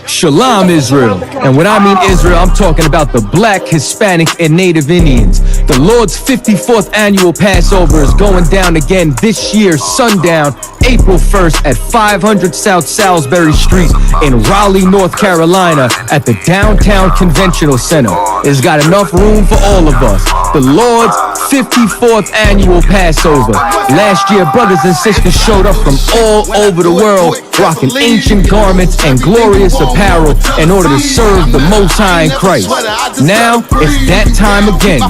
Shalom, Israel. And when I mean Israel, I'm talking about the Black, Hispanic, and Native Indians. The Lord's 54th annual Passover is going down again this year, sundown, April 1st at 500 South Salisbury Street in Raleigh, North Carolina at the Downtown Conventional Center. It's got enough room for all of us. The Lord's 54th annual Passover. Last year, brothers and sisters showed up from all over the world, rocking ancient garments and glorious apparel in order to serve the Most High in Christ. Now, it's that time again.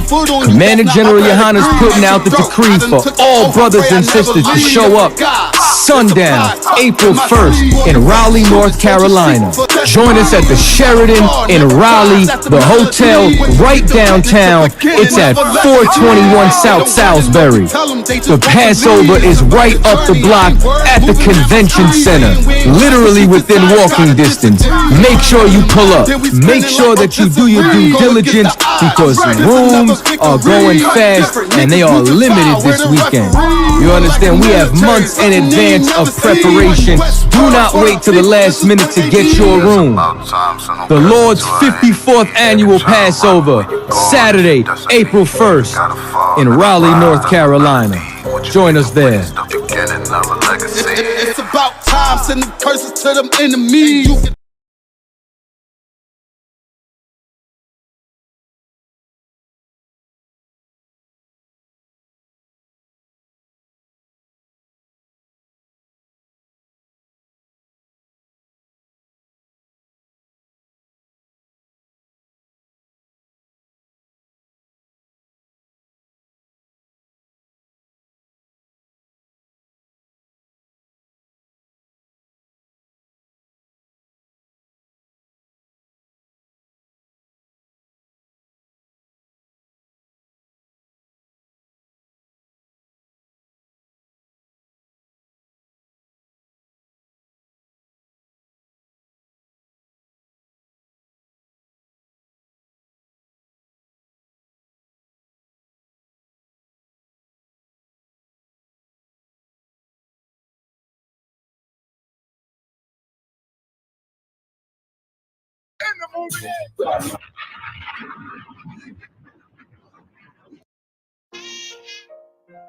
Commander General Yohanan is putting out the decree for all brothers and sisters to show up sundown, April 1st in Raleigh, North Carolina. Join us at the Sheraton in Raleigh, the hotel right downtown. It's at 421 South Salisbury. The Passover is right up the block at the Convention Center, literally within walking distance. Make sure you pull up. Make sure that you do your due diligence because rooms are going fast and they are limited this weekend. You understand? We have months in advance of preparation. Do not wait till the last minute to get your room. The Lord's 54th annual Passover, Saturday, April 1st in Raleigh, North Carolina. Join us there. It's about time, sending curses to them enemies.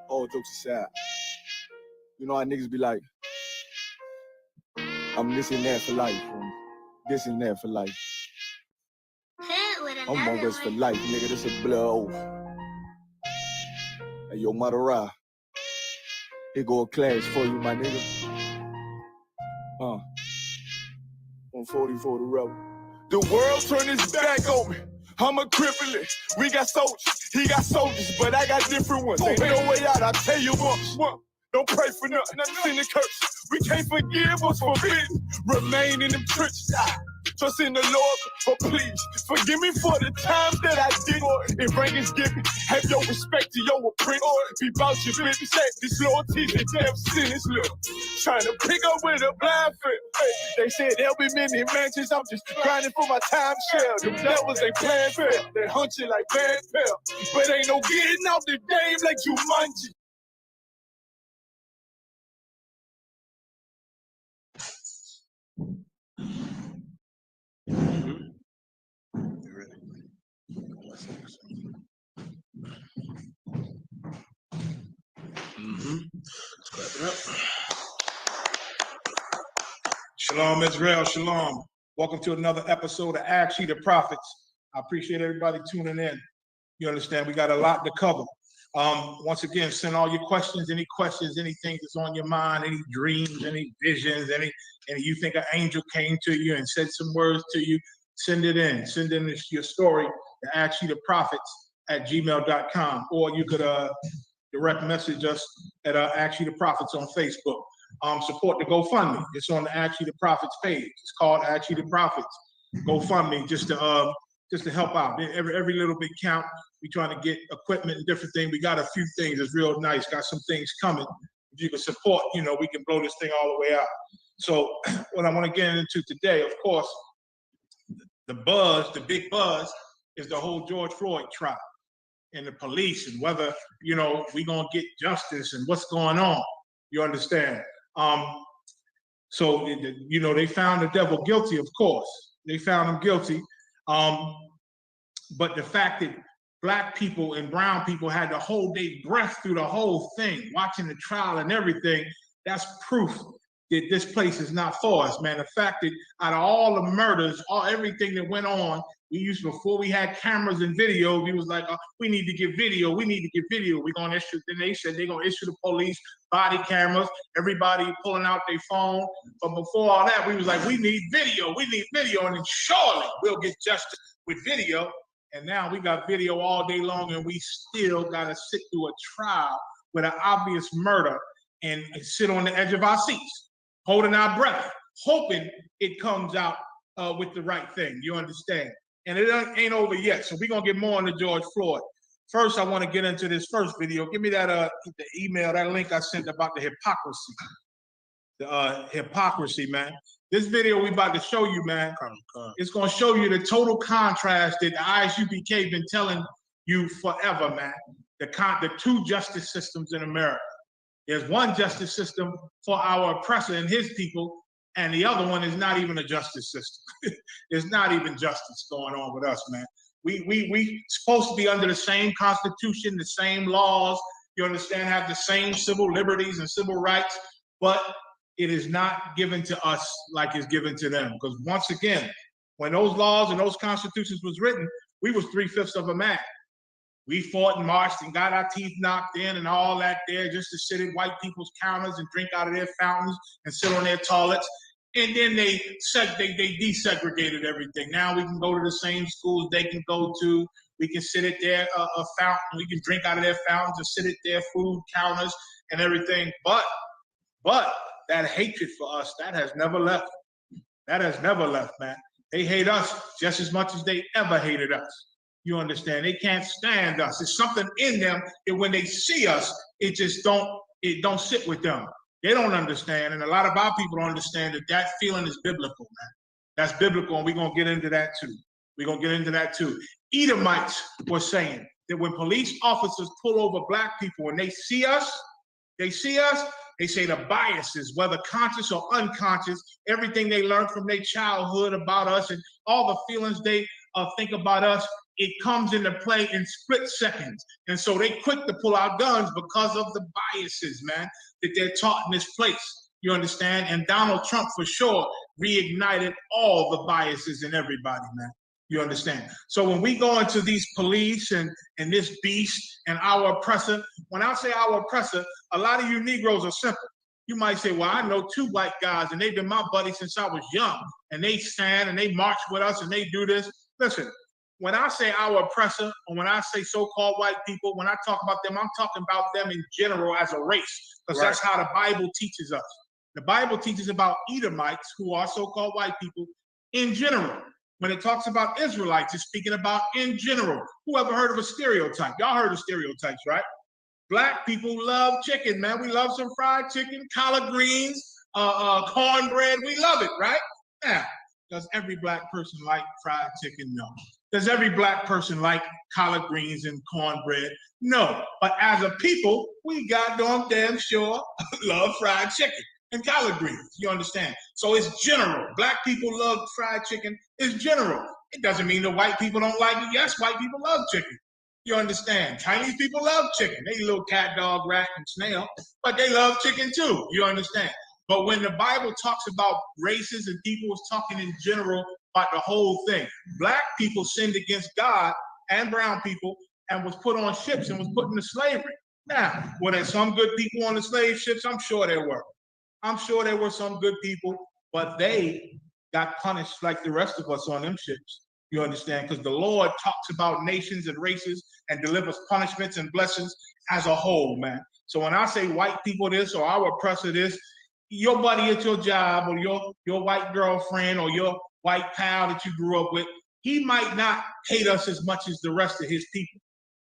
All jokes aside, you know how niggas be like, I'm this and that for life, this and that for life. I'm on this for life, nigga. This a blood oath. Hey, yo, Madara, here go a class for you, my nigga. 144 the rebel. The world turned its back on me. I'm a cripple. We got soldiers, he got soldiers, but I got different ones. Ain't no way out, I tell you what. Don't pray for nothing, send the curse. We can't forgive us for forbidden. Remain in them trenches. Trust in the Lord, but please forgive me for the times that I did. If rankings given, have your respect to your apprentice. Be about your business. This loyalty and damn sinners look. Trying to pick up with a blind foot. They said there'll be many mansions. I'm just grinding for my time share. The devils ain't playing fair. They hunt you like bad pal. But ain't no getting out the game like you munchie. Let's clap it up. Shalom, Israel. Shalom. Welcome to another episode of Ask Ye the Prophets. I appreciate everybody tuning in. You understand, we got a lot to cover. Once again, send all your questions, anything that's on your mind, any dreams, any visions, any you think an angel came to you and said some words to you, send it in. Send in your story to askyetheprophets@gmail.com, or you could direct message us at Ask Ye the Prophets on Facebook. Support the GoFundMe. It's on the Ask Ye the Prophets page. It's called Ask Ye the Prophets GoFundMe, just to help out. Every little bit count. We trying to get equipment and different things. We got a few things that's real nice. Got some things coming. If you can support, we can blow this thing all the way out. So what I want to get into today, of course, the big buzz, is the whole George Floyd trial and the police and whether, we gonna get justice and what's going on. You understand? So, you know, they found the devil guilty, of course. They found him guilty. But the fact that Black people and brown people had to hold their breath through the whole thing, watching the trial and everything, that's proof that this place is not for us, man. The fact that out of all the murders, everything that went on, before we had cameras and video, we was like, we need to get video, we need to get video. We're gonna issue, then they said they're gonna issue the police body cameras, everybody pulling out their phone. But before all that, we was like, we need video, and then surely we'll get justice with video. And now we got video all day long, and we still gotta sit through a trial with an obvious murder and sit on the edge of our seats, holding our breath, hoping it comes out with the right thing. You understand? And it ain't over yet. So we're gonna get more into George Floyd. First, I want to get into this first video. Give me that the email, that link I sent about the hypocrisy. The hypocrisy, man. This video we about to show you, man, it's gonna show you the total contrast that the ISUPK been telling you forever, man. The two justice systems in America. There's one justice system for our oppressor and his people, and the other one is not even a justice system. There's not even justice going on with us, man. We supposed to be under the same constitution, the same laws, you understand, have the same civil liberties and civil rights, but it is not given to us like it's given to them. Because once again, when those laws and those constitutions was written, we was 3/5 of a man. We fought and marched and got our teeth knocked in and all that there just to sit at white people's counters and drink out of their fountains and sit on their toilets. And then they desegregated everything. Now we can go to the same schools they can go to. We can sit at their fountain. We can drink out of their fountains and sit at their food counters and everything. But that hatred for us, that has never left. That has never left, man. They hate us just as much as they ever hated us. You understand? They can't stand us. There's something in them that when they see us, it don't sit with them. They don't understand, and a lot of our people don't understand that feeling is biblical, man. That's biblical, and we're going to get into that too. We're going to get into that too. Edomites were saying that when police officers pull over Black people and they see us, they say the biases, whether conscious or unconscious, everything they learned from their childhood about us and all the feelings they think about us, it comes into play in split seconds. And so they quick to pull out guns because of the biases, man, that they're taught in this place. You understand? And Donald Trump, for sure, reignited all the biases in everybody, man. You understand? So when we go into these police and this beast and our oppressor, when I say our oppressor, a lot of you Negroes are simple. You might say, well, I know 2 white guys and they've been my buddies since I was young, and they stand and they march with us and they do this. Listen, when I say our oppressor, or when I say so-called white people, when I talk about them, I'm talking about them in general as a race, because that's how the Bible teaches us. The Bible teaches about Edomites, who are so-called white people, in general. When it talks about Israelites, it's speaking about in general. Who ever heard of a stereotype? Y'all heard of stereotypes, right? Black people love chicken, man. We love some fried chicken, collard greens, cornbread. We love it, right? Now, does every Black person like fried chicken? No. Does every Black person like collard greens and cornbread? No. But as a people, we damn sure love fried chicken and collard greens. You understand? So it's general. Black people love fried chicken. It's general. It doesn't mean the white people don't like it. Yes, white people love chicken. You understand? Chinese people love chicken. They little cat, dog, rat, and snail, but they love chicken too. You understand? But when the Bible talks about races and people, it's talking in general about the whole thing. Black people sinned against God and brown people and was put on ships and was put into slavery. Now, were there some good people on the slave ships? I'm sure there were. I'm sure there were some good people, but they got punished like the rest of us on them ships. You understand? Because the Lord talks about nations and races and delivers punishments and blessings as a whole, man. So when I say white people this or our oppressor this, your buddy at your job or your white girlfriend or your white pal that you grew up with, he might not hate us as much as the rest of his people,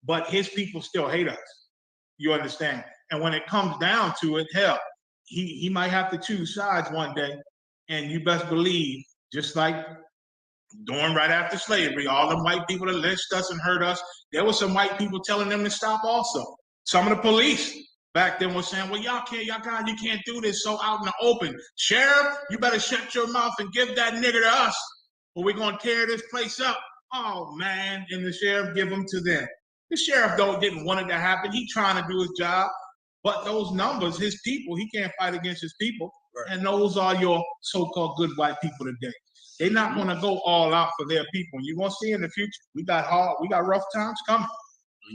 but his people still hate us. You understand? And when it comes down to it, hell, he might have to choose sides one day. And you best believe, just like doing right after slavery, all the white people that lynched us and hurt us, there were some white people telling them to stop also. Some of the police back then was saying, well, y'all can't do this so out in the open. Sheriff, you better shut your mouth and give that nigger to us, or we're gonna tear this place up. Oh man, and the sheriff give them to them. The sheriff didn't want it to happen. He trying to do his job, but those numbers, his people, he can't fight against his people. Right. And those are your so-called good white people today. They're not gonna go all out for their people. You're gonna see in the future, we got rough times coming.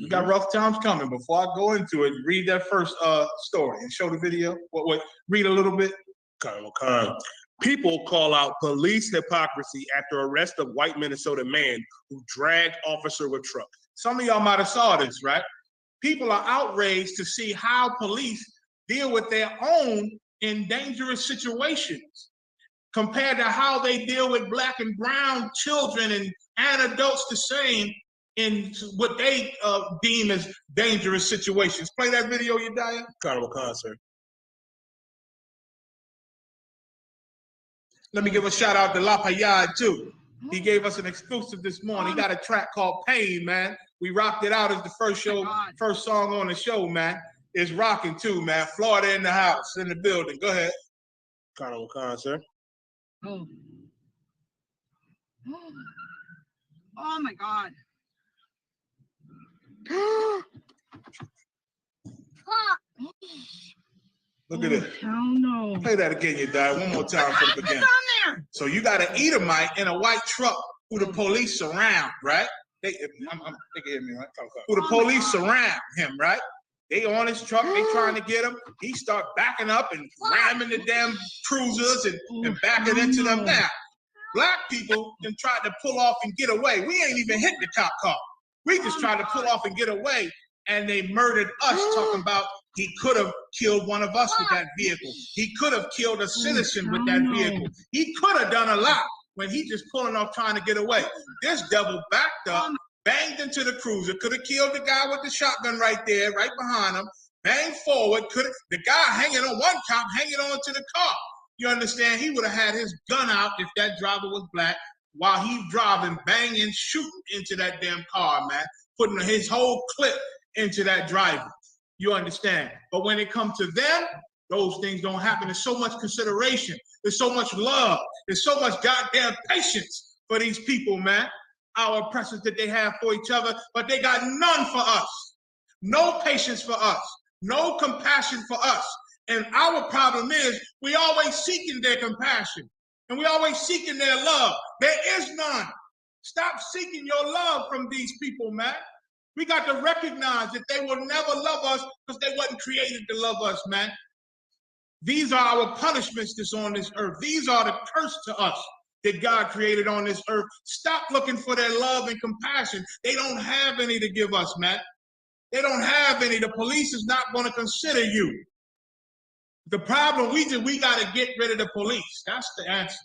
We got rough times coming. Before I go into it, read that first story and show the video. Read a little bit. People call out police hypocrisy after arrest of white Minnesota man who dragged officer with truck. Some of y'all might have saw this, right? People are outraged to see how police deal with their own in dangerous situations compared to how they deal with black and brown children and adults the same in what they deem as dangerous situations. Play that video, Yedaya. Carnival concert. Let me give a shout out to Lafayette too. He gave us an exclusive this morning. He got a track called Pain, man. We rocked it out as the first song on the show, man. It's rocking too, man. Florida in the house, in the building. Go ahead. Carnival concert. Oh. Oh my God. Look at it. Hell no. Play that again, you die. One more time from the beginning. So you got an Edomite in a white truck who the police surround, right? They can hear me, right? Who the police surround him, right? They on his truck, they trying to get him. He start backing up and ramming the damn cruisers and backing into them now. Black people then tried to pull off and get away. We ain't even hit the cop car. We just tried to pull off and get away, and they murdered us, talking about he could have killed one of us with that vehicle. He could have killed a citizen with that vehicle. He could have done a lot when he just pulling off trying to get away. This devil backed up, banged into the cruiser, could have killed the guy with the shotgun right there, right behind him, banged forward, the guy hanging on, one cop hanging on to the car. You understand? He would have had his gun out if that driver was black while he's driving, banging, shooting into that damn car, man, putting his whole clip into that driver. You understand? But when it comes to them, those things don't happen. There's so much consideration. There's so much love. There's so much goddamn patience for these people, man. Our oppressors that they have for each other, but they got none for us. No patience for us. No compassion for us. And our problem is we always seeking their compassion. And we always seeking their love. There is none. Stop seeking your love from these people, man. We got to recognize that they will never love us because they wasn't created to love us, man. These are our punishments that's on this earth. These are the curse to us that God created on this earth. Stop looking for their love and compassion. They don't have any to give us, man. They don't have any. The police is not going to consider you. The problem, we got to get rid of the police. That's the answer.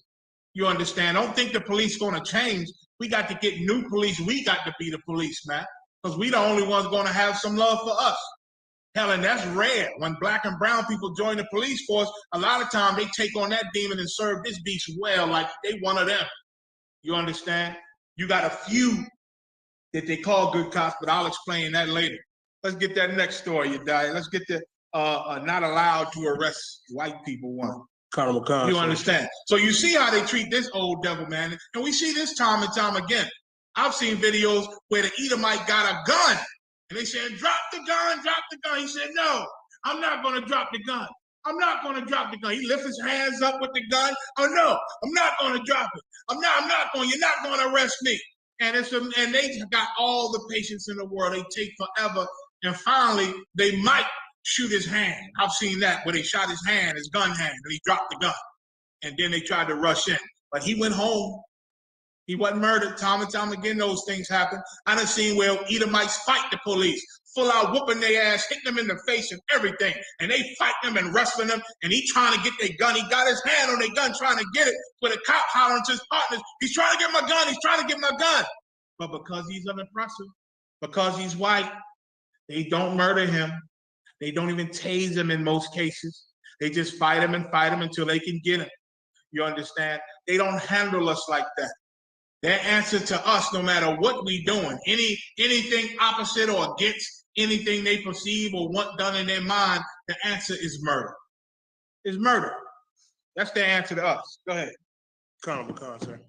You understand? Don't think the police going to change. We got to get new police. We got to be the police, man. Because we the only ones going to have some love for us. Hell, and that's rare. When black and brown people join the police force, a lot of time they take on that demon and serve this beast well, like they one of them. You understand? You got a few that they call good cops, but I'll explain that later. Let's get that next story, Yedaya. Let's get the not allowed to arrest white people one. Carnival concert. You understand? So you see how they treat this old devil, man. And we see this time and time again. I've seen videos where the Edomite got a gun. And they said, drop the gun, drop the gun. He said, no, I'm not going to drop the gun. I'm not going to drop the gun. He lifts his hands up with the gun. Oh, no, I'm not going to drop it. You're not going to arrest me. And and they got all the patience in the world. They take forever. And finally, they might shoot his hand. I've seen that where they shot his hand, his gun hand, and he dropped the gun. And then they tried to rush in. But he went home. He wasn't murdered. Time and time again, those things happen. I done seen where Edomites fight the police, full out whooping their ass, hitting them in the face and everything. And they fight them and wrestling them. And he trying to get their gun. He got his hand on their gun trying to get it. With a cop hollering to his partners, he's trying to get my gun. He's trying to get my gun. But because he's an oppressor, because he's white, they don't murder him. They don't even tase him in most cases. They just fight him until they can get him. You understand? They don't handle us like that. Their answer to us, no matter what we doing, anything opposite or against anything they perceive or want done in their mind, the answer is murder. It's murder. That's the answer to us. Go ahead. Come, sir.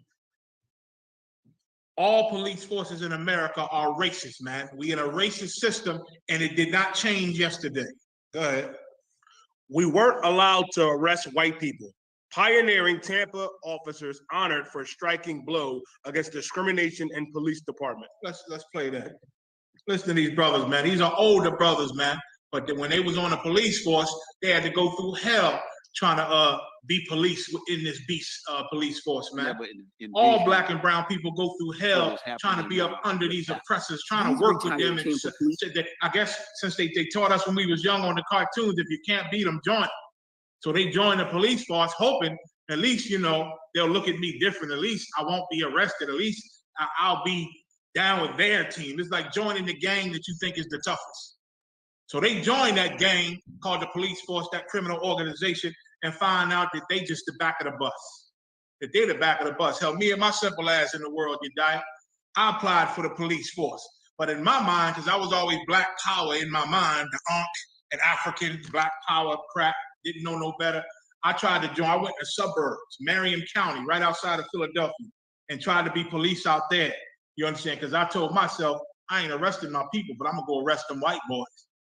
All police forces in America are racist, man. We in a racist system, and it did not change yesterday. Go ahead. We weren't allowed to arrest white people. Pioneering Tampa officers honored for striking blow against discrimination in police department. Let's play that. Listen to these brothers, man. These are older brothers, man. But when they was on the police force, they had to go through hell trying to be police in this beast police force, man. Yeah, all black and brown people go through hell trying to be up under these oppressors, trying to work with them. And I guess since they taught us when we was young on the cartoons, if you can't beat them, join them. So they joined the police force, hoping at least, you know, they'll look at me different. At least I won't be arrested. At least I'll be down with their team. It's like joining the gang that you think is the toughest. So they joined that gang called the police force, that criminal organization, and find out that they just the back of the bus. That they're the back of the bus. Hell, me and my simple ass in the world, you die. I applied for the police force. But in my mind, because I was always black power in my mind, the Ankh and African black power crap, didn't know no better. I tried to join. I went to suburbs, Marion County, right outside of Philadelphia, and tried to be police out there. You understand? Because I told myself, I ain't arresting my people, but I'm going to go arrest them white boys.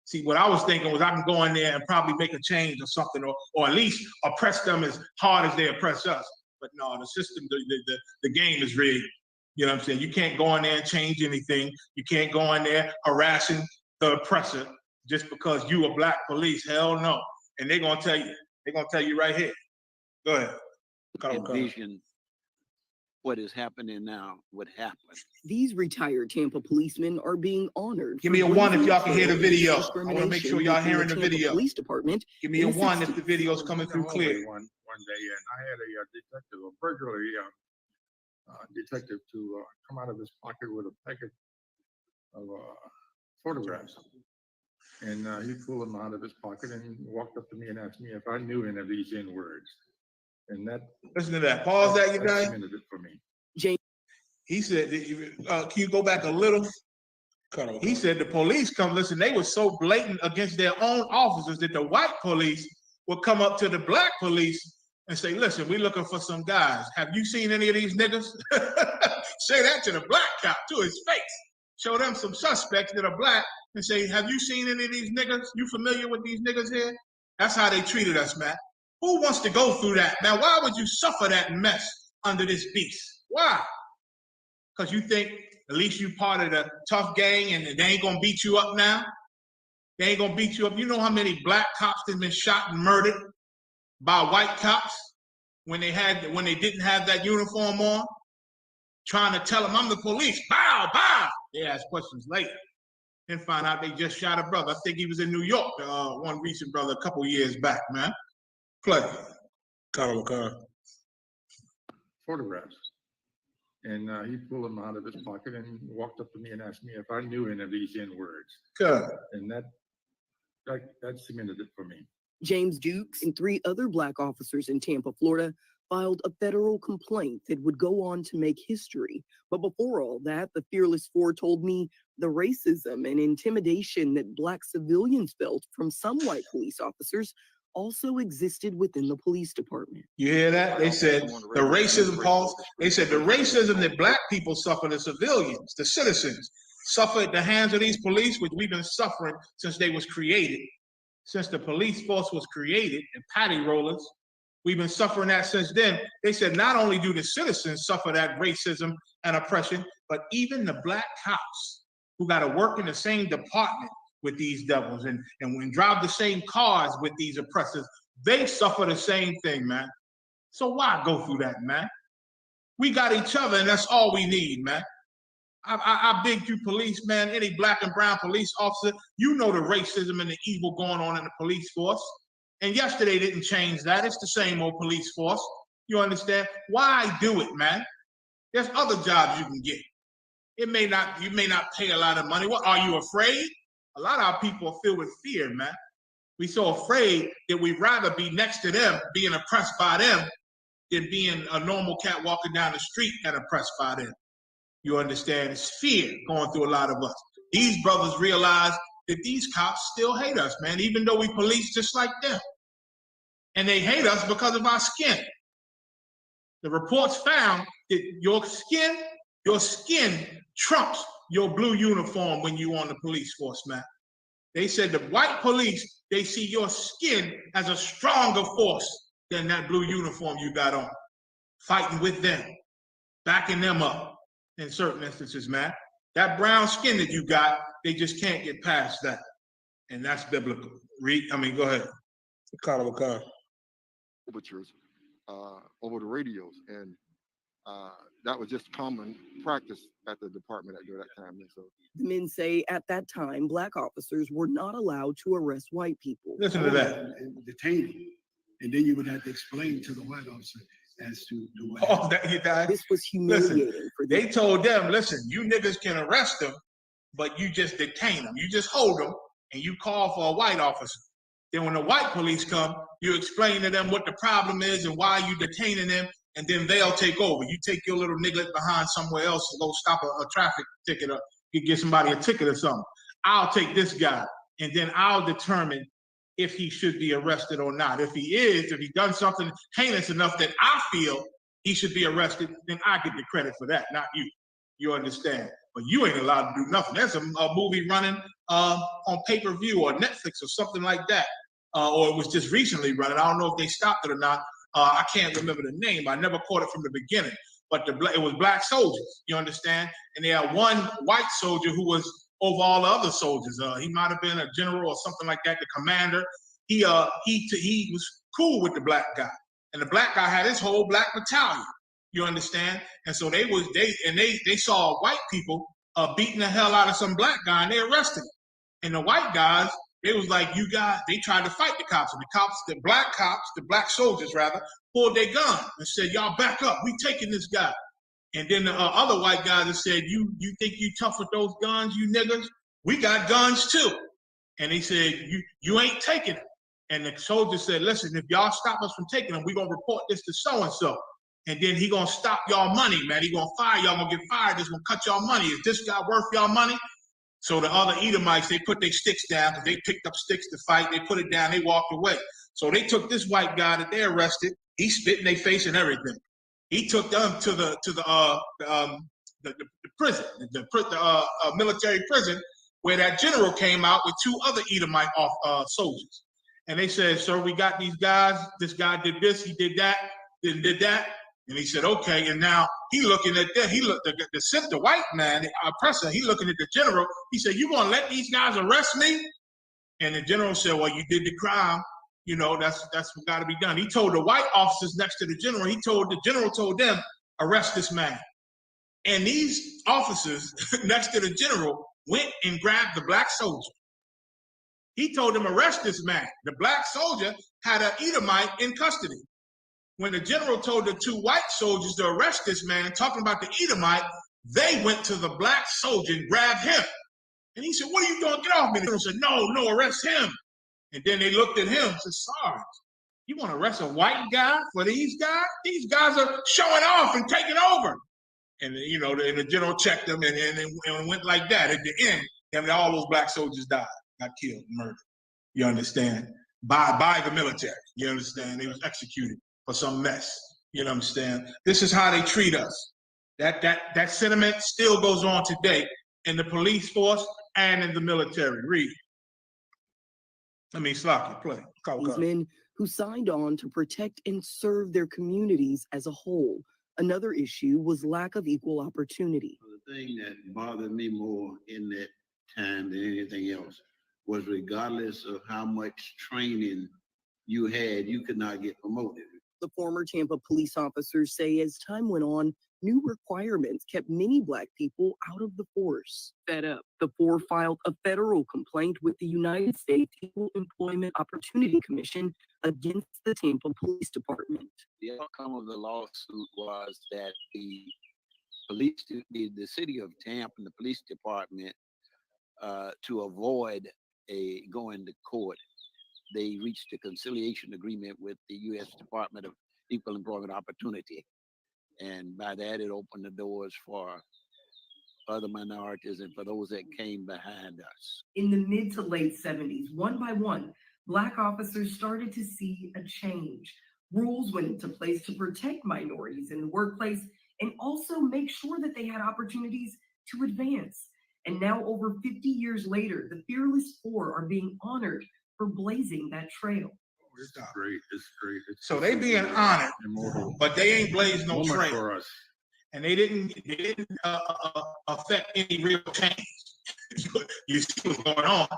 See, what I was thinking was I can go in there and probably make a change or something, or at least oppress them as hard as they oppress us. But no, the system, the game is rigged. You know what I'm saying? You can't go in there and change anything. You can't go in there harassing the oppressor just because you a black police. Hell no. And they're going to tell you right here. Go ahead. Envision what is happening now would happen. These retired Tampa policemen are being honored. Give me a 1 if y'all can hear the video. I want to make sure y'all hearing the video. Police department. Give me a 1 if the video's coming through clear. One day, and I had a detective, a burglary detective, to come out of his pocket with a packet of photographs. And he pulled them out of his pocket and walked up to me and asked me if I knew any of these N words. And that. Listen to that. Pause that, you guys. For me. James. He said, can you go back a little? He said the police come, listen, they were so blatant against their own officers that the white police would come up to the black police and say, listen, we're looking for some guys. Have you seen any of these niggas? Say that to the black cop, to his face. Show them some suspects that are black and say, have you seen any of these niggas? You familiar with these niggas here? That's how they treated us, man. Who wants to go through that? Now, why would you suffer that mess under this beast? Why? Because you think at least you part of the tough gang and they ain't gonna beat you up now? They ain't gonna beat you up. You know how many black cops that have been shot and murdered by white cops when they didn't have that uniform on? Trying to tell them, I'm the police. Bow, bow. They ask questions later. Then find out they just shot a brother. I think he was in New York, one recent brother a couple years back, man. Play. Photographs. And he pulled them out of his pocket and walked up to me and asked me if I knew any of these N words. Good. And that cemented it for me. James Dukes and 3 other black officers in Tampa, Florida, filed a federal complaint that would go on to make history. But before all that, the Fearless Four told me the racism and intimidation that black civilians felt from some white police officers also existed within the police department. You hear that? They said the racism, Paul, they said the racism that black people suffer, the civilians, the citizens, suffer at the hands of these police, which we've been suffering since they was created. Since the police force was created and patty rollers, we've been suffering that since then. They said not only do the citizens suffer that racism and oppression, but even the black cops who got to work in the same department with these devils and drive the same cars with these oppressors, they suffer the same thing, man. So why go through that, man? We got each other and that's all we need, man. I beg you, police, man, any black and brown police officer, you know the racism and the evil going on in the police force. And yesterday didn't change that. It's the same old police force. You understand? Why do it, man? There's other jobs you can get. You may not pay a lot of money. What, are you afraid? A lot of our people are filled with fear, man. We're so afraid that we'd rather be next to them, being oppressed by them, than being a normal cat walking down the street and oppressed by them. You understand? It's fear going through a lot of us. These brothers realize that these cops still hate us, man, even though we police just like them. And they hate us because of our skin. The reports found that your skin trumps your blue uniform when you on the police force, man. They said the white police, they see your skin as a stronger force than that blue uniform you got on. Fighting with them, backing them up in certain instances, man. That brown skin that you got, they just can't get past that. And that's biblical. Go ahead. Overtures over the radios, and that was just common practice at the department during that time. And so The men say at that time, black officers were not allowed to arrest white people. Listen to that. And detaining, and then you would have to explain to the white officer as to what Oh, that, This was humiliating listen, for them. they told them, listen, you niggas can arrest them, but you just detain them. You just hold them and you call for a white officer. Then when the white police come, you explain to them what the problem is and why you detaining them, and then they'll take over. You take your little nigga behind somewhere else to go stop a traffic ticket, or you get somebody a ticket or something. I'll take this guy, and then I'll determine if he should be arrested or not. If he done something heinous enough that I feel he should be arrested, then I get the credit for that, not you. You understand? But you ain't allowed to do nothing. There's a movie running on pay-per-view or Netflix or something like that. Or it was just recently running. I don't know if they stopped it or not. I can't remember the name. I never caught it from the beginning. But it was black soldiers, you understand? And they had one white soldier who was over all the other soldiers. He might have been a general or something like that, the commander. He was cool with the black guy. And the black guy had his whole black battalion, you understand? And so they saw white people beating the hell out of some black guy, and they arrested him. And the white guys, they was like, they tried to fight the cops. And the black soldiers rather, pulled their gun and said, y'all back up, we taking this guy. And then the other white guys that said, you think you tough with those guns, you niggas? We got guns too. And they said, you ain't taking it. And the soldiers said, listen, if y'all stop us from taking them, we're gonna report this to so-and-so. And then he gonna stop y'all money, man. He gonna fire y'all, gonna get fired, just gonna cut y'all money. Is this guy worth y'all money? So the other Edomites, they put their sticks down because they picked up sticks to fight. They put it down, they walked away. So they took this white guy that they arrested. He spit in their face and everything. He took them to the prison, the military prison, where that general came out with two other Edomite soldiers. And they said, sir, we got these guys. This guy did this, he did that, then did that. And he said, okay. And now he looking at that. He looked at the white man, the oppressor. He looking at the general. He said, you gonna let these guys arrest me? And the general said, well, you did the crime. You know, that's what got to be done. He told the white officers next to the general told them, arrest this man. And these officers next to the general went and grabbed the black soldier. He told them, arrest this man. The black soldier had an Edomite in custody. When the general told the two white soldiers to arrest this man, talking about the Edomite, they went to the black soldier and grabbed him. And he said, what are you doing? Get off me. The general said, no, arrest him. And then they looked at him and said, Sarge, you want to arrest a white guy for these guys? These guys are showing off and taking over. And, you know, the general checked them and it went like that. At the end, all those black soldiers died, got killed, murdered. You understand? By the military. You understand? They was executed for some mess. You understand? This is how they treat us. That sentiment still goes on today in the police force and in the military. Read. Slocky, play. These men who signed on to protect and serve their communities as a whole. Another issue was lack of equal opportunity. The thing that bothered me more in that time than anything else was regardless of how much training you had, you could not get promoted. The former Tampa police officers say as time went on, new requirements kept many Black people out of the force. Fed up, the four filed a federal complaint with the United States Equal Employment Opportunity Commission against the Tampa Police Department. The outcome of the lawsuit was that the city of Tampa and the police department, to avoid going to court, they reached a conciliation agreement with the U.S. Department of Equal Employment Opportunity. And by that, it opened the doors for other minorities and for those that came behind us. In the mid to late 70s, one by one, Black officers started to see a change. Rules went into place to protect minorities in the workplace and also make sure that they had opportunities to advance. And now, over 50 years later, the Fearless Four are being honored for blazing that trail. It's great. It's great. So they being honored, but they ain't blazed no Moment trail. for us. And they didn't affect any real change. You see what's going on.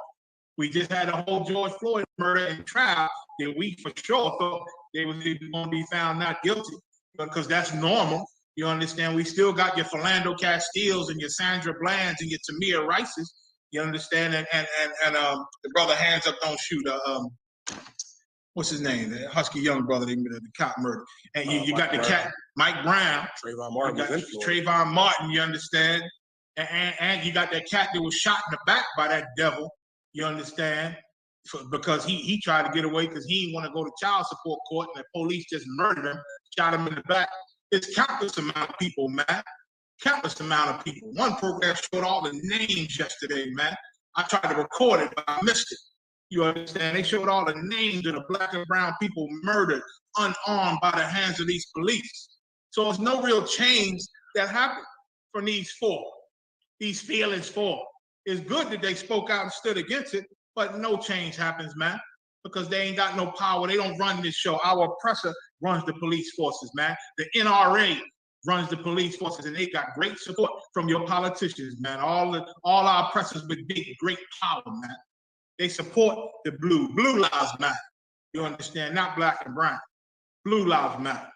We just had a whole George Floyd murder and trial that we for sure thought they was going to be found not guilty because that's normal. You understand? We still got your Philando Castiles and your Sandra Blands and your Tamir Rices. You understand? And the brother Hands Up Don't Shoot. What's his name? The husky young brother, the cop murder. And you got the cat, Mike Brown. Trayvon Martin. Trayvon Martin, you understand? And you got that cat that was shot in the back by that devil, you understand? Because he tried to get away because he didn't want to go to child support court and the police just murdered him, shot him in the back. It's countless amount of people, man. Countless amount of people. One program showed all the names yesterday, man. I tried to record it, but I missed it. You understand? They showed all the names of the Black and brown people murdered, unarmed by the hands of these police. So there's no real change that happened from these four, these Fearless Four. It's good that they spoke out and stood against it, but no change happens, man, because they ain't got no power. They don't run this show. Our oppressor runs the police forces, man. The NRA runs the police forces, and they got great support from your politicians, man. All our oppressors with big, great power, man. They support the blue. Blue lives matter. You understand? Not black and brown. Blue lives matter.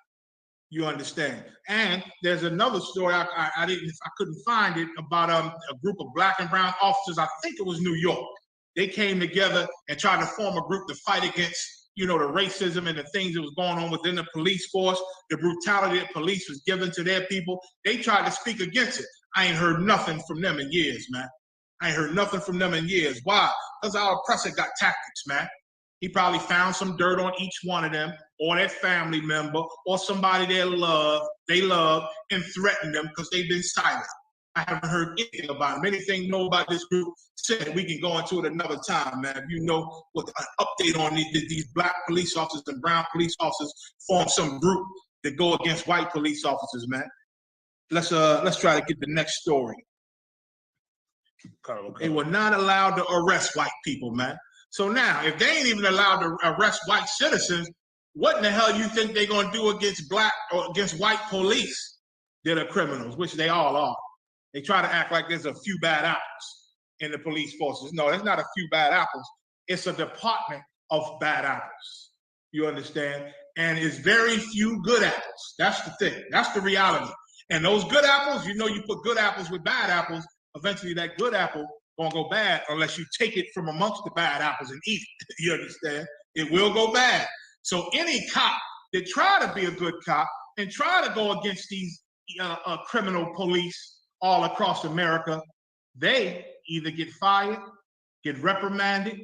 You understand? And there's another story I couldn't find it about a group of black and brown officers. I think it was New York. They came together and tried to form a group to fight against, the racism and the things that was going on within the police force, the brutality that police was giving to their people. They tried to speak against it. I ain't heard nothing from them in years, man. I ain't heard nothing from them in years. Why? Because our oppressor got tactics, man. He probably found some dirt on each one of them, or their family member, or somebody they love, and threatened them because they've been silent. I haven't heard anything about them. Anything you know about this group, said we can go into it another time, man. If you know what an update on these black police officers and brown police officers form some group that go against white police officers, man. Let's try to get the next story. They were not allowed to arrest white people, man. So now, if they ain't even allowed to arrest white citizens, what in the hell you think they're going to do against black or against white police that are criminals, which they all are? They try to act like there's a few bad apples in the police forces. No, there's not a few bad apples. It's a department of bad apples. You understand? And it's very few good apples. That's the thing. That's the reality. And those good apples, you put good apples with bad apples, eventually that good apple won't go bad unless you take it from amongst the bad apples and eat it. You understand? It will go bad. So any cop that try to be a good cop and try to go against these criminal police all across America, they either get fired, get reprimanded,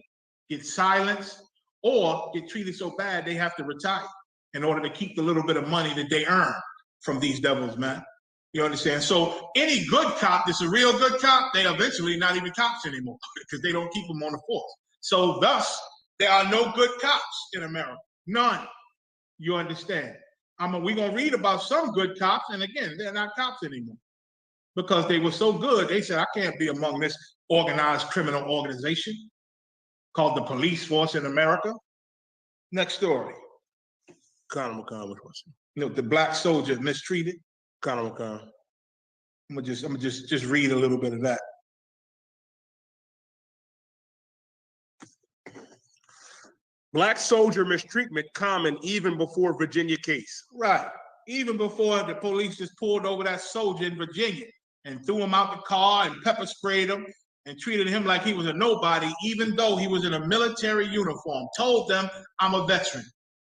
get silenced, or get treated so bad they have to retire in order to keep the little bit of money that they earn from these devils, man. You understand? So any good cop that's a real good cop, they eventually not even cops anymore because they don't keep them on the force. So thus, there are no good cops in America. None. You understand? We're going to read about some good cops, and again, they're not cops anymore because they were so good, they said, I can't be among this organized criminal organization called the police force in America. Next story. Conor McCon, which was? The black soldier mistreated. Conor McCon. I'm gonna just read a little bit of that. Black soldier mistreatment common even before Virginia case. Right. Even before the police just pulled over that soldier in Virginia and threw him out the car and pepper sprayed him and treated him like he was a nobody, even though he was in a military uniform, told them, I'm a veteran.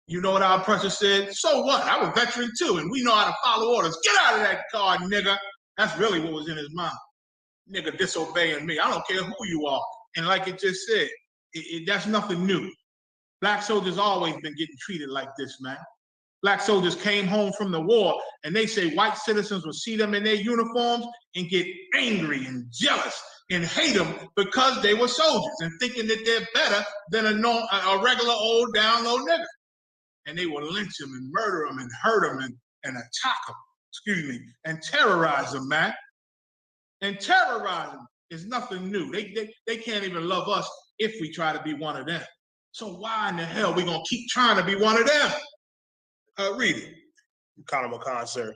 You know what our oppressor said? So what? I'm a veteran too, and we know how to follow orders. Get out of that car, nigga. That's really what was in his mind. Nigga disobeying me. I don't care who you are. And like it just said, that's nothing new. Black soldiers always been getting treated like this, man. Black soldiers came home from the war, and they say white citizens will see them in their uniforms and get angry and jealous and hate them because they were soldiers and thinking that they're better than a regular old down low nigger. And they will lynch them and murder them and hurt them and attack them, and terrorize them, man. And terrorize them is nothing new. They can't even love us if we try to be one of them. So why in the hell we gonna keep trying to be one of them? Read it. Colonel McCon, sir.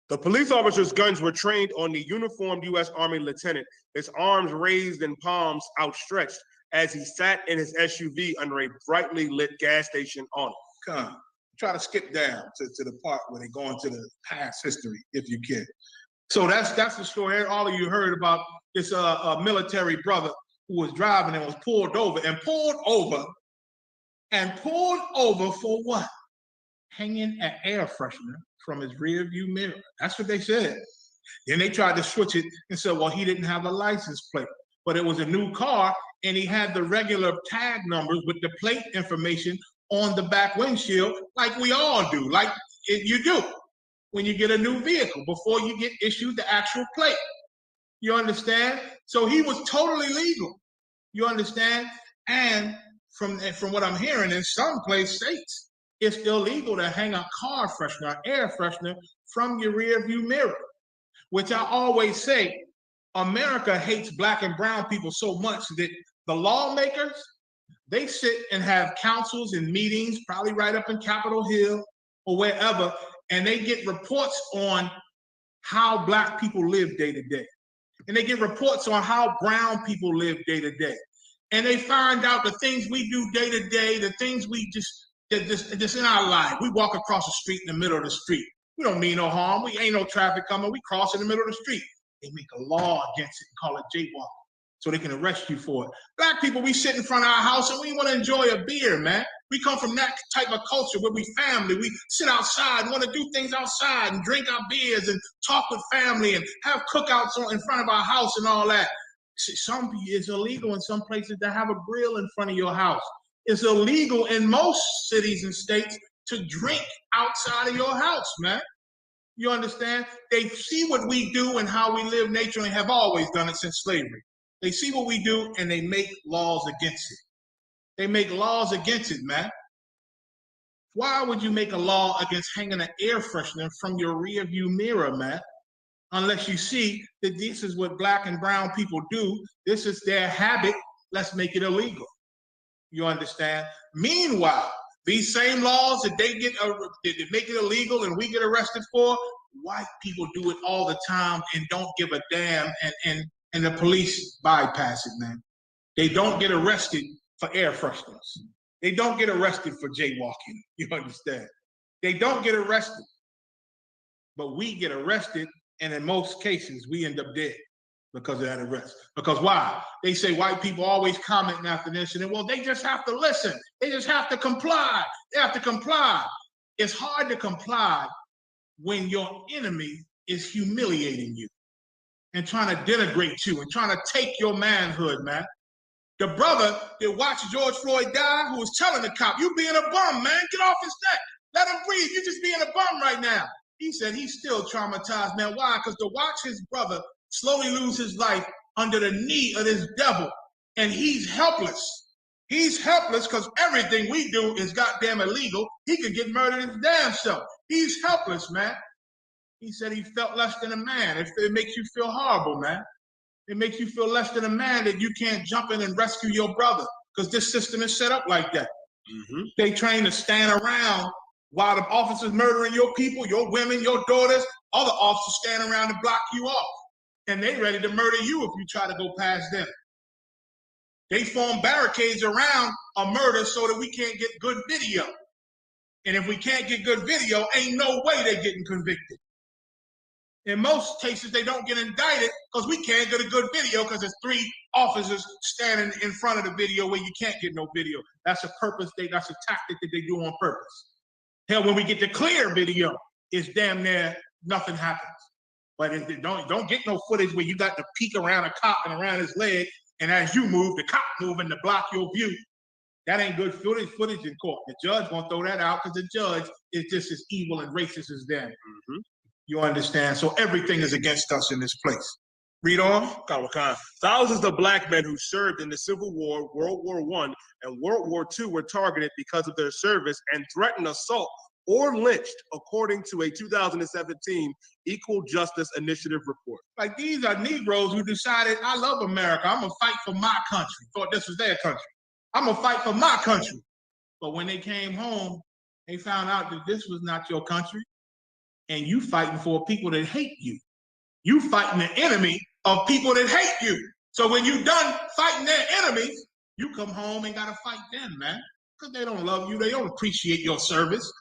The police officer's guns were trained on the uniformed U.S. Army lieutenant, his arms raised and palms outstretched as he sat in his SUV under a brightly lit gas station on it. Come, try to skip down to the part where they go into the past history, if you can. So that's the story. All of you heard about this military brother who was driving and was pulled over for what? Hanging an air freshener from his rear view mirror. That's what they said. Then they tried to switch it and said, well, he didn't have a license plate, but it was a new car and he had the regular tag numbers with the plate information on the back windshield, like we all do, like you do when you get a new vehicle before you get issued the actual plate. You understand? So he was totally legal. You understand? And from what I'm hearing, in some states, it's illegal to hang a car freshener, air freshener from your rear view mirror, which I always say, America hates black and brown people so much that the lawmakers, they sit and have councils and meetings, probably right up in Capitol Hill or wherever, and they get reports on how black people live day to day. And they get reports on how brown people live day to day. And they find out the things we do day to day, the things we just in our life. We walk across the street in the middle of the street. We don't mean no harm. We ain't no traffic coming. We cross in the middle of the street. They make a law against it and call it jaywalking so they can arrest you for it. Black people, we sit in front of our house and we want to enjoy a beer, man. We come from that type of culture where we family. We sit outside, want to do things outside and drink our beers and talk with family and have cookouts in front of our house and all that. It's illegal in some places to have a grill in front of your house. It's illegal in most cities and states to drink outside of your house, man. You understand? They see what we do and how we live naturally and have always done it since slavery. They see what we do and they make laws against it. They make laws against it, man. Why would you make a law against hanging an air freshener from your rear view mirror, man? Unless you see that this is what black and brown people do. This is their habit. Let's make it illegal. You understand? Meanwhile, these same laws that they make it illegal and we get arrested for, white people do it all the time and don't give a damn, and the police bypass it, man. They don't get arrested for air fresheners. They don't get arrested for jaywalking. You understand? They don't get arrested. But we get arrested, and in most cases, we end up dead because of that arrest. Because why? They say white people always commenting after this, and well, they just have to listen. They just have to comply. They have to comply. It's hard to comply when your enemy is humiliating you and trying to denigrate you and trying to take your manhood, man. The brother that watched George Floyd die, who was telling the cop, you being a bum, man, get off his neck. Let him breathe. You're just being a bum right now. He said he's still traumatized, man. Why? Because to watch his brother slowly lose his life under the knee of this devil, and he's helpless. He's helpless because everything we do is goddamn illegal. He could get murdered his damn self. He's helpless, man. He said he felt less than a man. It makes you feel horrible, man. It makes you feel less than a man that you can't jump in and rescue your brother because this system is set up like that. Mm-hmm. They train to stand around while the officers murdering your people, your women, your daughters. Other officers stand around to block you off. And they ready to murder you if you try to go past them. They form barricades around a murder so that we can't get good video. And if we can't get good video, ain't no way they're getting convicted. In most cases, they don't get indicted because we can't get a good video because there's 3 officers standing in front of the video where you can't get no video. That's a that's a tactic that they do on purpose. Hell, when we get the clear video, it's damn near nothing happens. But don't get no footage where you got to peek around a cop and around his leg, and as you move, the cop moving to block your view. That ain't good footage in court. The judge won't throw that out because the judge is just as evil and racist as them. You understand? So everything is against us in this place. Read on. Thousands of black men who served in the Civil War, World War I, and World War II were targeted because of their service and threatened assault or lynched, according to a 2017 Equal Justice Initiative report. Like, these are Negroes who decided, I love America. I'm going to fight for my country. Thought this was their country. I'm going to fight for my country. But when they came home, they found out that this was not your country. And you fighting for people that hate you. You fighting the enemy of people that hate you. So when you done fighting their enemies, you come home and got to fight them, man. Because they don't love you. They don't appreciate your service.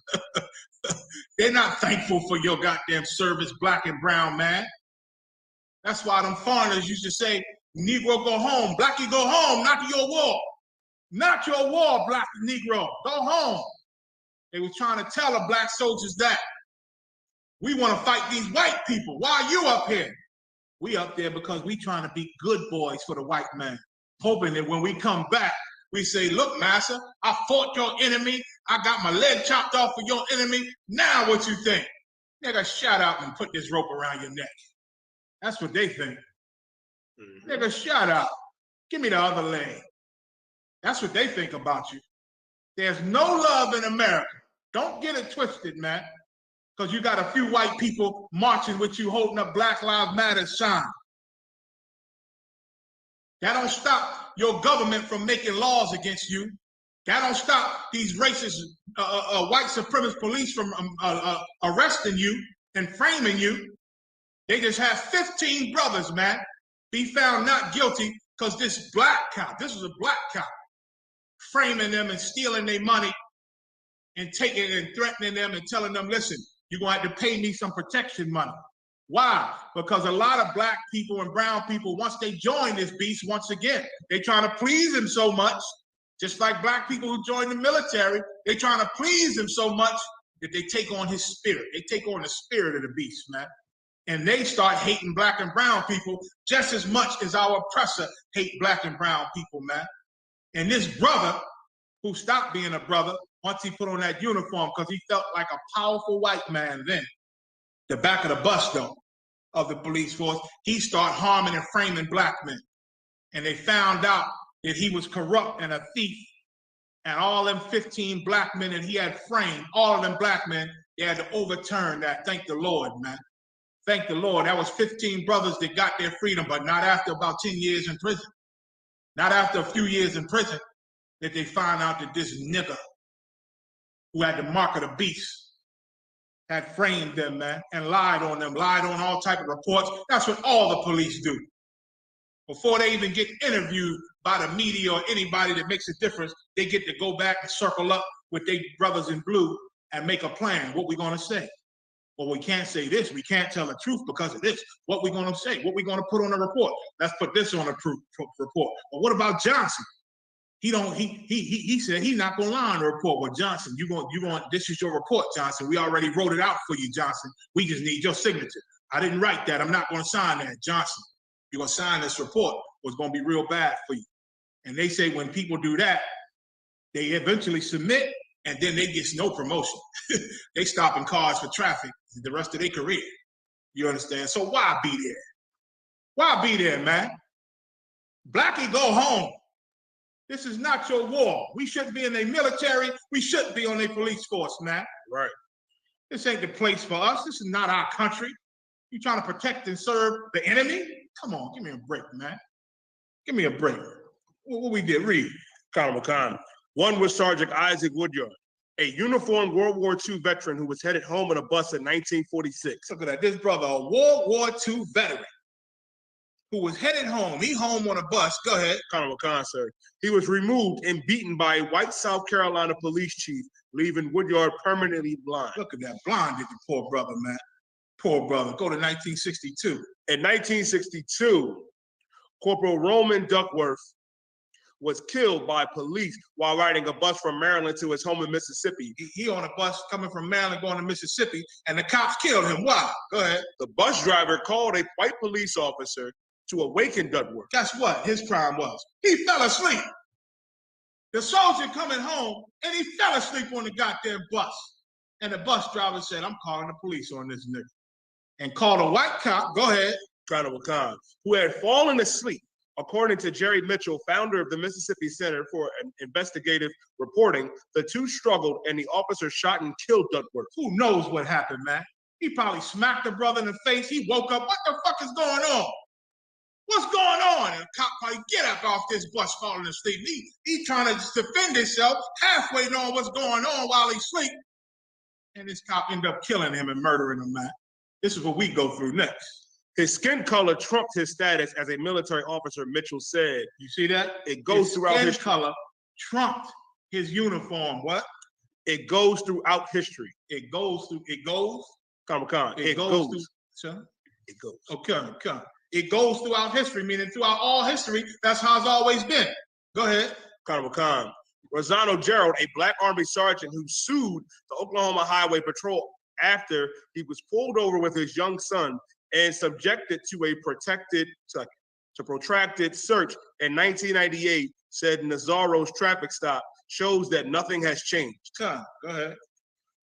They're not thankful for your goddamn service, black and brown man. That's why them foreigners used to say, Negro go home, Blackie go home, not your war. Not your war, black Negro. Go home. They were trying to tell the black soldiers that. We want to fight these white people. Why are you up here? We up there because we trying to be good boys for the white man. Hoping that when we come back, we say, look, master, I fought your enemy. I got my leg chopped off for your enemy. Now what you think? Nigga, shout out and put this rope around your neck. That's what they think. Nigga, shout out. Give me the other leg. That's what they think about you. There's no love in America. Don't get it twisted, man. Because you got a few white people marching with you, holding up Black Lives Matter sign. That don't stop your government from making laws against you. That don't stop these racist white supremacist police from arresting you and framing you. They just have 15 brothers, man, be found not guilty because this black cop, this was a black cop, framing them and stealing their money and taking and threatening them and telling them, listen, you're going to have to pay me some protection money. Why? Because a lot of black people and brown people, once they join this beast, once again, they're trying to please him so much, just like black people who join the military, they're trying to please him so much that they take on his spirit. They take on the spirit of the beast, man. And they start hating black and brown people just as much as our oppressor hate black and brown people, man. And this brother, who stopped being a brother once he put on that uniform because he felt like a powerful white man then, the back of the bus, though, of the police force, he started harming and framing black men. And they found out that he was corrupt and a thief. And all them 15 black men that he had framed, all of them black men, they had to overturn that. Thank the Lord, man. Thank the Lord. That was 15 brothers that got their freedom, but not after about 10 years in prison. Not after a few years in prison that they found out that this nigger who had the mark of the beast had framed them, man, and lied on them, lied on all type of reports. That's what all the police do. Before they even get interviewed by the media or anybody that makes a difference, they get to go back and circle up with their brothers in blue and make a plan. What we gonna say? Well, we can't say this. We can't tell the truth because of this. What we gonna say? What we gonna put on the report? Let's put this on a report. Well, what about Johnson? He said he's not gonna lie on the report. Well, Johnson, this is your report, Johnson. We already wrote it out for you, Johnson. We just need your signature. I didn't write that. I'm not gonna sign that, Johnson. You're gonna sign this report. It's gonna be real bad for you. And they say when people do that, they eventually submit and then they get no promotion. They stopping cars for traffic the rest of their career. You understand? So why be there? Why be there, man? Blackie, go home. This is not your war. We shouldn't be in a military. We shouldn't be on a police force, man. Right. This ain't the place for us. This is not our country. You trying to protect and serve the enemy? Come on, give me a break, man. Give me a break. What we did, read. Khan. One was Sergeant Isaac Woodyard, a uniformed World War II veteran who was headed home in a bus in 1946. Look at that. This brother, a World War II veteran who was headed home. He home on a bus. Go ahead. Khan, sir. He was removed and beaten by a white South Carolina police chief, leaving Woodyard permanently blind. Look at that. Blinded the poor brother, man. Poor brother. Go to 1962. In 1962, Corporal Roman Duckworth was killed by police while riding a bus from Maryland to his home in Mississippi. He on a bus coming from Maryland going to Mississippi, and the cops killed him. Why? Go ahead. The bus driver called a white police officer to awaken Duckworth. Guess what his crime was? He fell asleep. The soldier coming home, and he fell asleep on the goddamn bus. And the bus driver said, I'm calling the police on this nigga. And called a white cop, go ahead. Colonel Khan, who had fallen asleep. According to Jerry Mitchell, founder of the Mississippi Center for Investigative Reporting, the two struggled and the officer shot and killed Duckworth. Who knows what happened, man? He probably smacked the brother in the face. He woke up. What the fuck is going on? What's going on? And the cop probably get up off this bus falling asleep. He trying to defend himself, halfway knowing what's going on while he's asleep. And this cop ended up killing him and murdering him, man. This is what we go through next. His skin color trumped his status as a military officer, Mitchell said. You see that? It goes his throughout his color trumped his uniform. What? It goes throughout history. It goes through. It goes. Come on. It goes through. Son? It goes. Okay. It goes throughout history, meaning throughout all history. That's how it's always been. Go ahead. Colonel Khan. Rosano Gerald, a black Army sergeant who sued the Oklahoma Highway Patrol after he was pulled over with his young son and subjected to a protracted search in 1998, said Nazaro's traffic stop shows that nothing has changed. Go ahead.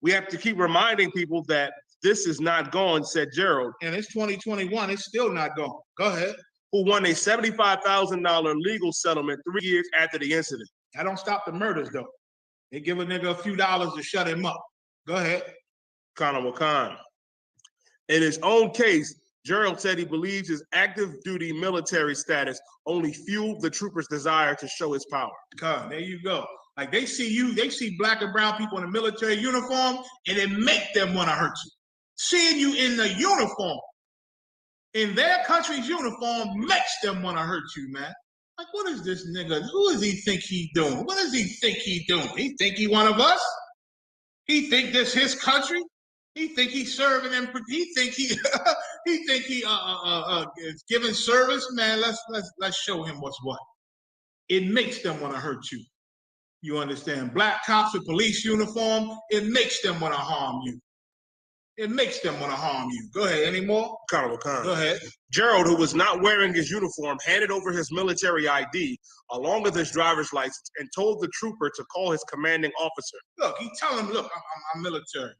We have to keep reminding people that this is not gone, said Gerald. And it's 2021, it's still not gone. Go ahead. Who won a $75,000 legal settlement 3 years after the incident. That don't stop the murders, though. They give a nigga a few dollars to shut him up. Go ahead. Colonel Khan. In his own case, Gerald said he believes his active duty military status only fueled the trooper's desire to show his power. God, there you go. Like they see black and brown people in a military uniform, and it make them want to hurt you. Seeing you in the uniform, in their country's uniform, makes them want to hurt you, man. Like, what is this nigga? Who does he think he doing? What does he think he doing? He think he one of us? He think this his country? He think he's serving him. He think he is giving service. Man, let's show him what's what. It makes them want to hurt you. You understand? Black cops with police uniform. It makes them want to harm you. It makes them want to harm you. Go ahead. Any more? Colonel Khan. Go ahead. Gerald, who was not wearing his uniform, handed over his military ID along with his driver's license and told the trooper to call his commanding officer. Look, he tell him, look, I'm military.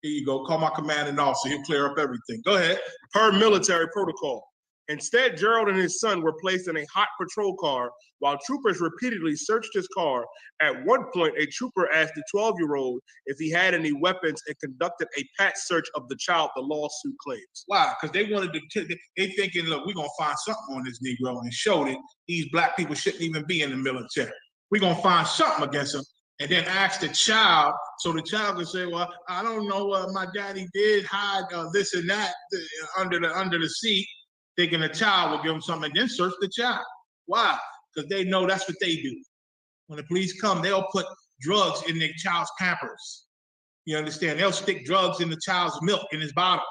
Here you go. Call my commanding officer. He'll clear up everything. Go ahead. Per military protocol. Instead, Gerald and his son were placed in a hot patrol car while troopers repeatedly searched his car. At one point, a trooper asked the 12-year-old if he had any weapons and conducted a pat search of the child, the lawsuit claims. Why? Because they wanted to, they thinking, look, we're going to find something on this Negro and show that these black people shouldn't even be in the military. We're going to find something against them. And then ask the child, so the child can say, well, I don't know what my daddy did hide this and that under the seat, thinking the child will give them something, and then search the child. Why? Because they know that's what they do. When the police come, they'll put drugs in their child's Pampers. You understand? They'll stick drugs in the child's milk in his bottle.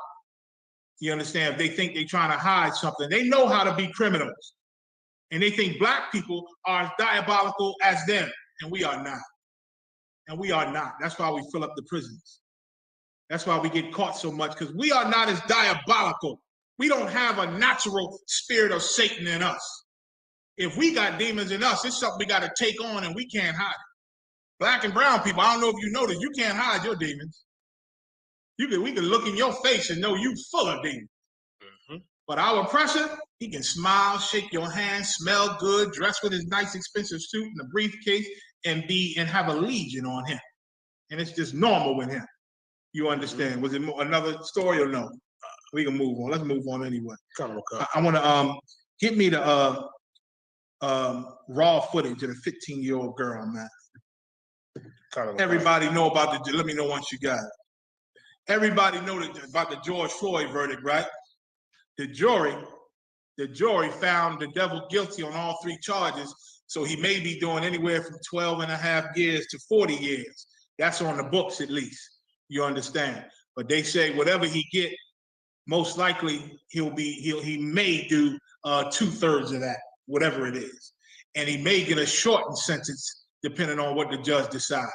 You understand? If they think they're trying to hide something, they know how to be criminals. And they think black people are as diabolical as them, and we are not. And we are not. That's why we fill up the prisons. That's why we get caught so much, because we are not as diabolical. We don't have a natural spirit of Satan in us. If we got demons in us, it's something we got to take on, and we can't hide it. Black and brown people, I don't know if you noticed, you can't hide your demons. We can look in your face and know you full of demons. Mm-hmm. But our oppressor, he can smile, shake your hand, smell good, dress with his nice expensive suit and a briefcase, and have a legion on him. And it's just normal with him. You understand? Was it another story or no? We can move on. Let's move on anyway. I want to get me the raw footage of the 15-year-old girl, man. Everybody know about the, let me know once you got it. Everybody know about the George Floyd verdict, right? The jury found the devil guilty on all 3 charges. So he may be doing anywhere from 12 and a half years to 40 years. That's on the books at least. You understand? But they say whatever he get, most likely he may do 2/3 of that, whatever it is. And he may get a shortened sentence depending on what the judge decides.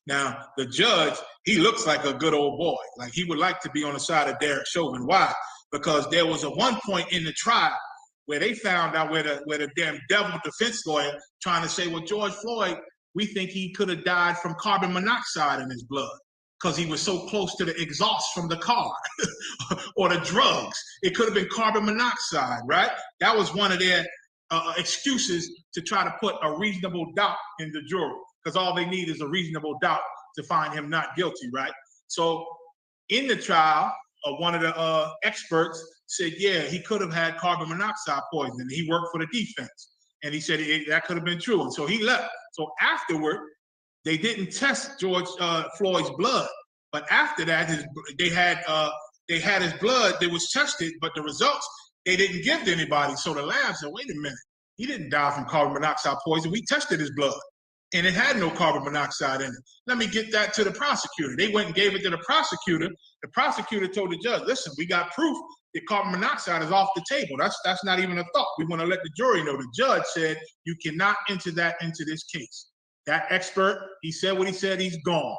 Now, the judge, he looks like a good old boy. Like he would like to be on the side of Derek Chauvin. Why? Because there was one point in the trial where they found out where the damn devil defense lawyer trying to say, well, George Floyd we think he could have died from carbon monoxide in his blood because he was so close to the exhaust from the car or the drugs. It could have been carbon monoxide, right? That was one of their excuses to try to put a reasonable doubt in the jury, because all they need is a reasonable doubt to find him not guilty, right? So in the trial, one of the experts said, yeah, he could have had carbon monoxide poisoning. He worked for the defense. And he said that could have been true. And so he left. So afterward, they didn't test George Floyd's blood. But after that, they had his blood that was tested, but the results, they didn't give to anybody. So the lab said, wait a minute, he didn't die from carbon monoxide poison. We tested his blood, and it had no carbon monoxide in it. Let me get that to the prosecutor. They went and gave it to the prosecutor. The prosecutor told the judge, listen, we got proof that carbon monoxide is off the table. That's not even a thought. We want to let the jury know. The judge said, you cannot enter that into this case. That expert, he said what he said, he's gone.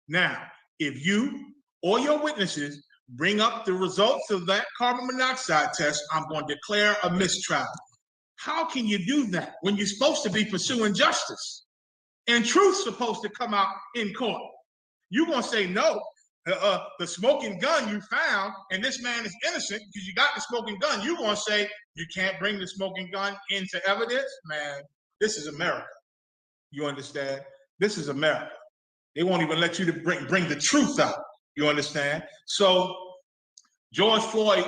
Now, if you or your witnesses bring up the results of that carbon monoxide test, I'm going to declare a mistrial. How can you do that when you're supposed to be pursuing justice and truth's supposed to come out in court? You're going to say no. The smoking gun you found, and this man is innocent because you got the smoking gun. You're going to say you can't bring the smoking gun into evidence? Man, this is America. You understand? This is America. They won't even let you to bring the truth out. You understand? So George Floyd,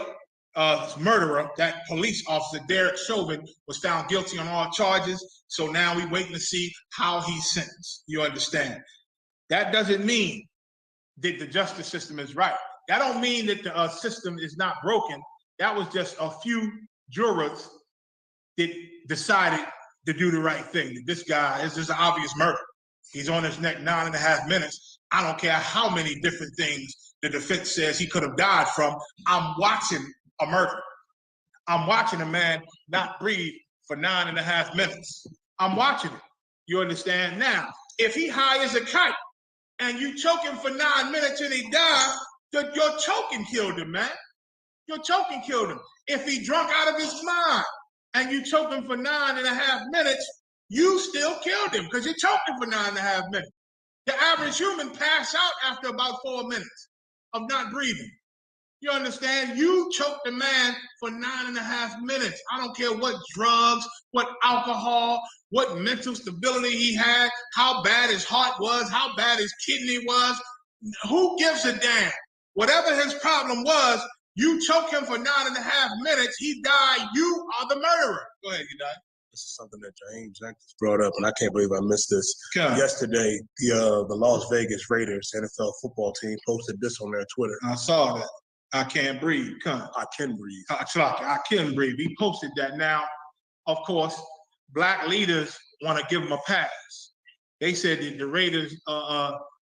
murderer, that police officer, Derek Chauvin, was found guilty on all charges. So now we're waiting to see how he's sentenced. You understand? That doesn't mean that the justice system is right. That don't mean that the system is not broken. That was just a few jurors that decided to do the right thing. This guy is just an obvious murder. He's on his neck 9.5 minutes. I don't care how many different things the defense says he could have died from. I'm watching a murder. I'm watching a man not breathe for 9.5 minutes. I'm watching it. You understand? Now, if he high as a kite and you choke him for 9 minutes and he dies, your choking killed him, man. Your choking killed him. If he drunk out of his mind and you choke him for 9.5 minutes, you still killed him because you choked him for 9.5 minutes. The average human pass out after about 4 minutes of not breathing. You understand? You choked a man for 9.5 minutes. I don't care what drugs, what alcohol, what mental stability he had, how bad his heart was, how bad his kidney was. Who gives a damn? Whatever his problem was, you choke him for 9.5 minutes, he died, you are the murderer. Go ahead, you died. This is something that James Jenkins brought up, and I can't believe I missed this. Okay. Yesterday, the Las Vegas Raiders NFL football team posted this on their Twitter. I saw that. I can't breathe. I can breathe. I can breathe. He posted that. Now, of course, black leaders want to give him a pass. They said that the Raiders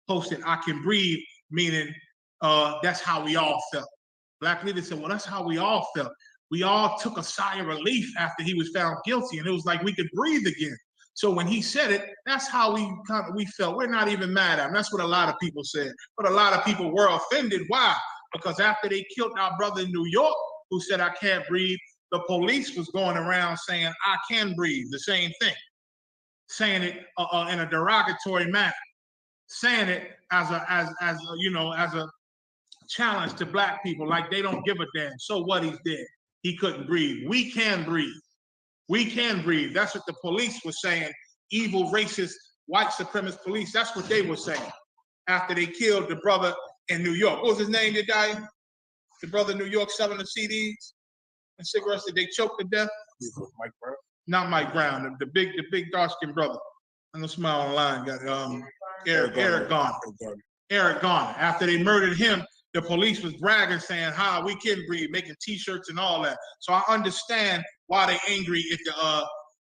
posted "I can breathe," meaning that's how we all felt. Black leaders said, well, that's how we all felt. We all took a sigh of relief after he was found guilty, and it was like we could breathe again. So when he said it, that's how we felt. We're not even mad at him. That's what a lot of people said. But a lot of people were offended. Why? Because after they killed our brother in New York, who said, I can't breathe, the police was going around saying, I can breathe, the same thing. Saying it in a derogatory manner. Saying it as a challenge to black people, like they don't give a damn. So what, he's dead. He couldn't breathe. We can breathe. We can breathe. That's what the police was saying. Evil, racist, white supremacist police. That's what they were saying after they killed the brother in New York. What was his name that died? The brother in New York selling the CDs and cigarettes that they choked to death? Mike Brown? Not Mike Brown. The big dark-skinned brother. I'm gonna smile online. Got Eric Garner. Eric Garner. After they murdered him, the police was bragging, saying, "Hi, we can breathe," making T-shirts and all that. So I understand why they angry at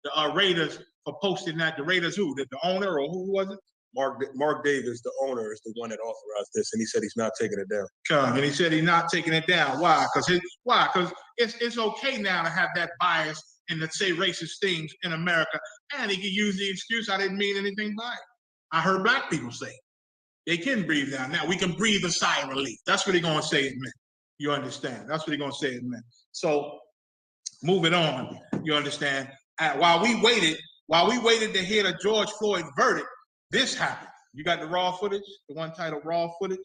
the Raiders for posting that. The Raiders, who? The owner, or who was it? Mark Davis, the owner, is the one that authorized this, and he said he's not taking it down. And he said he's not taking it down. Why? Because it's okay now to have that bias and to say racist things in America, and he can use the excuse, I didn't mean anything by it. I heard black people say it. They can breathe now. Now we can breathe a sigh of relief. That's what they're going to say it meant. You understand? That's what they're going to say it meant. So moving on, you understand? While we waited to hear the George Floyd verdict, This happened. You got the raw footage, the one titled Raw Footage?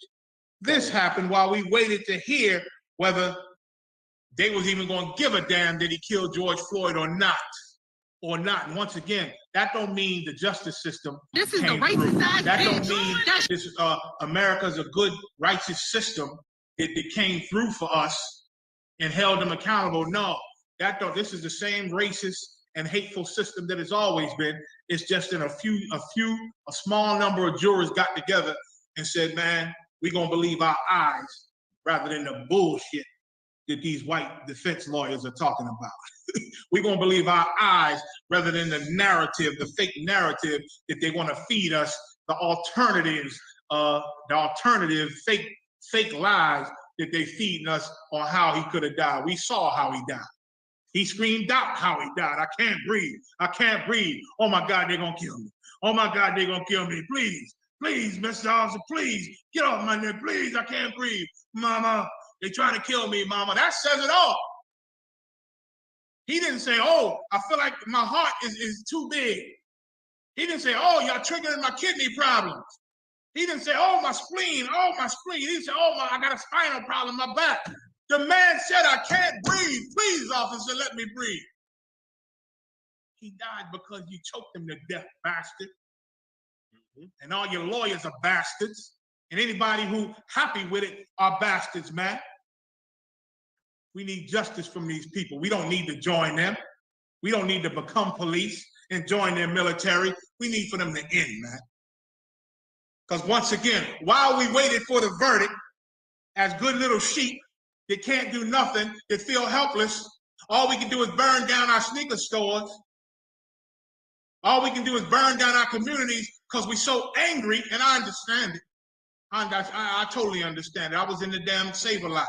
This happened while we waited to hear whether they was even going to give a damn that he killed George Floyd or not. And once again, that don't mean the justice system This is the came racist through. ass That don't bitch. mean this America's a good, righteous system that came through for us and held them accountable. No, this is the same racist and hateful system that has always been. It's just in a small number of jurors got together and said, man, we're gonna believe our eyes rather than the bullshit that these white defense lawyers are talking about. We're gonna believe our eyes rather than the narrative, the fake narrative that they want to feed us, the alternatives, fake lies that they feeding us on how he could have died. We saw how he died. He screamed out how he died. I can't breathe. I can't breathe. Oh my God, they're gonna kill me. Oh my God, they're gonna kill me. Please, please, Mr. Officer, please, get off my neck. Please, I can't breathe. Mama, they're trying to kill me, mama. That says it all. He didn't say, oh, I feel like my heart is too big. He didn't say, oh, y'all triggering my kidney problems. He didn't say, oh, my spleen, oh, my spleen. He didn't say, oh, I got a spinal problem in my back. The man said, I can't breathe. Please, officer, let me breathe. He died because you choked him to death, bastard. And all your lawyers are bastards. And anybody who happy with it are bastards, man. We need justice from these people. We don't need to join them. We don't need to become police and join their military. We need for them to end, man. Because once again, while we waited for the verdict, as good little sheep that can't do nothing, that feel helpless, all we can do is burn down our sneaker stores. All we can do is burn down our communities because we're so angry, and I understand it. I totally understand it. I was in the damn Save-A-Lot.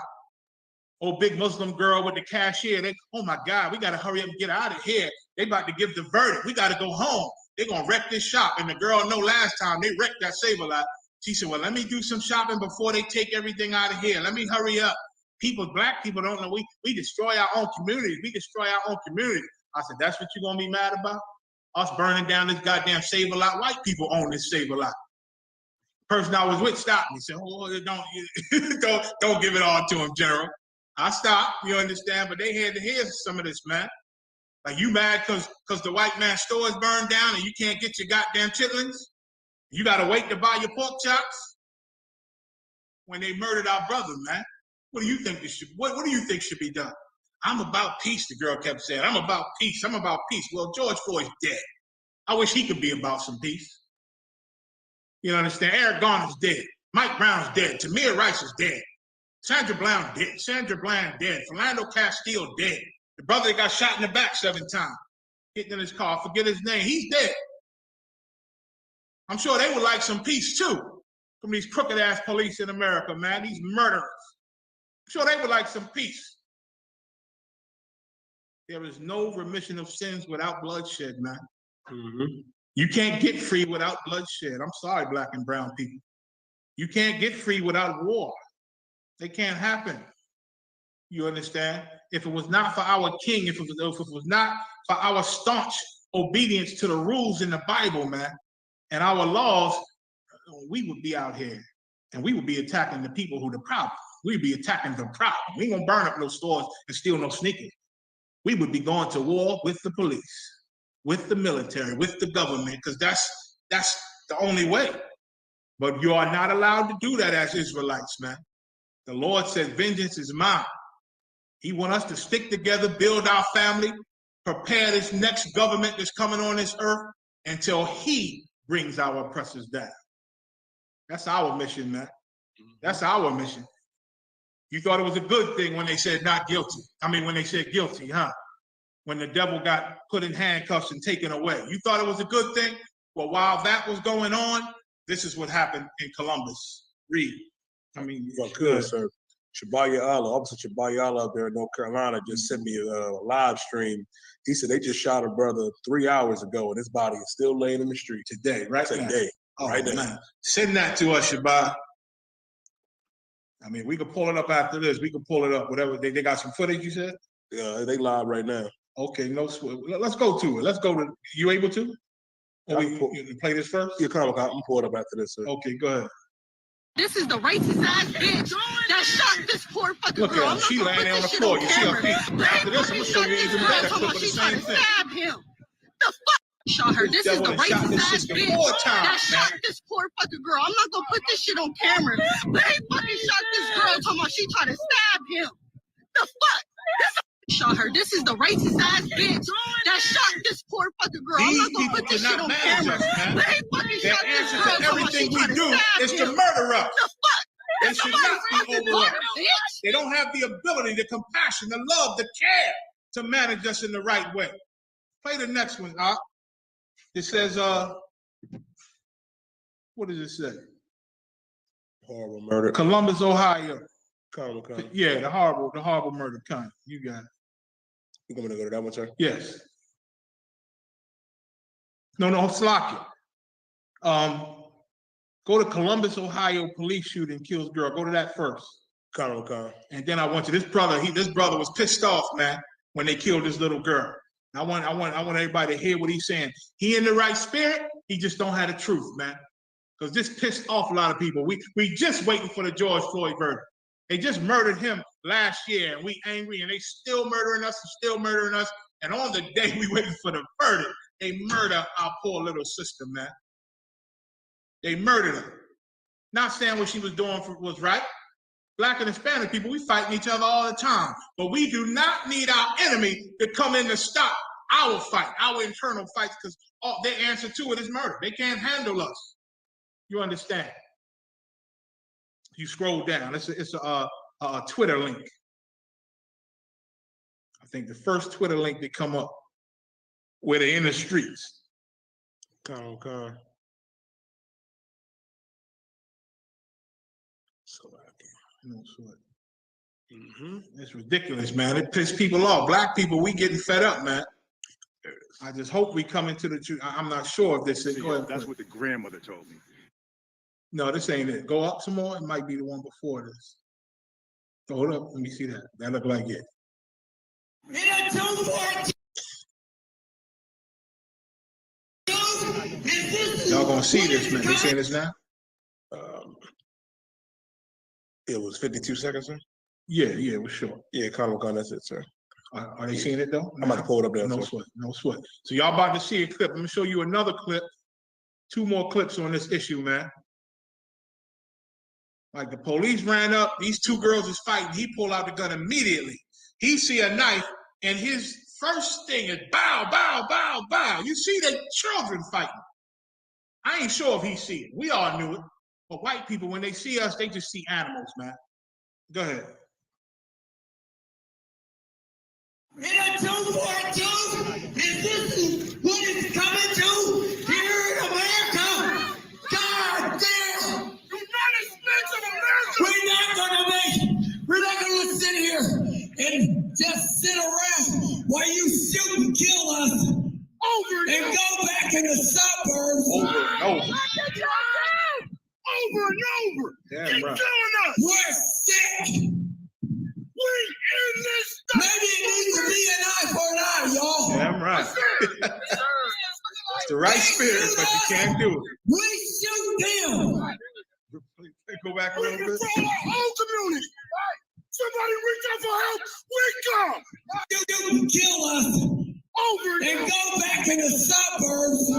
Old big Muslim girl with the cashier, oh my God, we gotta hurry up and get out of here. They about to give the verdict. We gotta go home. They're gonna wreck this shop. And the girl know last time they wrecked that Save-A-Lot. She said, well, let me do some shopping before they take everything out of here. Let me hurry up. Black people don't know, we destroy our own communities. We destroy our own communities. I said, that's what you're gonna be mad about? Us burning down this goddamn Save-A-Lot? White people own this Save-A-Lot. Person I was with stopped me, said, oh, don't give it all to him, General. I stopped, you understand, but they had to hear some of this, man. Like, you mad because the white man's store is burned down and you can't get your goddamn chitlins? You gotta wait to buy your pork chops? When they murdered our brother, man. What do you think what do you think should be done? I'm about peace, the girl kept saying. I'm about peace, I'm about peace. Well, George Floyd's dead. I wish he could be about some peace. You understand? Eric Garner's dead. Mike Brown's dead. Tamir Rice is dead. Sandra Bland dead. Sandra Bland dead. Philando Castile dead. The brother that got shot in the back 7 times. Hitting in his car. Forget his name. He's dead. I'm sure they would like some peace too from these crooked ass police in America, man. These murderers. I'm sure they would like some peace. There is no remission of sins without bloodshed, man. You can't get free without bloodshed. I'm sorry, black and brown people. You can't get free without war. It can't happen. You understand? If it was not for our king, if it was not for our staunch obedience to the rules in the Bible, man, and our laws, we would be out here and we would be attacking the people who the problem. We'd be attacking the problem. We ain't gonna burn up no stores and steal no sneakers. We would be going to war with the police, with the military, with the government, because that's the only way. But you are not allowed to do that as Israelites, man. The Lord says, vengeance is mine. He wants us to stick together, build our family, prepare this next government that's coming on this earth until he brings our oppressors down. That's our mission, man. That's our mission. You thought it was a good thing when they said not guilty. I mean, when they said guilty, huh? When the devil got put in handcuffs and taken away. You thought it was a good thing? Well, while that was going on, this is what happened in Columbus. Read. I mean, if I could, sir. Shabaya Allah, Officer Shabaya Allah up there in North Carolina just sent me a live stream. He said they just shot a brother 3 hours ago and his body is still laying in the street today. Right today. Oh, right now. Man. Send that to us, Shabaya. I mean, we can pull it up after this. We can pull it up, whatever. They got some footage, you said? Yeah, they live right now. Okay, no sweat. Let's go to it. Let's go to, you able to? Oh, you play this first? Yeah, come on, I'm pull it up after this, sir. Okay, go ahead. This is the racist ass bitch that shot this poor fucking Look girl. at her. She laying there on the floor. You see her feet. After this, I'm gonna show you even better clip of the same thing. Stab him. The fuck shot her. This is the racist ass bitch that shot this poor fucking girl. I'm not gonna put this shit on camera. They fucking shot this girl talking about she tried to stab him. The fuck? Shot her. This is the racist ass bitch that shot this poor fucking girl. I'm not gonna put this shit on camera. They fucking shot this girl talking about she tried to stab him. Is to murder us. The fuck? They should not be over us. They don't have the ability, the compassion, the love, the care to manage us in the right way. Play the next one, Doc. It says, what does it say? Horrible murder. Columbus, Ohio. Come. Yeah, the horrible murder. Come, you got it. You want me to go to that one, sir? Yes. No, Slocky. Go to Columbus, Ohio, police shooting kills girl. Go to that first. Come. And then I want you. This brother was pissed off, man, when they killed this little girl. I want everybody to hear what he's saying. He in the right spirit. He just don't have the truth, man. Because this pissed off a lot of people. We just waiting for the George Floyd verdict. They just murdered him last year, and we angry, and they still murdering us. And on the day we waiting for the verdict, they murder our poor little sister, man. They murdered her. Not saying what she was doing was right. Black and Hispanic people, we fighting each other all the time. But we do not need our enemy to come in to stop our fight, our internal fights, because their answer to it is murder. They can't handle us. You understand? You scroll down. It's a Twitter link. I think the first Twitter link that come up where they're in the streets. Come. It's ridiculous, man. It pissed people off. Black people, we getting fed up, man. I just hope we come into the truth. I'm not sure if this is. That's what the grandmother told me. No, this ain't it. Go up some more. It might be the one before this. Hold up. Let me see that. That look like it. Y'all gonna see this, man. They saying this now? It was 52 seconds, sir? Yeah, it was short. Yeah, come, that's it, sir. Are they seeing it though? I'm about to pull it up there. No sweat. So y'all about to see a clip. I'm gonna show you another clip. 2 more clips on this issue, man. Like the police ran up, these 2 girls is fighting. He pulled out the gun immediately. He see a knife, and his first thing is bow, bow, bow, bow. You see the children fighting. I ain't sure if he see it. We all knew it. But white people, when they see us, they just see animals, man. Go ahead. And this is what it's coming to here in America. God damn! United States of America! We're not gonna sit here and just sit around while you shoot and kill us and go back in the suburbs. Over and over. Damn Keep right. killing us. We're sick. We in this. Maybe it needs to be an eye for an eye, y'all. Damn right. It's the right spirit, but you can't do it. We shoot them. Go back a little bit. Control our whole community. Somebody reach out for help. We come. You kill us. Over and go back in the suburbs.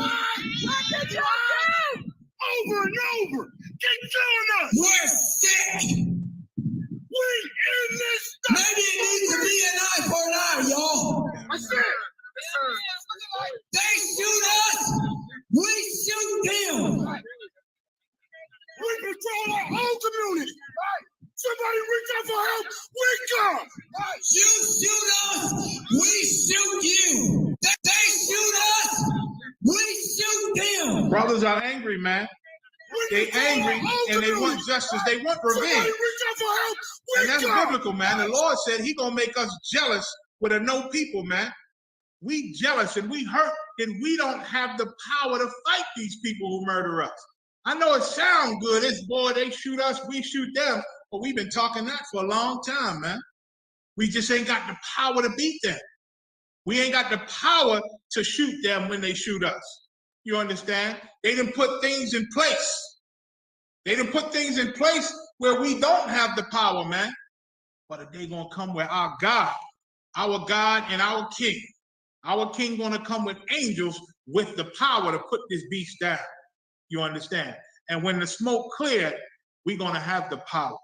Over and over. Keep killing us. We're sick. We in this. Maybe it needs to be an eye for an eye, y'all. I said. They shoot us. We shoot them. We control our whole community. Somebody reach out for help. We come. You shoot us. We shoot you. They shoot us. We shoot them. Brothers are angry, man. They angry and they want justice. They want revenge. And that's biblical, man. The Lord said He gonna make us jealous with a no people, man. We jealous and we hurt, and we don't have the power to fight these people who murder us. I know it sounds good. It's boy, they shoot us, we shoot them. But we've been talking that for a long time, man. We just ain't got the power to beat them. We ain't got the power to shoot them when they shoot us. You understand? They didn't put things in place. They didn't put things in place where we don't have the power, man. But a day gonna come where our God and our King gonna come with angels with the power to put this beast down. You understand? And when the smoke cleared, we're gonna have the power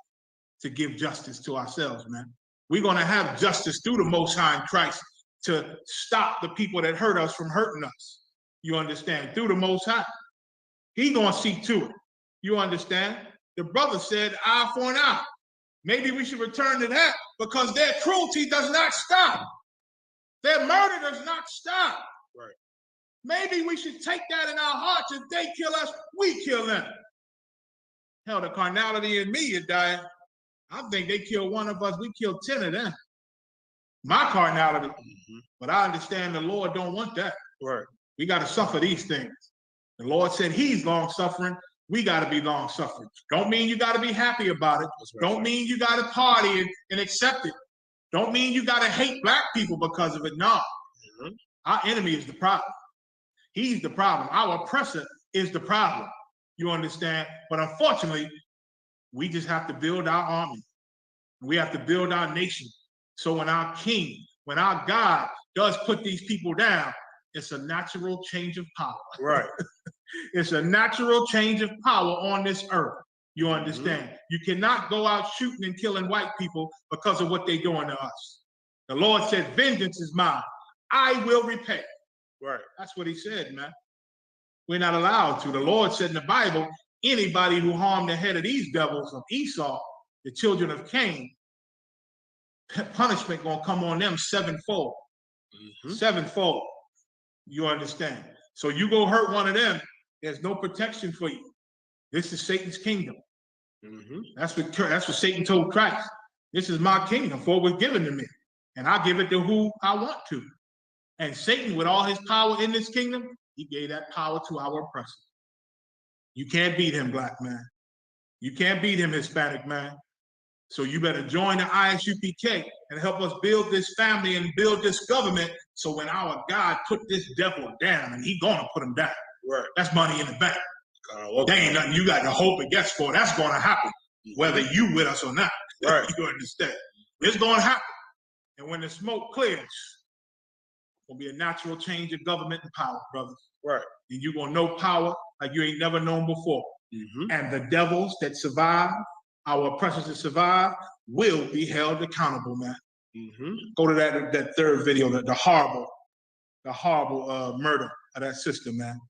to give justice to ourselves, man. We're gonna have justice through the Most High in Christ to stop the people that hurt us from hurting us. You understand? Through the Most High. He gonna see to it. You understand? The brother said, eye for an eye. Maybe we should return to that because their cruelty does not stop. Their murder does not stop. Right. Maybe we should take that in our hearts. If they kill us, we kill them. Hell, the carnality in me is dying. I think they kill one of us, we kill 10 of them. My carnality. But I understand the Lord don't want that. Right. We got to suffer these things. The Lord said he's long-suffering. We got to be long-suffering. Don't mean you got to be happy about it. Don't mean you got to party and accept it. Don't mean you got to hate black people because of it. No. Our enemy is the problem. He's the problem. Our oppressor is the problem. You understand? But unfortunately, we just have to build our army. We have to build our nation. So when our king, when our God does put these people down, it's a natural change of power. Right. It's a natural change of power on this earth. You understand? You cannot go out shooting and killing white people because of what they're doing to us. The Lord said, vengeance is mine. I will repay. Right. That's what he said, man. We're not allowed to. The Lord said in the Bible, anybody who harmed the head of these devils of Esau, the children of Cain, punishment gonna come on them sevenfold. Sevenfold. You understand? So you go hurt one of them, there's no protection for you. This is Satan's kingdom. That's what Satan told Christ. This is my kingdom, for it was given to me, and I give it to who I want to. And Satan, with all his power in this kingdom, he gave that power to our oppressor. You can't beat him, black man. You can't beat him, Hispanic man. So you better join the ISUPK and help us build this family and build this government. So when our God put this devil down, and he gonna put him down. Right. That's money in the bank. There ain't nothing you got to hope and guess for. That's gonna happen, whether you with us or not. Right. You understand? It's gonna happen. And when the smoke clears, it's gonna be a natural change of government and power, brothers. Right. And you're gonna know power like you ain't never known before. And the devils that survive, our oppressors that survive, will be held accountable, man. Go to that third video, the horrible murder of that sister, man.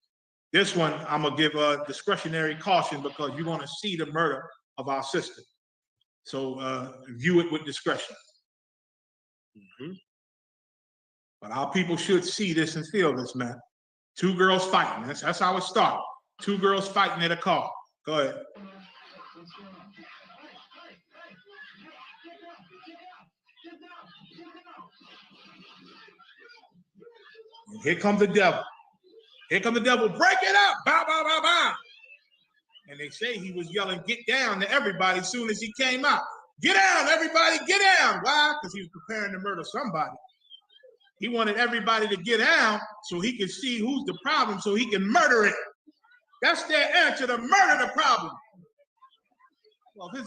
This one, I'm gonna give a discretionary caution because you're gonna see the murder of our sister. So view it with discretion. But our people should see this and feel this, man. Two girls fighting. That's how it started. Two girls fighting at a car. Go ahead. And here comes the devil. Here comes the devil. Break it up. Bow, bow, bow, bow. And they say he was yelling, get down to everybody as soon as he came out. Get down, everybody, get down. Why? Because he was preparing to murder somebody. He wanted everybody to get down so he could see who's the problem so he can murder it. That's their answer, to murder the problem. Well, if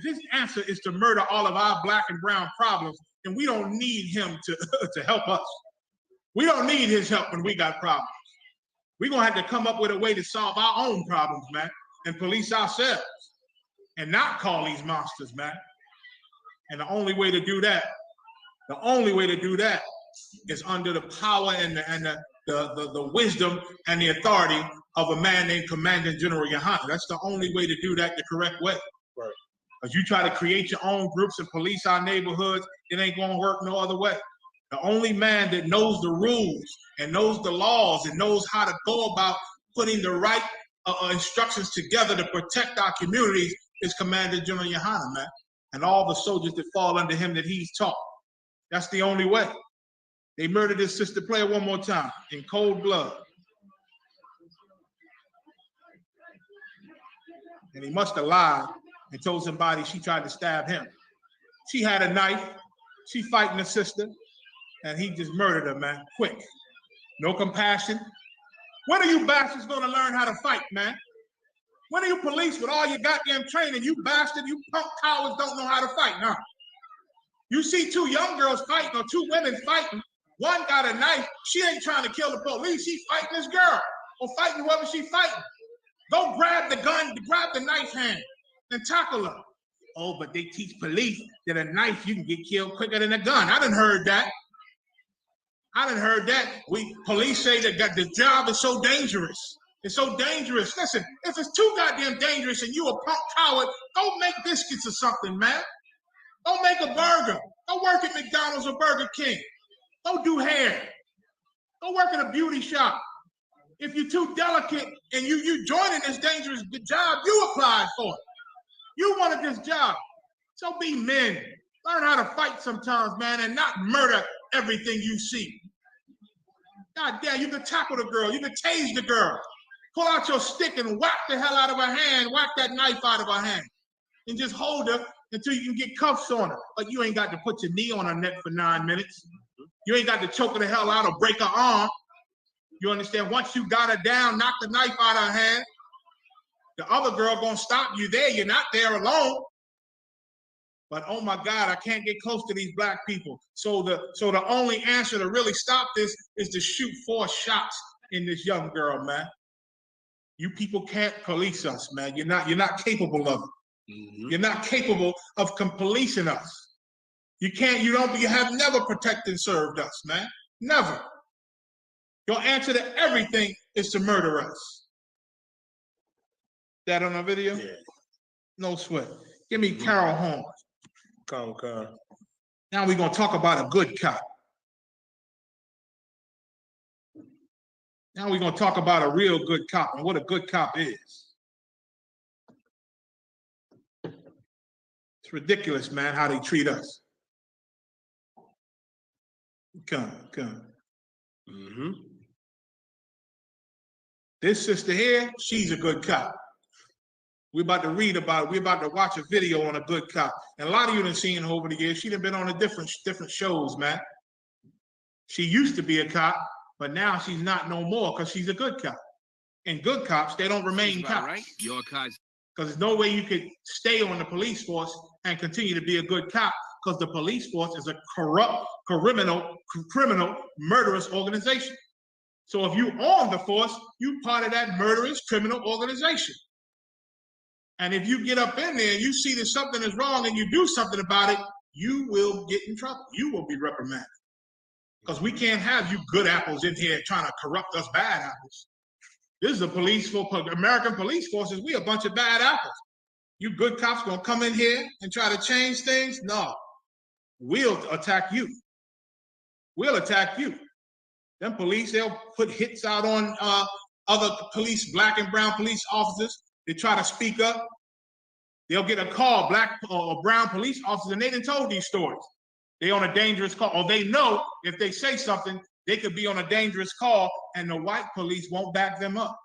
his answer is to murder all of our black and brown problems, then we don't need him to help us. We don't need his help when we got problems. We're gonna have to come up with a way to solve our own problems, man, and police ourselves and not call these monsters, man. And the only way to do that is under the power and the wisdom and the authority of a man named Commandant General Yohana. That's the only way to do that the correct way. Right. Because you try to create your own groups and police our neighborhoods, it ain't gonna work no other way. The only man that knows the rules and knows the laws and knows how to go about putting the right instructions together to protect our communities is Commander General Yohana, man. And all the soldiers that fall under him that he's taught. That's the only way. They murdered his sister. Play it one more time, in cold blood. And he must have lied and told somebody she tried to stab him. She had a knife. She fighting the sister. And he just murdered her, man, quick. No compassion, When are you bastards gonna learn how to fight, man? When are you police with all your goddamn training? You bastard, you punk cowards don't know how to fight, huh? You see two young girls fighting or two women fighting. One got a knife. She ain't trying to kill the police. She's fighting this girl or fighting whoever she's fighting. Go grab the gun, grab the knife hand and tackle her. Oh, but they teach police that a knife you can get killed quicker than a gun. I done heard that. Police say that the job is so dangerous. It's so dangerous. Listen, if it's too goddamn dangerous and you a punk coward, go make biscuits or something, man. Go make a burger. Go work at McDonald's or Burger King. Go do hair. Go work at a beauty shop. If you're too delicate and you joining this dangerous job, you applied for it. You wanted this job. So be men. Learn how to fight sometimes, man, and not murder everything you see. God damn, you can tackle the girl. You can tase the girl. Pull out your stick and whack the hell out of her hand. Whack that knife out of her hand. And just hold her until you can get cuffs on her. But you ain't got to put your knee on her neck for 9 minutes. You ain't got to choke her the hell out or break her arm. You understand? Once you got her down, knock the knife out of her hand, the other girl gonna stop you there. You're not there alone. But oh my God, I can't get close to these black people. So the only answer to really stop this is to shoot 4 shots in this young girl, man. You people can't police us, man. You're not capable of it. You're not capable of policing us. You have never protected and served us, man. Never. Your answer to everything is to murder us. That on the video? Yeah. No sweat. Give me Carol Horn. Come. Now we're gonna talk about a good cop. Now we're gonna talk about a real good cop and what a good cop is. It's ridiculous, man, how they treat us. Come. This sister here, she's a good cop. We're about to read about it. We're about to watch a video on a good cop. And a lot of you done seen her over the years. She done been on a different shows, man. She used to be a cop, but now she's not no more because she's a good cop. And good cops, they don't remain cops. Right. Because there's no way you could stay on the police force and continue to be a good cop because the police force is a corrupt, criminal, murderous organization. So if you on the force, you part of that murderous criminal organization. And if you get up in there and you see that something is wrong and you do something about it, you will get in trouble. You will be reprimanded. Because we can't have you good apples in here trying to corrupt us bad apples. This is a American police forces. We a bunch of bad apples. You good cops gonna come in here and try to change things? No. We'll attack you. We'll attack you. Them police, they'll put hits out on other police, black and brown police officers. They try to speak up. They'll get a call, black or brown police officers, and they done told these stories. They on a dangerous call, or they know if they say something, they could be on a dangerous call, and the white police won't back them up.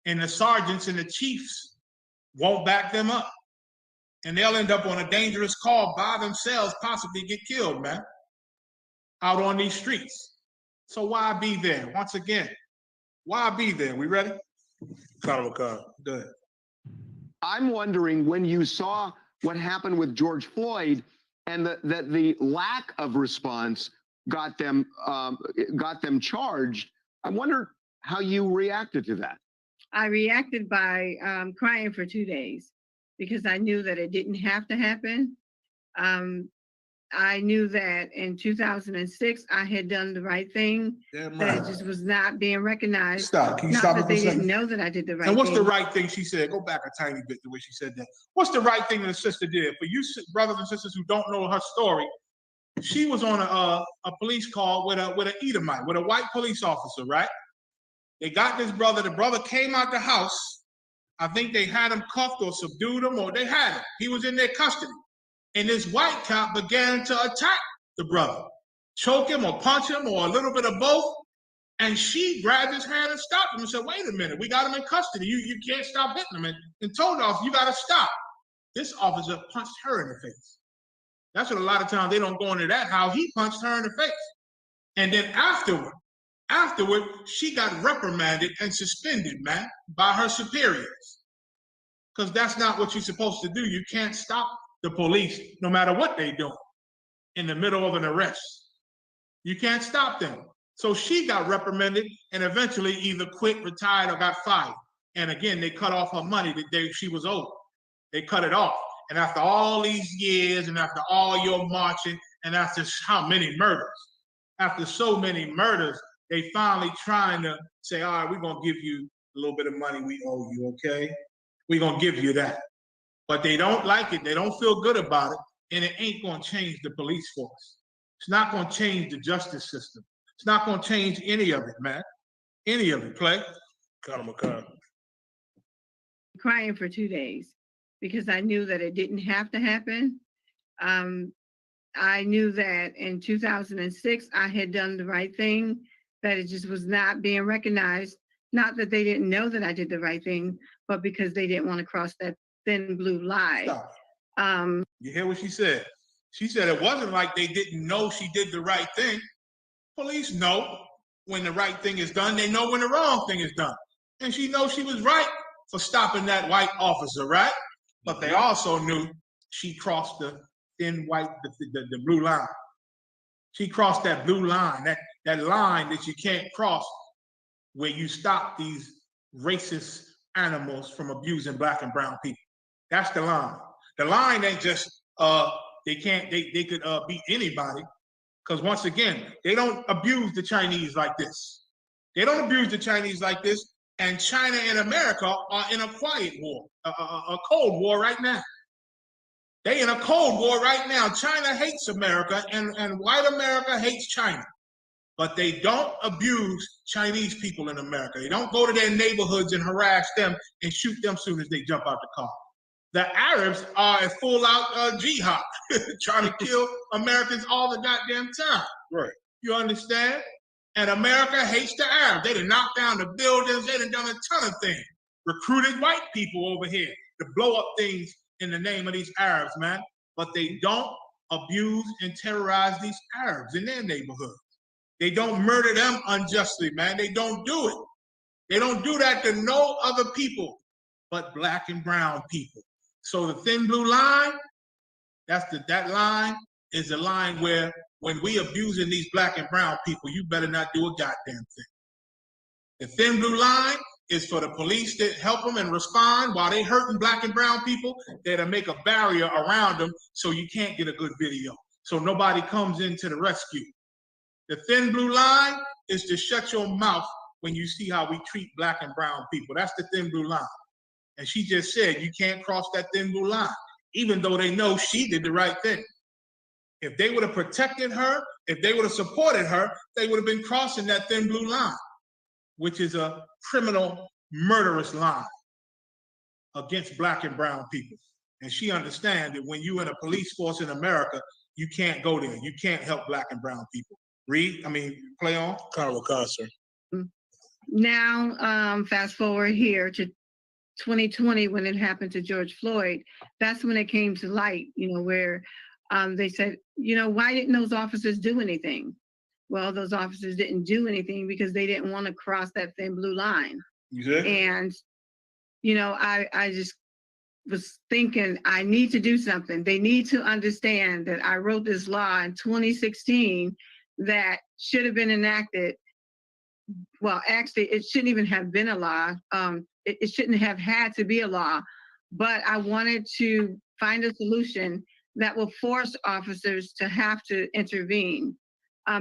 And the sergeants and the chiefs won't back them up. And they'll end up on a dangerous call by themselves, possibly get killed, man, out on these streets. So why be there? Once again, why be there? We ready? Good. I'm wondering, when you saw what happened with George Floyd and that the lack of response got them charged, I wonder how you reacted to that. I reacted by crying for 2 days because I knew that it didn't have to happen. I knew that in 2006, I had done the right thing. Damn that right. it just was not being recognized. Stop. Can you not stop that it for a they second? didn't know that I did the right And what's thing. the right thing she said? Go back a tiny bit the way she said that. What's the right thing that the sister did? For you brothers and sisters who don't know her story, she was on a police call with an Edomite, with a white police officer, right? They got this brother. The brother came out the house. I think they had him cuffed or subdued him, or they had him. He was in their custody. And this white cop began to attack the brother, choke him or punch him or a little bit of both. And she grabbed his hand and stopped him and said, wait a minute, we got him in custody. You can't stop hitting him. And told us, you got to stop. This officer punched her in the face. That's what a lot of times they don't go into that, how he punched her in the face. And then afterward, Afterward, she got reprimanded and suspended, man, by her superiors. Because that's not what you're supposed to do. You can't stop the police, no matter what they do, in the middle of an arrest. You can't stop them. So she got reprimanded and eventually either quit, retired, or got fired. And again, they cut off her money that she was owed. They cut it off. And after all these years, and after all your marching, and after how many murders, after so many murders, they finally trying to say, all right, we're going to give you a little bit of money we owe you, okay? We're going to give you that. But they don't like it. They don't feel good about it. And it ain't going to change the police force. It's not going to change the justice system. It's not going to change any of it, man. Any of it. Play. Colonel McConnell. Crying for 2 days because I knew that it didn't have to happen. I knew that in 2006, I had done the right thing, that it just was not being recognized. Not that they didn't know that I did the right thing, but because they didn't want to cross that thin blue line. You hear what she said? She said it wasn't like they didn't know she did the right thing. Police know when the right thing is done. They know when the wrong thing is done. And she knows she was right for stopping that white officer, right? But they also knew she crossed the thin white, the blue line. She crossed that blue line, that line that you can't cross, where you stop these racist animals from abusing black and brown people. That's the line. The line ain't just they could beat anybody, because once again, they don't abuse the Chinese like this. They don't abuse the Chinese like this, and China and America are in a quiet war, a cold war right now. They in a cold war right now. China hates America, and white America hates China. But they don't abuse Chinese people in America. They don't go to their neighborhoods and harass them and shoot them soon as they jump out the car. The Arabs are a full-out jihad, trying to kill Americans all the goddamn time. Right. You understand? And America hates the Arabs. They done knocked down the buildings. They done done a ton of things. Recruited white people over here to blow up things in the name of these Arabs, man. But they don't abuse and terrorize these Arabs in their neighborhoods. They don't murder them unjustly, man. They don't do it. They don't do that to no other people but black and brown people. So the thin blue line, that line is a line where when we abusing these black and brown people, you better not do a goddamn thing. The thin blue line is for the police to help them and respond while they hurting black and brown people. They're to make a barrier around them so you can't get a good video, so nobody comes into the rescue. The thin blue line is to shut your mouth when you see how we treat black and brown people. That's the thin blue line. And she just said you can't cross that thin blue line, even though they know she did the right thing. If they would have protected her, if they would have supported her, they would have been crossing that thin blue line, which is a criminal, murderous line against black and brown people. And she understands that when you're in a police force in America, you can't go there. You can't help black and brown people. Play on. Colonel McConnell. Now, fast forward here to 2020 when it happened to George Floyd. That's when it came to light, where they said, why didn't those officers do anything? Well, those officers didn't do anything because they didn't want to cross that thin blue line. Exactly. And, I just was thinking, I need to do something. They need to understand that I wrote this law in 2016 that should have been enacted. Well, actually, it shouldn't even have been a law. It shouldn't have had to be a law, but I wanted to find a solution that will force officers to have to intervene,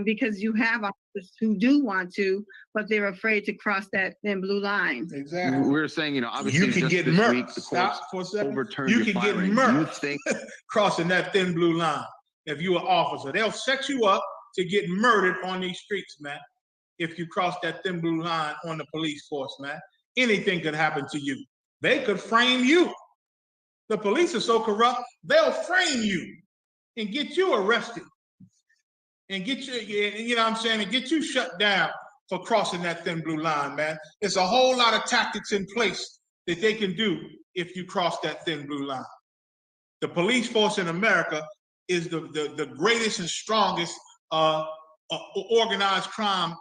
because you have officers who do want to, but they're afraid to cross that thin blue line. Exactly. We're saying, obviously, you can just get this murked. week, the Stop courts for a second. overturned You your can get firing. murked You think crossing that thin blue line if you're an officer. They'll set you up to get murdered on these streets, man, if you cross that thin blue line on the police force, man. Anything could happen to you. They could frame you. The police are so corrupt, they'll frame you and get you arrested and get you, and get you shut down for crossing that thin blue line, man. There's a whole lot of tactics in place that they can do if you cross that thin blue line. The police force in America is the greatest and strongest organized crime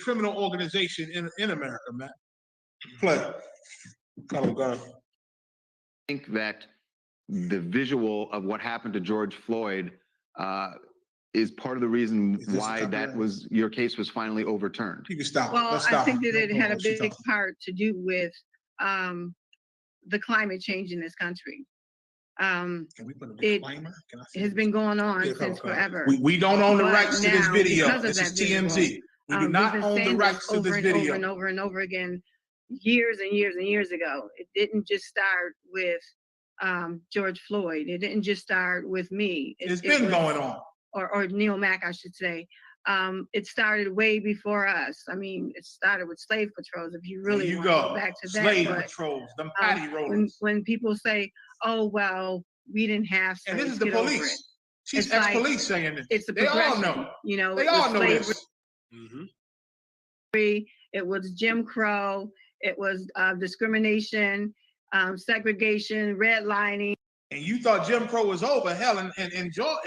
criminal organization in America, man. Play. Come on, I think that the visual of what happened to George Floyd is part of the reason why your case was finally overturned. You can stop. Well, Let's I stop. think that it had a She's big talking. part to do with the climate change in this country. Can we put a It disclaimer? Can I say has been going on Yeah, since come on. forever. We don't own the But rights to this now, video. because of This is that visual, TMZ. We do we've not been own the saying rights to over this and over video. and over and over again, years and years and years ago. It didn't just start with George Floyd. It didn't just start with me. It's been going on. Or Neil Mack, I should say. It started way before us. I mean, it started with slave patrols. If you really There you want to go. go back to Slave that, but, patrols, them patty rollers. when people say, "Oh well, we didn't have slaves," And this is the get over police. it. She's It's like- ex-police saying this. It's a They all progression, know. you know. They it was all know slavery, this. It was Jim Crow. It was discrimination, segregation, redlining. And you thought Jim Crow was over. Hell, in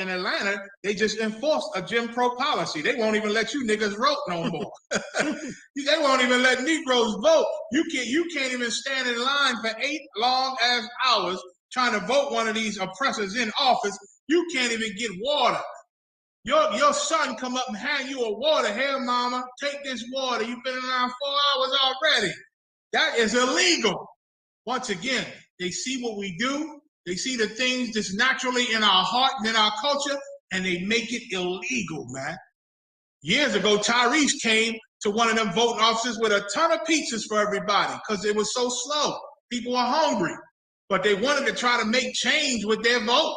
Atlanta, they just enforced a Jim Crow policy. They won't even let you niggas vote no more. They won't even let Negroes vote. You can't even stand in line for 8 long ass hours trying to vote one of these oppressors in office. You can't even get water. Your son come up and hand you a water. Here, mama, take this water. You've been in line 4 hours already. That is illegal. Once again, they see what we do. They see the things that's naturally in our heart and in our culture, and they make it illegal, man. Years ago, Tyrese came to one of them voting offices with a ton of pizzas for everybody because it was so slow. People were hungry, but they wanted to try to make change with their vote.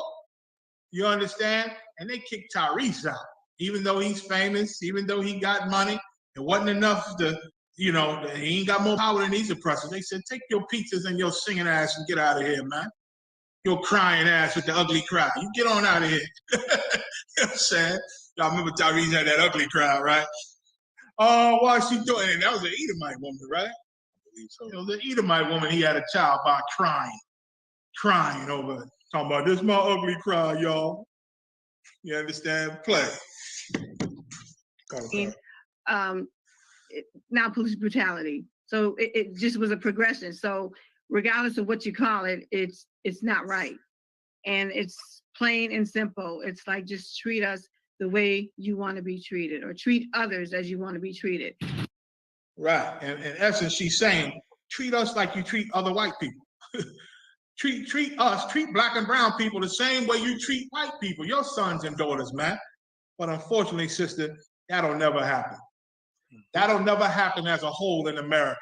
You understand? And they kicked Tyrese out, even though he's famous, even though he got money. It wasn't enough to, he ain't got more power than these oppressors. They said, take your pizzas and your singing ass and get out of here, man. Your crying ass with the ugly cry. You get on out of here. You know what I'm saying? Y'all remember Tyrese had that ugly cry, right? Oh, why is she doing it? That was an Edomite woman, right? I believe so. It was an Edomite woman. He had a child by crying over it. Talking about, this my ugly cry, y'all. You understand? Play. Now police brutality. So it just was a progression. So regardless of what you call it, it's not right. And it's plain and simple. It's like, just treat us the way you want to be treated, or treat others as you want to be treated. Right. And in essence, she's saying, treat us like you treat other white people. treat black and brown people the same way you treat white people, your sons and daughters, man. But unfortunately, sister, that'll never happen. That'll never happen as a whole in America.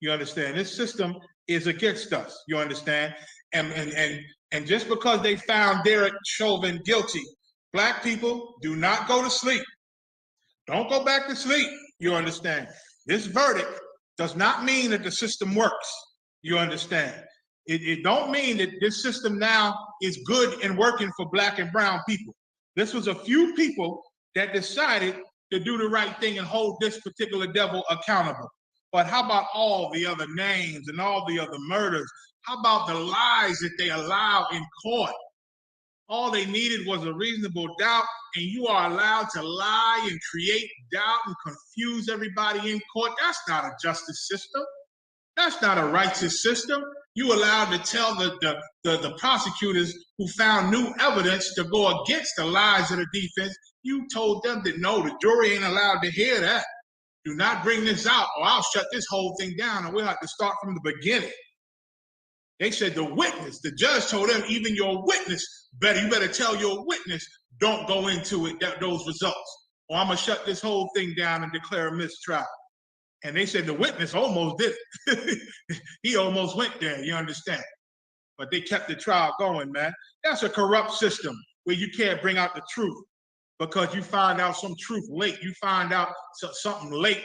You understand? This system is against us. You understand? And just because they found Derek Chauvin guilty, black people, do not go to sleep. Don't go back to sleep. You understand? This verdict does not mean that the system works. You understand? It don't mean that this system now is good and working for black and brown people. This was a few people that decided to do the right thing and hold this particular devil accountable. But how about all the other names and all the other murders? How about the lies that they allow in court? All they needed was a reasonable doubt, and you are allowed to lie and create doubt and confuse everybody in court. That's not a justice system. That's not a righteous system. You allowed to tell the prosecutors who found new evidence to go against the lies of the defense. You told them that no, the jury ain't allowed to hear that. Do not bring this out, or I'll shut this whole thing down, and we'll have to start from the beginning. They said the witness, the judge told them, even your witness, you better tell your witness, don't go into it, those results, or I'm gonna shut this whole thing down and declare a mistrial. And they said the witness almost did it. He almost went there, you understand? But they kept the trial going, man. That's a corrupt system where you can't bring out the truth because you find out some truth late. You find out something late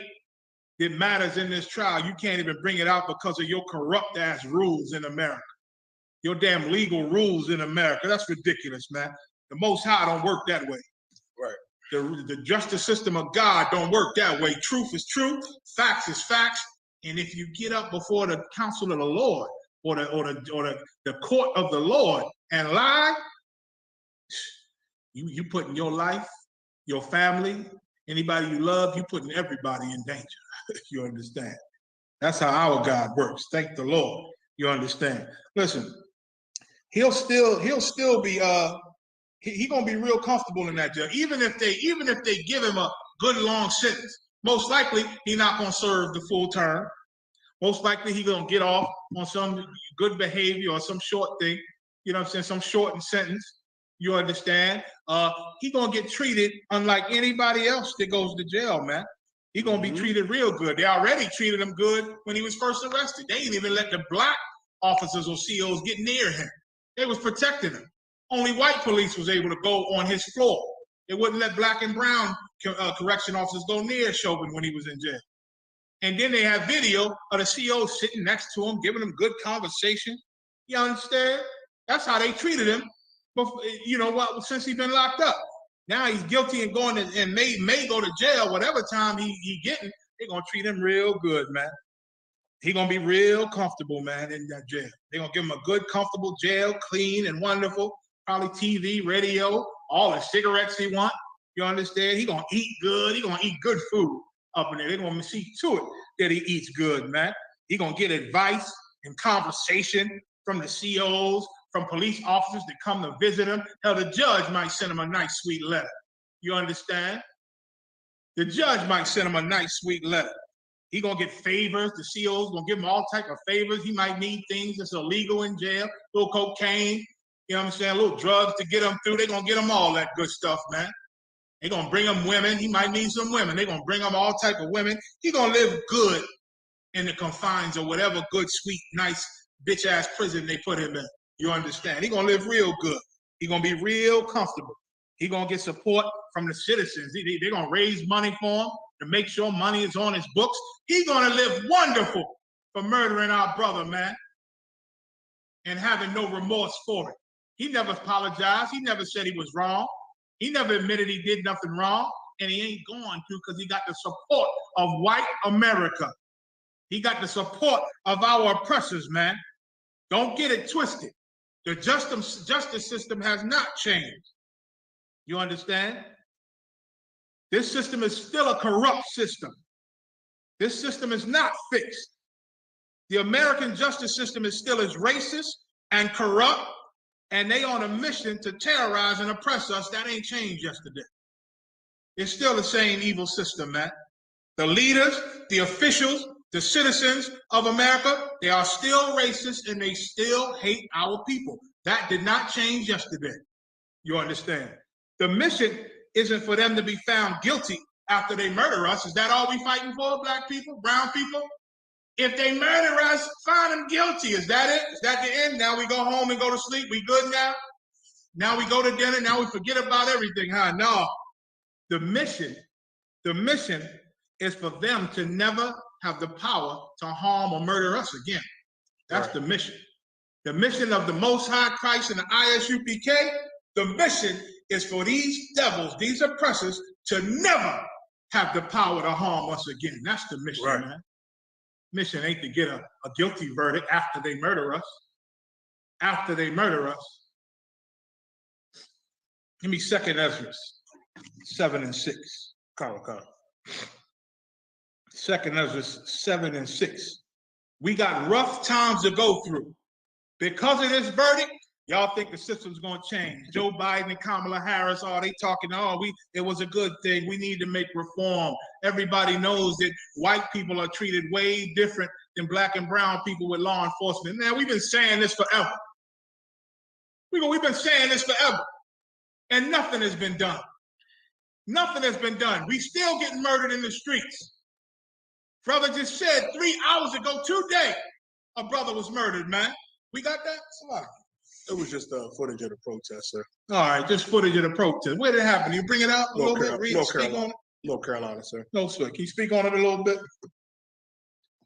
that matters in this trial. You can't even bring it out because of your corrupt ass rules in America. Your damn legal rules in America. That's ridiculous, man. The Most High don't work that way. Right. The justice system of God don't work that way. Truth is truth, facts is facts. And if you get up before the counsel of the Lord or the court of the Lord and lie, you putting your life your family, anybody you love, you're putting everybody in danger. You understand? That's how our God works. Thank the Lord. You understand? Listen, he'll still be he gonna be real comfortable in that jail. Even if they give him a good long sentence, most likely he not gonna serve the full term. Most likely he gonna get off on some good behavior or some short thing. You know what I'm saying? Some shortened sentence. You understand? He gonna get treated unlike anybody else that goes to jail, man. He gonna be treated real good. They already treated him good when he was first arrested. They didn't even let the black officers or COs get near him. They was protecting him. Only white police was able to go on his floor. They wouldn't let black and brown correction officers go near Chauvin when he was in jail. And then they have video of the CO sitting next to him, giving him good conversation. You understand? That's how they treated him. Before, you know what? Since he's been locked up. Now he's guilty and going to, and may go to jail. Whatever time he getting, they're gonna treat him real good, man. He gonna be real comfortable, man, in that jail. They're gonna give him a good, comfortable jail, clean and wonderful. Probably TV, radio, all the cigarettes he want. You understand? He gonna eat good. He gonna eat good food up in there. They're gonna see to it that he eats good, man. He gonna get advice and conversation from the COs, from police officers that come to visit him. Hell, the judge might send him a nice, sweet letter. You understand? The judge might send him a nice, sweet letter. He gonna get favors. The COs gonna give him all type of favors. He might need things that's illegal in jail, little cocaine, you know what I'm saying, little drugs to get him through. They're gonna get him all that good stuff, man. They're gonna bring him women. He might need some women. They're gonna bring him all type of women. He gonna live good in the confines of whatever good, sweet, nice, bitch-ass prison they put him in. You understand? He gonna live real good. He gonna be real comfortable. He gonna get support from the citizens. They're gonna raise money for him to make sure money is on his books. He gonna live wonderful for murdering our brother, man, and having no remorse for it. He never apologized. He never said he was wrong. He never admitted he did nothing wrong, and he ain't going to because he got the support of white America. He got the support of our oppressors, man. Don't get it twisted. The justice system has not changed. You understand? This system is still a corrupt system. This system is not fixed. The American justice system is still as racist and corrupt, and they on a mission to terrorize and oppress us. That ain't changed yesterday. It's still the same evil system, man. The leaders, the officials, the citizens of America, they are still racist and they still hate our people. That did not change yesterday. You understand? The mission isn't for them to be found guilty after they murder us. Is that all we fighting for, black people, brown people? If they murder us, find them guilty. Is that it? Is that the end? Now we go home and go to sleep. We good now? Now we go to dinner. Now we forget about everything, huh? No. The mission is for them to never have the power to harm or murder us again. That's right. The mission. The mission of the Most High Christ and the ISUPK, the mission is for these devils, these oppressors, to never have the power to harm us again. That's the mission, right, man. Mission ain't to get a guilty verdict after they murder us. After they murder us. Give me 2nd Ezra 7 and 6. Carl. 2nd Ezra 7 and 6. We got rough times to go through. Because of this verdict, y'all think the system's gonna change. Joe Biden and Kamala Harris, they talking, it was a good thing. We need to make reform. Everybody knows that white people are treated way different than black and brown people with law enforcement. Man, we've been saying this forever. We've been saying this forever. And nothing has been done. Nothing has been done. We still getting murdered in the streets. Brother just said 3 hours ago, today, a brother was murdered, man. We got that? Somebody. It was just footage of the protest, sir. All right, just footage of the protest. Where did it happen? You bring it out a little bit? Speak on it. North Carolina, sir. No, sir. Can you speak on it a little bit?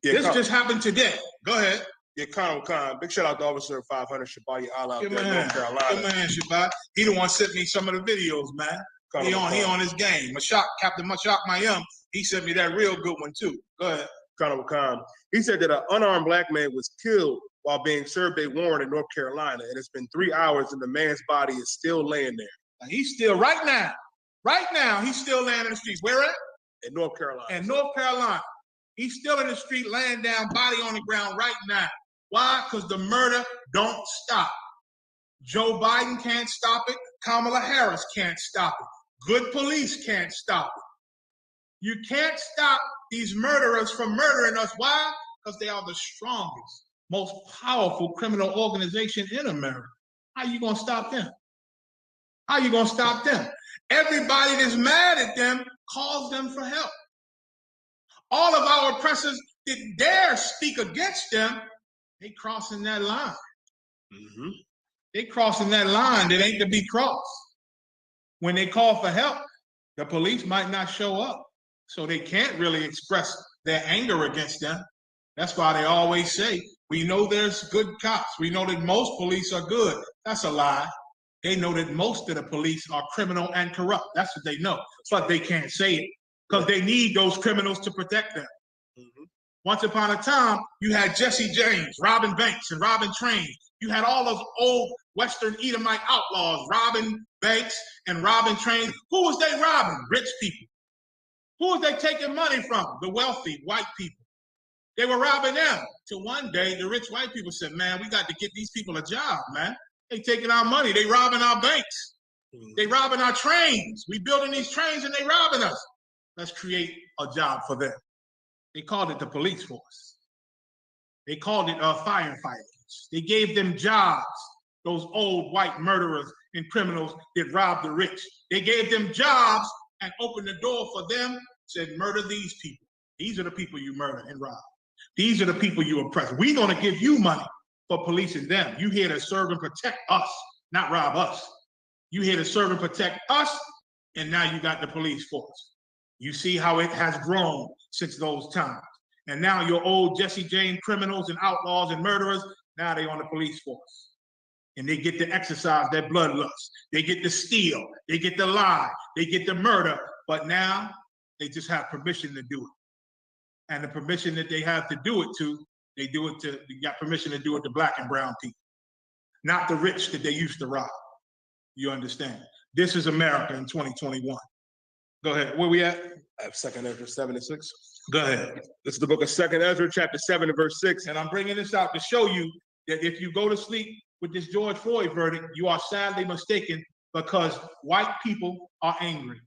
Yeah, this just happened today. Go ahead. Yeah, Khan. Big shout out to Officer 500 Shabali Allah out there in North Carolina. Good man, Shabali. He the one sent me some of the videos, man. He on his game. Captain Mashak Mayum, he sent me that real good one too. Go ahead. Khan. He said that an unarmed black man was killed while being served a warrant in North Carolina, and it's been 3 hours and the man's body is still laying there. He's still right now. Right now, he's still laying in the streets. Where at? In North Carolina. In North Carolina. He's still in the street, laying down, body on the ground right now. Why? Because the murder don't stop. Joe Biden can't stop it. Kamala Harris can't stop it. Good police can't stop it. You can't stop these murderers from murdering us. Why? Because they are the strongest, most powerful criminal organization in America. How you gonna stop them? How you gonna stop them? Everybody that's mad at them calls them for help. All of our oppressors that dare speak against them, they crossing that line. They crossing that line that ain't to be crossed. When they call for help, the police might not show up. So they can't really express their anger against them. That's why they always say, we know there's good cops. We know that most police are good. That's a lie. They know that most of the police are criminal and corrupt. That's what they know. But they can't say it because they need those criminals to protect them. Once upon a time, you had Jesse James, robbing banks and robbing trains. You had all those old Western Edomite outlaws robbing banks and robbing trains. Who was they robbing? Rich people. Who was they taking money from? The wealthy white people. They were robbing them. Till one day, the rich white people said, man, we got to get these people a job, man. They taking our money. They robbing our banks. They robbing our trains. We building these trains and they robbing us. Let's create a job for them. They called it the police force. They called it firefighters. They gave them jobs, those old white murderers and criminals that robbed the rich. They gave them jobs and opened the door for them, said, murder these people. These are the people you murder and rob. These are the people you oppress. We're going to give you money for policing them. You here to serve and protect us, not rob us. You here to serve and protect us, and now you got the police force. You see how it has grown since those times. And now your old Jesse James criminals and outlaws and murderers, now they on the police force. And they get to exercise their bloodlust. They get to steal. They get to lie. They get to murder. But now they just have permission to do it. And the permission that they have to do it to, they got permission to do it to black and brown people. Not the rich that they used to rob. You understand? This is America in 2021. Go ahead. Where we at? 2nd Ezra 7-6. Go ahead. This is the book of 2nd Ezra, chapter 7 and verse 6. And I'm bringing this out to show you that if you go to sleep with this George Floyd verdict, you are sadly mistaken because white people are angry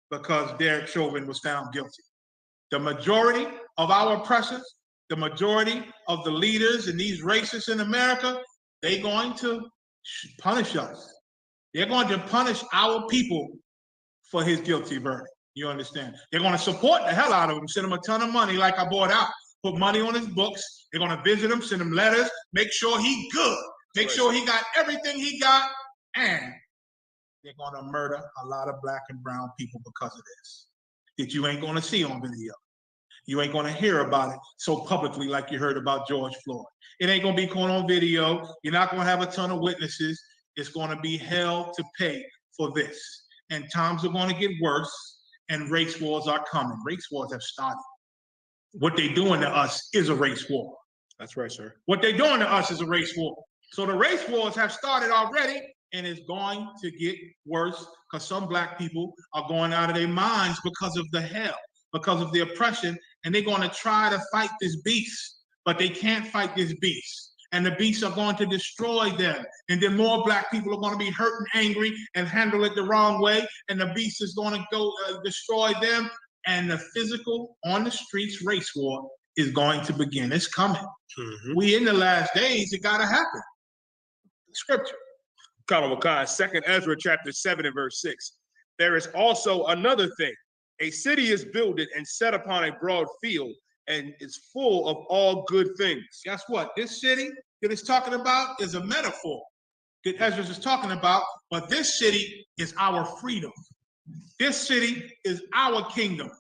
because Derek Chauvin was found guilty. The majority of our oppressors, the majority of the leaders and these racists in America, they're going to punish us. They're going to punish our people for his guilty verdict. You understand? They're going to support the hell out of him, send him a ton of money like I bought out, put money on his books. They're going to visit him, send him letters, make sure he's good, make sure he got everything he got, and they're going to murder a lot of black and brown people because of this that you ain't going to see on video. You ain't going to hear about it so publicly like you heard about George Floyd. It ain't going to be going on video. You're not going to have a ton of witnesses. It's going to be hell to pay for this. And times are going to get worse, and race wars are coming. Race wars have started. What they're doing to us is a race war. That's right, sir. What they're doing to us is a race war. So the race wars have started already, and it's going to get worse because some black people are going out of their minds because of the hell, because of the oppression, and they're going to try to fight this beast, but they can't fight this beast. And the beasts are going to destroy them. And then more black people are going to be hurt and angry and handle it the wrong way. And the beast is going to go destroy them. And the physical on the streets race war is going to begin. It's coming. We in the last days, it got to happen. Scripture. Kama Wakai, 2nd Ezra chapter 7 and verse 6. There is also another thing. A city is builded and set upon a broad field, and is full of all good things. Guess what? This city that it's talking about is a metaphor that Ezra is talking about, but this city is our freedom. This city is our kingdom,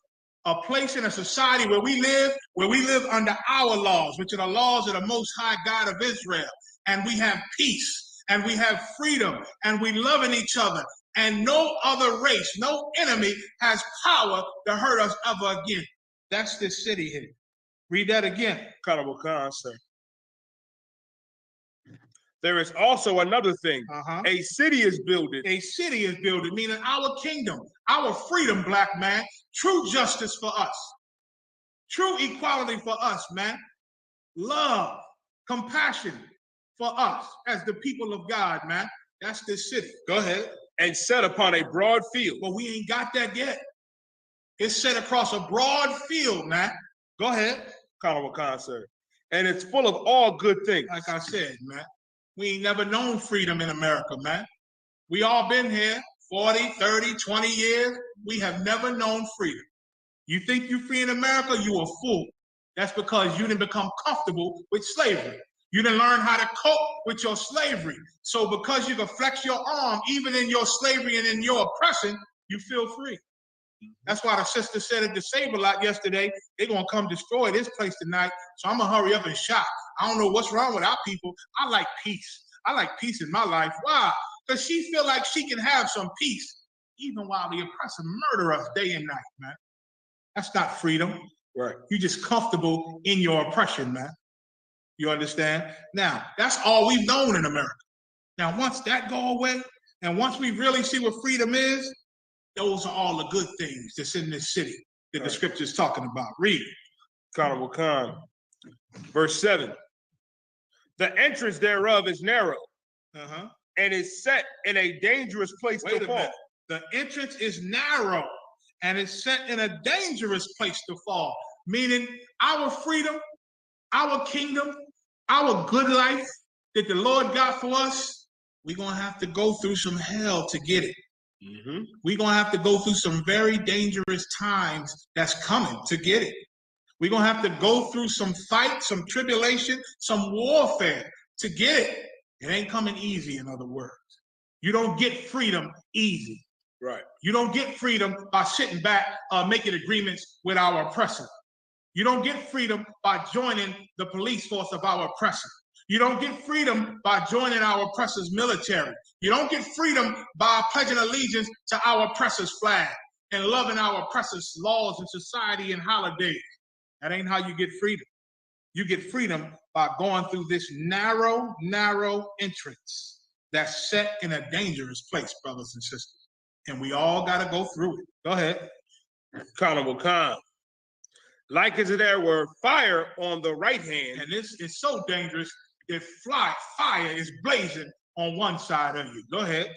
a place in a society where we live under our laws, which are the laws of the Most High God of Israel. And we have peace, and we have freedom, and we loving each other. And no other race, no enemy has power to hurt us ever again. That's this city here. Read that again. Karabukan, sir. There is also another thing. A city is builded. A city is builded, meaning our kingdom, our freedom, black man, true justice for us, true equality for us, man, love, compassion for us as the people of God, man. That's this city. Go ahead. And set upon a broad field. But we ain't got that yet. It's set across a broad field, man. Go ahead. Carnival concert. And it's full of all good things. Like I said, man, we ain't never known freedom in America, man. We all been here 40, 30, 20 years. We have never known freedom. You think you're free in America, you a fool. That's because you didn't become comfortable with slavery. You didn't learn how to cope with your slavery. So because you can flex your arm, even in your slavery and in your oppression, you feel free. That's why the sister said at the Save-A-Lot yesterday, they're going to come destroy this place tonight. So I'm going to hurry up and shop. I don't know what's wrong with our people. I like peace. I like peace in my life. Why? Because she feel like she can have some peace even while the oppressor murder us day and night, man. That's not freedom. Right. You're just comfortable in your oppression, man. You understand? Now, that's all we've known in America. Now, once that go away, and once we really see what freedom is, those are all the good things that's in this city that the scripture's talking about. Read. Carnival Khan. Verse 7. The entrance thereof is narrow, and is set in a dangerous place to fall. Minute. The entrance is narrow, and it's set in a dangerous place to fall. Meaning our freedom, our kingdom, our good life that the Lord got for us, we're going to have to go through some hell to get it. We're going to have to go through some very dangerous times that's coming to get it. We're going to have to go through some fight, some tribulation, some warfare to get it. It ain't coming easy, in other words. You don't get freedom easy. Right. You don't get freedom by sitting back, making agreements with our oppressor. You don't get freedom by joining the police force of our oppressor. You don't get freedom by joining our oppressor's military. You don't get freedom by pledging allegiance to our oppressor's flag and loving our oppressor's laws and society and holidays. That ain't how you get freedom. You get freedom by going through this narrow, narrow entrance that's set in a dangerous place, brothers and sisters. And we all got to go through it. Go ahead. Carnival Khan. Like as there were fire on the right hand. And this is so dangerous that fire is blazing on one side of you. Go ahead.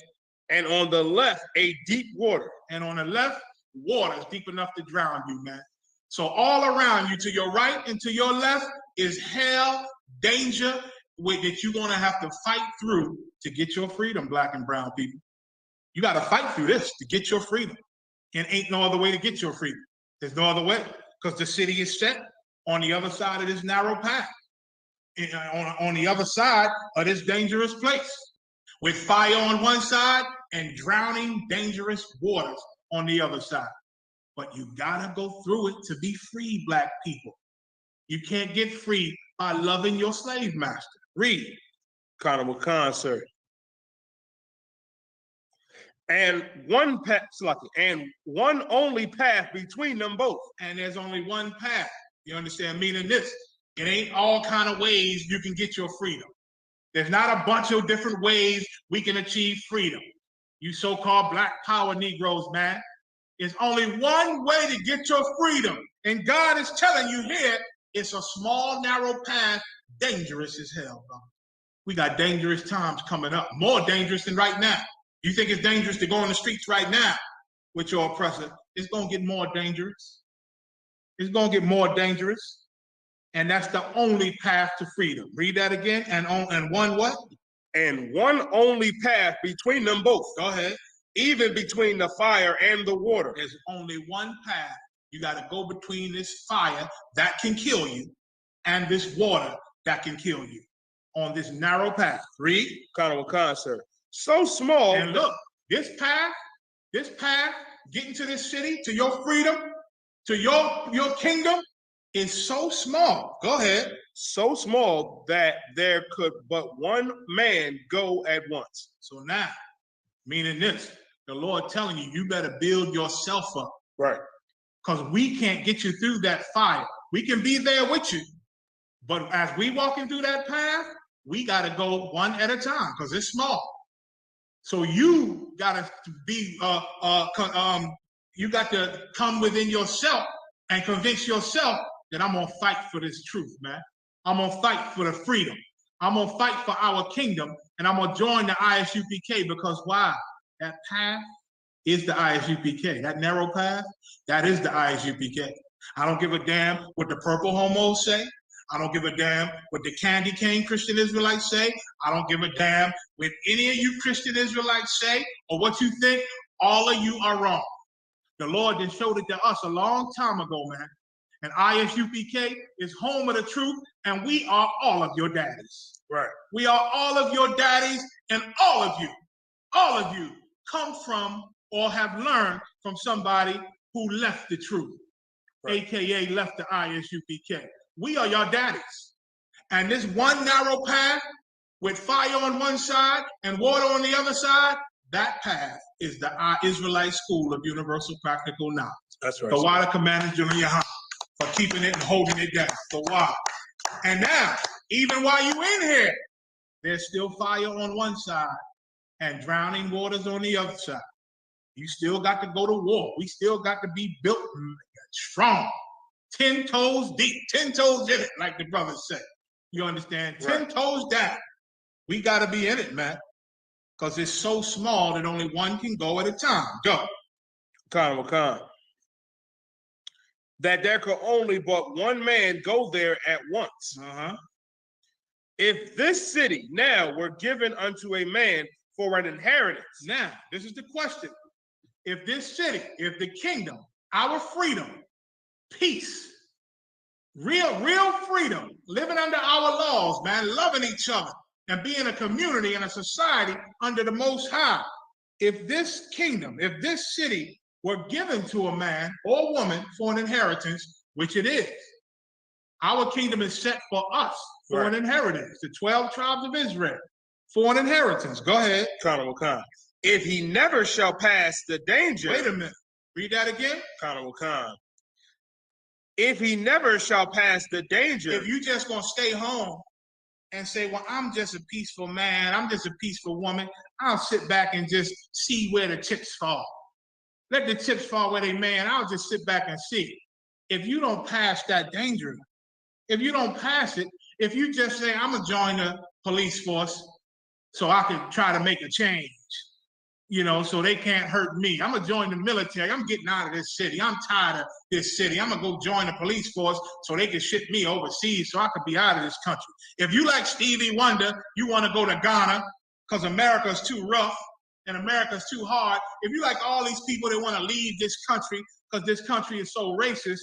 And on the left, a deep water. And on the left, water is deep enough to drown you, man. So all around you, to your right and to your left, is hell, danger, that you're going to have to fight through to get your freedom, black and brown people. You got to fight through this to get your freedom. And ain't no other way to get your freedom. There's no other way, because the city is set on the other side of this narrow path, on the other side of this dangerous place, with fire on one side and drowning dangerous waters on the other side. But you gotta go through it to be free, black people. You can't get free by loving your slave master. Read. Carnival concert. And one path, and one only path between them both. And there's only one path. You understand? Meaning this, it ain't all kind of ways you can get your freedom. There's not a bunch of different ways we can achieve freedom. You so-called black power Negroes, man. It's only one way to get your freedom. And God is telling you here, it's a small, narrow path, dangerous as hell, bro. We got dangerous times coming up, more dangerous than right now. You think it's dangerous to go on the streets right now with your oppressor? It's going to get more dangerous. It's going to get more dangerous. And that's the only path to freedom. Read that again. And one what? And one only path between them both. Go ahead. Even between the fire and the water. There's only one path. You got to go between this fire that can kill you and this water that can kill you on this narrow path. Read. Carnival concert. So small. And look, this path, getting to this city, to your freedom, to your kingdom, is so small. Go ahead. So small that there could but one man go at once. So now, meaning this, the Lord telling you, you better build yourself up. Right. Because we can't get you through that fire. We can be there with you. But as we walking through that path, we got to go one at a time because it's small. So you got to be, you got to come within yourself and convince yourself that I'm going to fight for this truth, man. I'm going to fight for the freedom. I'm going to fight for our kingdom, and I'm going to join the ISUPK because why? That path is the ISUPK. That narrow path, that is the ISUPK. I don't give a damn what the purple homos say. I don't give a damn what the candy cane Christian Israelites say. I don't give a damn what any of you Christian Israelites say or what you think. All of you are wrong. The Lord then showed it to us a long time ago, man. And ISUPK is home of the truth, and we are all of your daddies. Right. We are all of your daddies, and all of you come from or have learned from somebody who left the truth, AKA left the ISUPK. We are your daddies. And this one narrow path with fire on one side and water on the other side, that path is the Israelite School of Universal Practical Knowledge. That's right. The Water Commander Julian Hahn for keeping it and holding it down. The why. And now, even while you in here, there's still fire on one side and drowning waters on the other side. You still got to go to war. We still got to be built strong. 10 toes deep, 10 toes in it, like the brothers say. You understand? 10 toes down. We got to be in it, man. Because it's so small that only one can go at a time. Go. Khan. That there could only but one man go there at once. If this city now were given unto a man for an inheritance. Now, this is the question. If this city, if the kingdom, our freedom, peace, real freedom, living under our laws, man, loving each other, and being a community and a society under the Most High. If this kingdom, if this city were given to a man or woman for an inheritance, which it is, our kingdom is set for us for an inheritance, the 12 tribes of Israel, for an inheritance. Go ahead. Khan. If he never shall pass the danger. Wait a minute. Read that again. Khan. If he never shall pass the danger. If you just gonna stay home and say, well, I'm just a peaceful man, I'm just a peaceful woman, I'll sit back and just see where the chips fall. Let the chips fall where they may, and I'll just sit back and see. If you don't pass that danger, if you don't pass it, if you just say, I'm gonna join the police force so I can try to make a change, you know, so they can't hurt me. I'm gonna join the military. I'm getting out of this city. I'm tired of this city. I'm gonna go join the police force so they can ship me overseas so I could be out of this country. If you like Stevie Wonder, you wanna go to Ghana because America's too rough and America's too hard. If you like all these people that wanna leave this country because this country is so racist,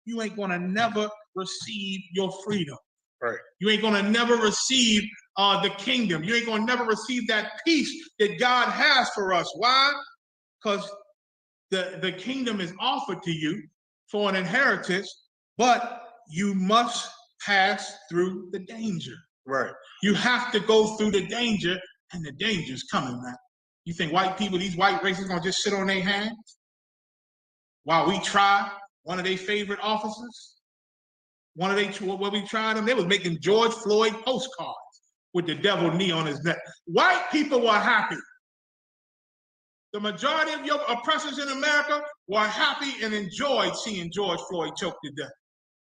you ain't gonna never receive your freedom. Right. You ain't gonna never receive the kingdom. You ain't gonna never receive that peace that God has for us. Why? Because the kingdom is offered to you for an inheritance, but you must pass through the danger. Right. You have to go through the danger, and the danger's coming, man. You think white people, these white races, gonna just sit on their hands while we try one of their favorite officers? When we tried them, they was making George Floyd postcards with the devil knee on his neck. White people were happy. The majority of your oppressors in America were happy and enjoyed seeing George Floyd choked to death.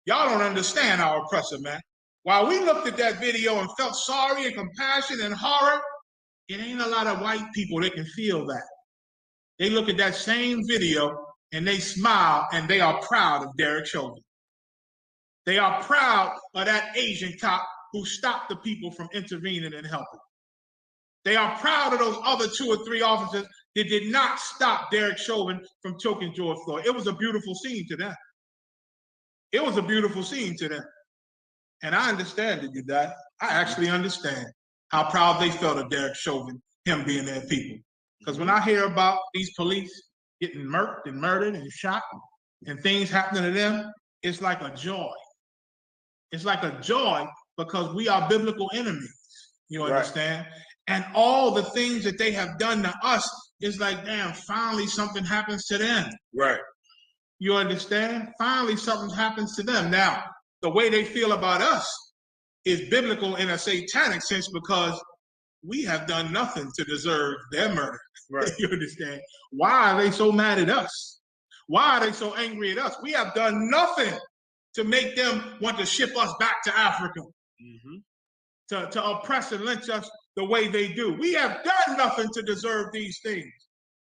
Y'all don't understand our oppressor, man. While we looked at that video and felt sorry and compassion and horror, it ain't a lot of white people that can feel that. They look at that same video and they smile and they are proud of Derek Chauvin. They are proud of that Asian cop who stopped the people from intervening and helping. They are proud of those other 2 or 3 officers that did not stop Derek Chauvin from choking George Floyd. It was a beautiful scene to them. It was a beautiful scene to them. And I understand it, you guys. I actually understand how proud they felt of Derek Chauvin, him being their people. Because when I hear about these police getting murked and murdered and shot and things happening to them, it's like a joy. It's like a joy because we are biblical enemies. You understand? Right. And all the things that they have done to us is like, damn, finally something happens to them. Right. You understand? Finally something happens to them. Now, the way they feel about us is biblical in a satanic sense because we have done nothing to deserve their murder. Right. You understand? Why are they so mad at us? Why are they so angry at us? We have done nothing to make them want to ship us back to Africa, to oppress and lynch us the way they do. We have done nothing to deserve these things,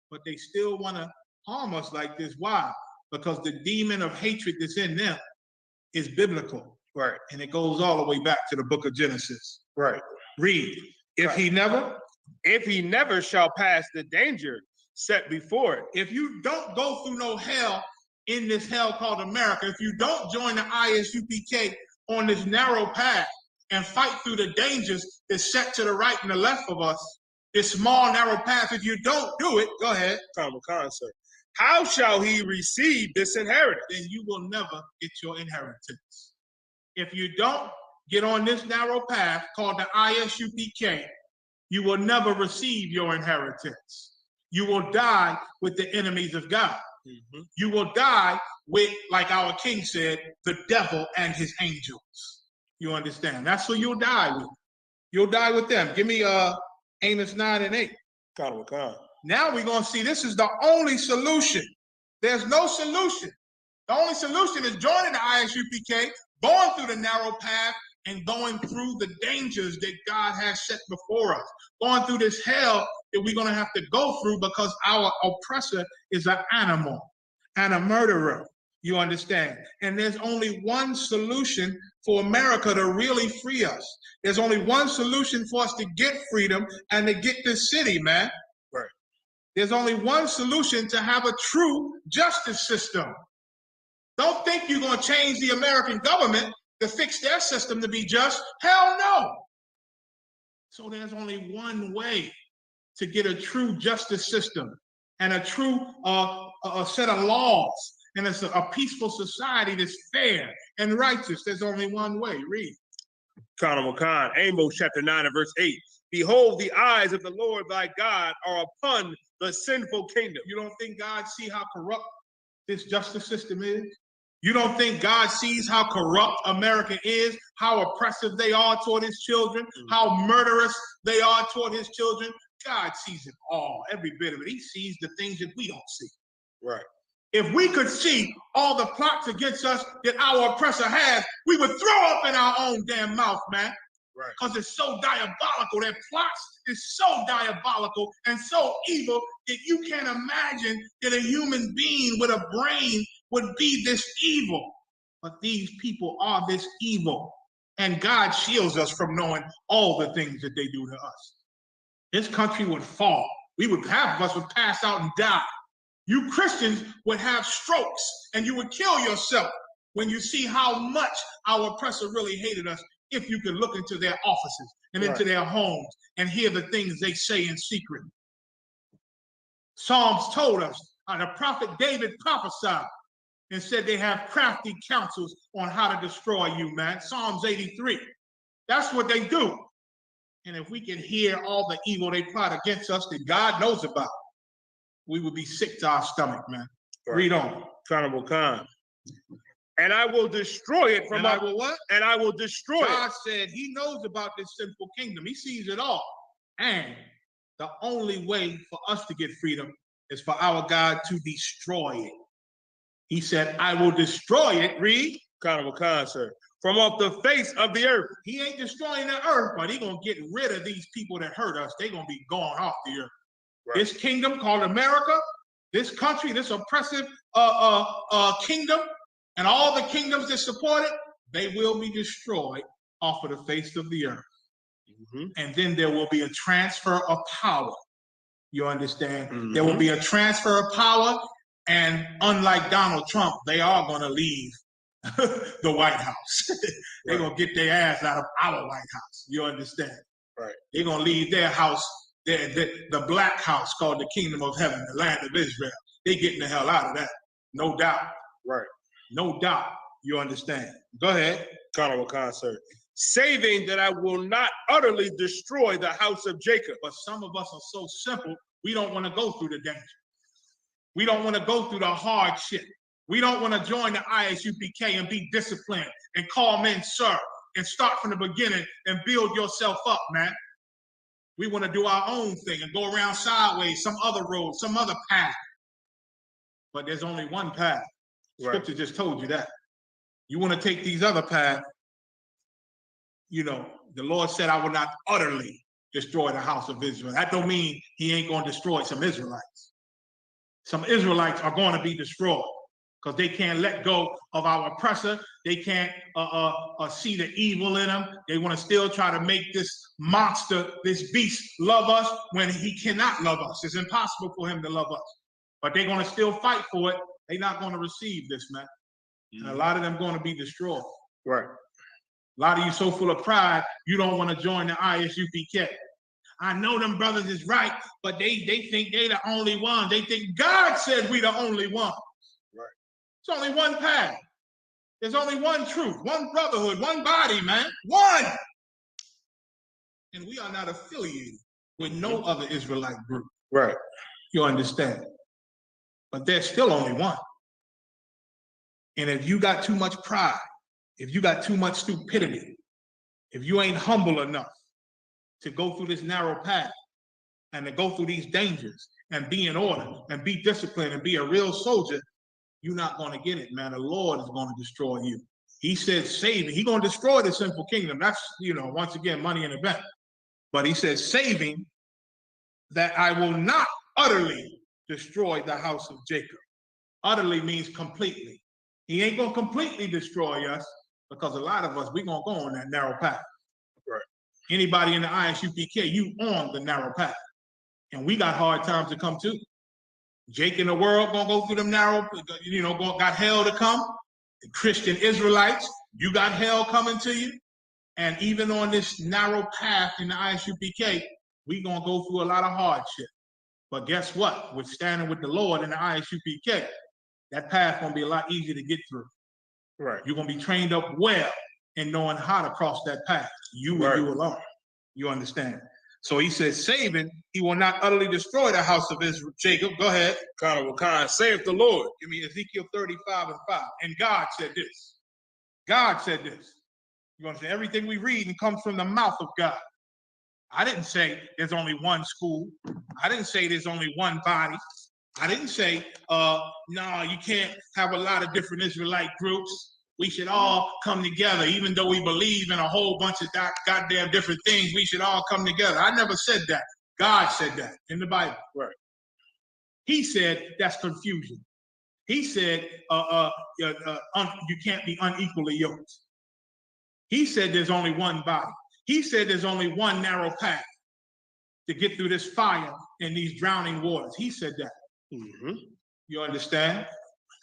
but they still want to harm us like this. Why? Because the demon of hatred that's in them is biblical. Right. And it goes all the way back to the book of Genesis. Right. Read. If he never shall pass the danger set before it. If you don't go through no hell in this hell called America, if you don't join the ISUPK on this narrow path and fight through the dangers that's set to the right and the left of us, this small narrow path, if you don't do it, go ahead. Sir. How shall he receive this inheritance? Then you will never get your inheritance. If you don't get on this narrow path called the ISUPK, you will never receive your inheritance. You will die with the enemies of God. You will die with, like our king said, the devil and his angels. You understand? That's who you'll die with. You'll die with them. Give me Amos 9 and 8. Now we're going to see this is the only solution. There's no solution. The only solution is joining the ISUPK, going through the narrow path, and going through the dangers that God has set before us. Going through this hell that we're going to have to go through because our oppressor is an animal and a murderer. You understand? And there's only one solution for America to really free us. There's only one solution for us to get freedom and to get this city, man. Right. There's only one solution to have a true justice system. Don't think you're going to change the American government to fix their system to be just. Hell no. So there's only one way to get a true justice system and a true set of laws, and it's a peaceful society that's fair and righteous. There's only one way. Read. Amos chapter 9 and verse 8. Behold, the eyes of the Lord thy God are upon the sinful kingdom. You don't think God see how corrupt this justice system is? You don't think God sees how corrupt America is, how oppressive they are toward his children, how murderous they are toward his children? God sees it all, every bit of it. He sees the things that we don't see. Right. If we could see all the plots against us that our oppressor has, we would throw up in our own damn mouth, man. Right. Because it's so diabolical. Their plots is so diabolical and so evil that you can't imagine that a human being with a brain would be this evil. But these people are this evil. And God shields us from knowing all the things that they do to us. This country would fall. Half of us would pass out and die. You Christians would have strokes and you would kill yourself when you see how much our oppressor really hated us, if you could look into their offices and into their homes and hear the things they say in secret. Psalms told us, the prophet David prophesied and said they have crafty counsels on how to destroy you, man. Psalms 83. That's what they do. And if we can hear all the evil they plot against us that God knows about, we would be sick to our stomach, man. Right. Read on. Carnival Khan. And I will destroy it from And I will what? And I will destroy God it. said he knows about this sinful kingdom. He sees it all. And the only way for us to get freedom is for our God to destroy it. He said, I will destroy it. Read. Carnival Khan, sir. From off the face of the earth. He ain't destroying the earth, but he gonna get rid of these people that hurt us. They gonna be gone off the earth. Right. This kingdom called America, this country, this oppressive kingdom, and all the kingdoms that support it, they will be destroyed off of the face of the earth. And then there will be a transfer of power. You understand? There will be a transfer of power, and unlike Donald Trump, they are going to leave the White House. They're going to get their ass out of our White House. You understand? Right. They're going to leave their house, the black house called the Kingdom of Heaven, the land of Israel. They're getting the hell out of that. No doubt. Right. No doubt. You understand? Go ahead. Carnival Khan, sir. Saving that I will not utterly destroy the house of Jacob. But some of us are so simple, we don't want to go through the danger. We don't want to go through the hardship. We don't want to join the ISUPK and be disciplined and call men sir. and start from the beginning and build yourself up, man. We want to do our own thing and go around sideways, some other road, some other path. But there's only one path. Scripture just told you that. You want to take these other paths, you know, the Lord said, I will not utterly destroy the house of Israel. That don't mean he ain't going to destroy some Israelites. Some Israelites are going to be destroyed because they can't let go of our oppressor. They can't see the evil in them. They want to still try to make this monster, this beast, love us when he cannot love us. It's impossible for him to love us. But they're going to still fight for it. They're not going to receive this, man. And a lot of them going to be destroyed. Right. A lot of you so full of pride, you don't want to join the ISUPK. I know them brothers is right, but they think they the only one. They think God said we the only one. Right. It's only one path. There's only one truth, one brotherhood, one body, man. One. And we are not affiliated with no other Israelite group. Right. You understand? But there's still only one. And if you got too much pride, if you got too much stupidity, if you ain't humble enough to go through this narrow path and to go through these dangers and be in order and be disciplined and be a real soldier, you're not going to get it, man. The Lord is going to destroy you. He said saving. He's going to destroy the sinful kingdom. That's, you know, once again, money in the bank. But he says saving that I will not utterly destroy the house of Jacob. Utterly means completely. He ain't going to completely destroy us because a lot of us, we're going to go on that narrow path. Right. Anybody in the ISUPK, you on the narrow path. And we got hard times to come to. Jake in the world going to go through them narrow, you know, got hell to come. The Christian Israelites, you got hell coming to you. And even on this narrow path in the ISUPK, we going to go through a lot of hardship. But guess what? We're standing with the Lord in the ISUPK. That path going to be a lot easier to get through. Right. You're going to be trained up well in knowing how to cross that path. You and you alone. You understand? So he says, saving, he will not utterly destroy the house of Israel. Jacob, go ahead. Kind saith the Lord. Give me Ezekiel 35:5. And God said this. God said this. You understand? Everything we read and comes from the mouth of God. I didn't say there's only one school. I didn't say there's only one body. I didn't say, no, you can't have a lot of different Israelite groups. We should all come together, even though we believe in a whole bunch of goddamn different things. We should all come together. I never said that. God said that in the Bible. Right. He said that's confusion. He said you can't be unequally yoked. He said there's only one body. He said there's only one narrow path to get through this fire and these drowning waters. He said that. Mm-hmm. You understand?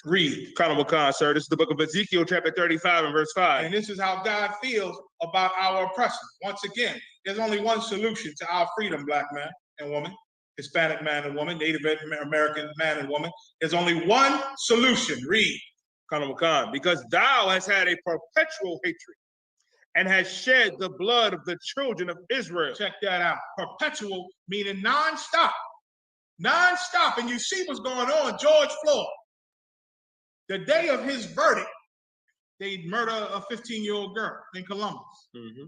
Read. Colonel Khan, sir. This is the book of Ezekiel, chapter 35 and verse 5. And this is how God feels about our oppression. Once again, there's only one solution to our freedom, black man and woman, Hispanic man and woman, Native American man and woman. There's only one solution. Read. Colonel Khan, because thou hast had a perpetual hatred and has shed the blood of the children of Israel. Check that out. Perpetual meaning non-stop. Non-stop. And you see what's going on. George Floyd. The day of his verdict, they murder a 15-year-old girl in Columbus. Mm-hmm.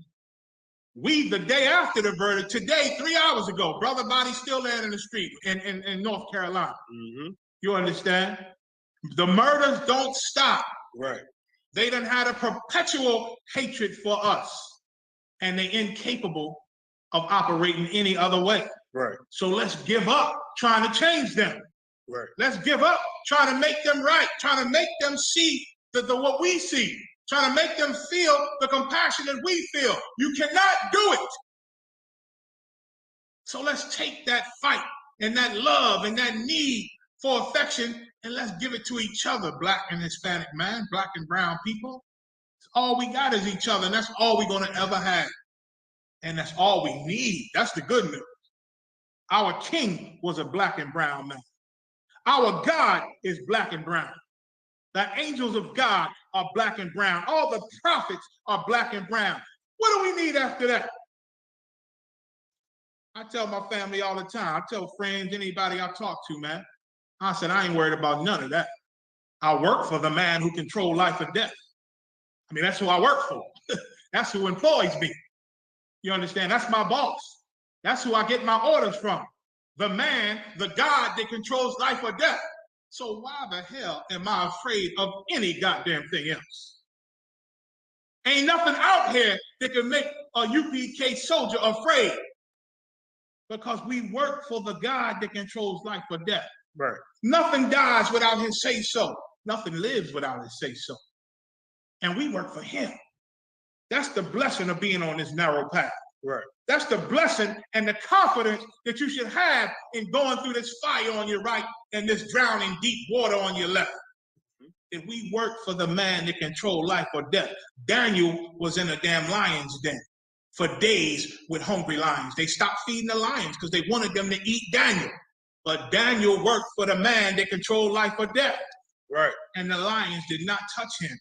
We, the day after the verdict, today, 3 hours ago, brother body still laying in the street in North Carolina. Mm-hmm. You understand? The murders don't stop. Right. They done had a perpetual hatred for us, and they're incapable of operating any other way. Right. So let's give up trying to change them. Right. Let's give up trying to make them right, trying to make them see what we see, trying to make them feel the compassion that we feel. You cannot do it. So let's take that fight and that love and that need for affection and let's give it to each other, black and Hispanic man, black and brown people. All we got is each other, and that's all we're going to ever have. And that's all we need. That's the good news. Our king was a black and brown man. Our God is black and brown. The angels of God are black and brown. All the prophets are black and brown. What do we need after that? I tell my family all the time. I tell friends, anybody I talk to, man. I said, I ain't worried about none of that. I work for the man who controls life and death. I mean, that's who I work for. That's who employs me. You understand? That's my boss. That's who I get my orders from. The man, the God that controls life or death. So why the hell am I afraid of any goddamn thing else? Ain't nothing out here that can make a UPK soldier afraid. Because we work for the God that controls life or death. Right. Nothing dies without his say-so. Nothing lives without his say-so. And we work for him. That's the blessing of being on this narrow path. Right. That's the blessing and the confidence that you should have in going through this fire on your right and this drowning deep water on your left. That we work for the man that controls life or death. Daniel was in a damn lion's den for days with hungry lions. They stopped feeding the lions because they wanted them to eat Daniel. But Daniel worked for the man that controlled life or death. Right. And the lions did not touch him.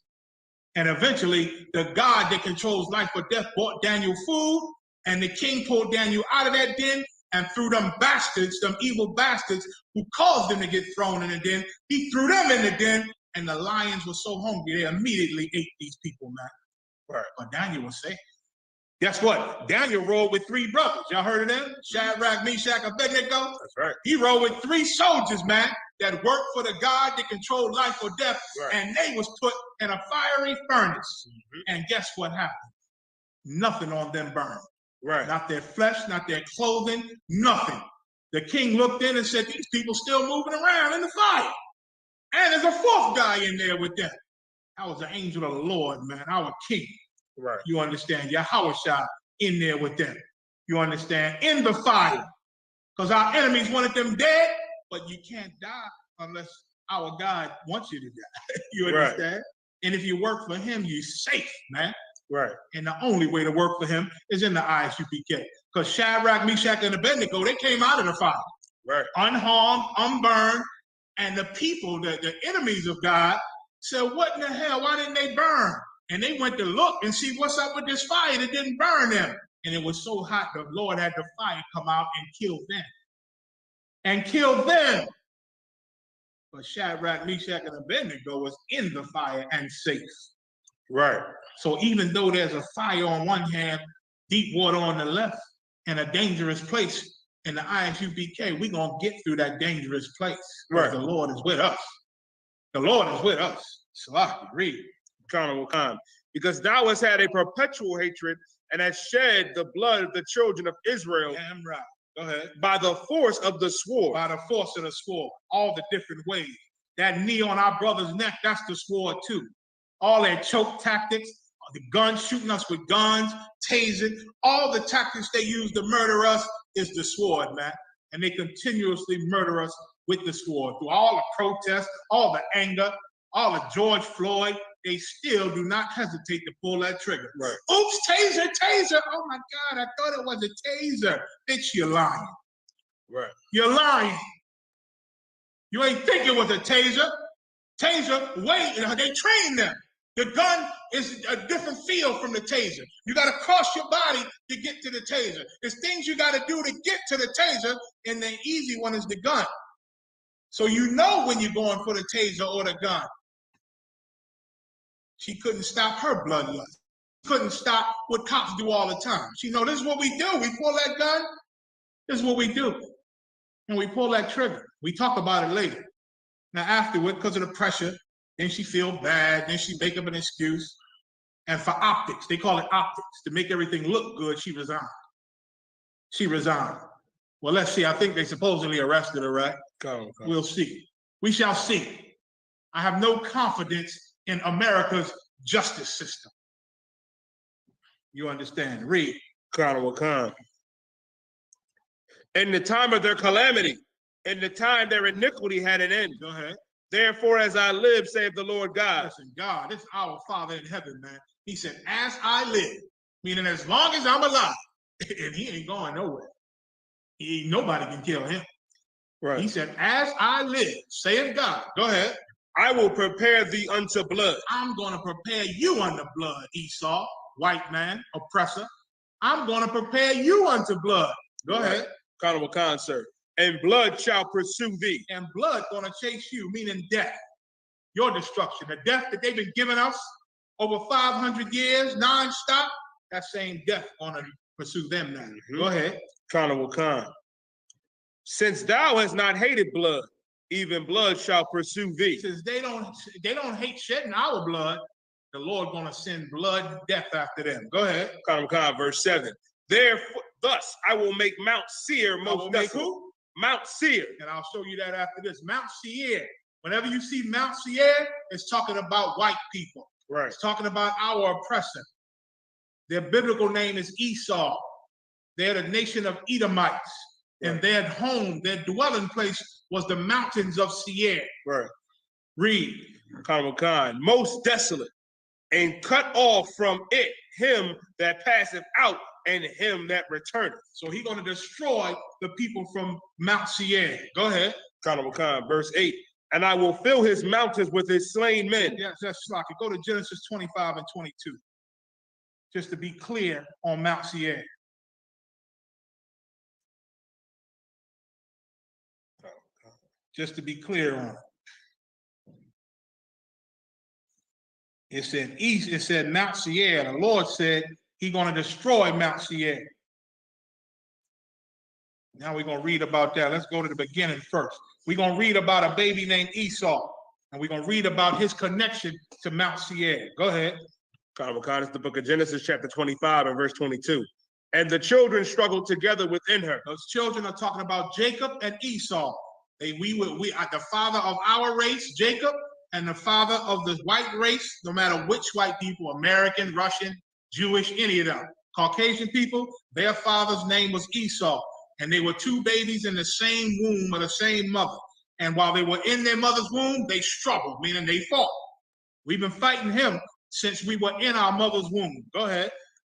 And eventually, the God that controls life or death brought Daniel food, and the king pulled Daniel out of that den, and threw them bastards, them evil bastards who caused them to get thrown in the den, he threw them in the den, and the lions were so hungry, they immediately ate these people, man. Right. But Daniel was safe. Guess what? Daniel rode with 3 brothers. Y'all heard of them? Shadrach, Meshach, Abednego? That's right. He rode with 3 soldiers, man, that worked for the God that controlled life or death, right. And they was put in a fiery furnace. And guess what happened? Nothing on them burned. Right. Not their flesh, not their clothing, nothing. The king looked in and said, these people still moving around in the fire. And there's a 4th guy in there with them. That was the angel of the Lord, man, our king. Right. You understand? Yahushua in there with them. You understand? In the fire. Because our enemies wanted them dead, but you can't die unless our God wants you to die. You understand? Right. And if you work for him, you're safe, man. Right. And the only way to work for him is in the ISUPK. Because Shadrach, Meshach, and Abednego, they came out of the fire. Right. Unharmed, unburned. And the people, the enemies of God, said, what in the hell? Why didn't they burn? And they went to look and see what's up with this fire that didn't burn them. And it was so hot, the Lord had the fire come out and kill them. And kill them. But Shadrach, Meshach, and Abednego was in the fire and safe. Right. So even though there's a fire on one hand, deep water on the left, and a dangerous place in the ISUPK, we're going to get through that dangerous place. Right. The Lord is with us. The Lord is with us. So I can read. Because thou hast had a perpetual hatred and hast shed the blood of the children of Israel. Damn right. Go ahead. By the force of the sword. By the force of the sword. All the different ways. That knee on our brother's neck, that's the sword too. All their choke tactics, the guns, shooting us with guns, tasing, all the tactics they use to murder us is the sword, man. And they continuously murder us with the sword. Through all the protests, all the anger, all the George Floyd, they still do not hesitate to pull that trigger. Right. Oops, taser, taser. Oh my God, I thought it was a taser. Bitch, you're lying. Right. You're lying. You ain't think it was a taser. Taser, wait, they train them. The gun is a different feel from the taser. You got to cross your body to get to the taser. There's things you got to do to get to the taser, and the easy one is the gun. So you know when you're going for the taser or the gun. She couldn't stop her bloodlust. Couldn't stop what cops do all the time. She know this is what we do. We pull that gun. This is what we do. And we pull that trigger. We talk about it later. Now afterward, because of the pressure, then she feel bad. Then she make up an excuse. And for optics, they call it optics, to make everything look good, she resigned. She resigned. Well, let's see. I think they supposedly arrested her, right? We'll see. We shall see. I have no confidence in America's justice system. You understand? Read. In the time of their calamity, in the time their iniquity had an end. Go ahead. Therefore, as I live, saith the Lord God. Listen, God, this is our Father in heaven, man. He said, as I live, meaning as long as I'm alive, and he ain't going nowhere. Nobody can kill him. Right. He said, as I live, saith God. Go ahead. I will prepare thee unto blood. I'm going to prepare you unto blood, Esau, white man, oppressor. I'm going to prepare you unto blood. Go ahead. Carnival concert. And blood shall pursue thee. And blood going to chase you, meaning death. Your destruction. The death that they've been giving us over 500 years, non-stop, that same death gonna pursue them now. Go ahead. Carnival Khan. Since thou hast not hated blood, even blood shall pursue thee. Since they don't hate shedding our blood, the Lord gonna send blood death after them. Go ahead. Carnival Khan, verse 7. Therefore, thus I will make Mount Seir most desolate. Who? Mount Seir. And I'll show you that after this. Mount Seir. Whenever you see Mount Seir, it's talking about white people. Right. It's talking about our oppressor. Their biblical name is Esau. They're the nation of Edomites. And their home, their dwelling place was the mountains of Seir. Right. Read. Carnival Khan. Most desolate, and cut off from it him that passeth out, and him that returneth. So he's going to destroy the people from Mount Seir. Go ahead. Carnival Khan, verse 8. And I will fill his mountains with his slain men. Yes, that's Slocky. Go to Genesis 25 and 22. Just to be clear on Mount Seir. Just to be clear on it. It said east, it said Mount Seir. The Lord said he's going to destroy Mount Seir. Now we're going to read about that. Let's go to the beginning first. We're going to read about a baby named Esau. And we're going to read about his connection to Mount Seir. Go ahead. Carnival Khan, it's the book of Genesis, chapter 25 and verse 22. And the children struggled together within her. Those children are talking about Jacob and Esau. We are the father of our race, Jacob, and the father of the white race, no matter which white people, American, Russian, Jewish, any of them. Caucasian people, their father's name was Esau. And they were two babies in the same womb of the same mother. And while they were in their mother's womb, they struggled, meaning they fought. We've been fighting him since we were in our mother's womb. Go ahead.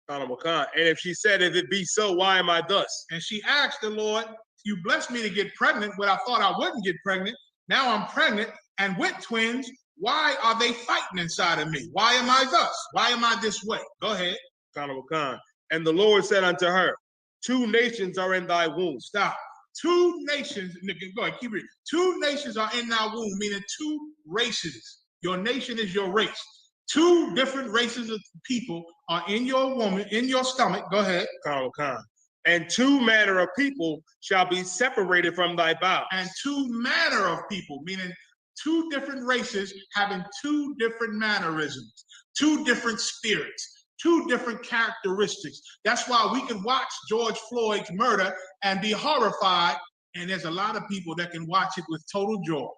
Carnival Khan. And if she said, if it be so, why am I thus? And she asked the Lord, you blessed me to get pregnant, but I thought I wouldn't get pregnant. Now I'm pregnant and with twins. Why are they fighting inside of me? Why am I thus? Why am I this way? Go ahead. Carnival Khan. And the Lord said unto her, 2 nations are in thy womb. Stop. 2 nations, go ahead, keep reading. 2 nations are in thy womb, meaning 2 races. Your nation is your race. 2 different races of people are in your woman, in your stomach. Go ahead. Carnival Khan. And 2 manner of people shall be separated from thy bowels. And 2 manner of people, meaning 2 different races having 2 different mannerisms, 2 different spirits, 2 different characteristics. That's why we can watch George Floyd's murder and be horrified. And there's a lot of people that can watch it with total joy.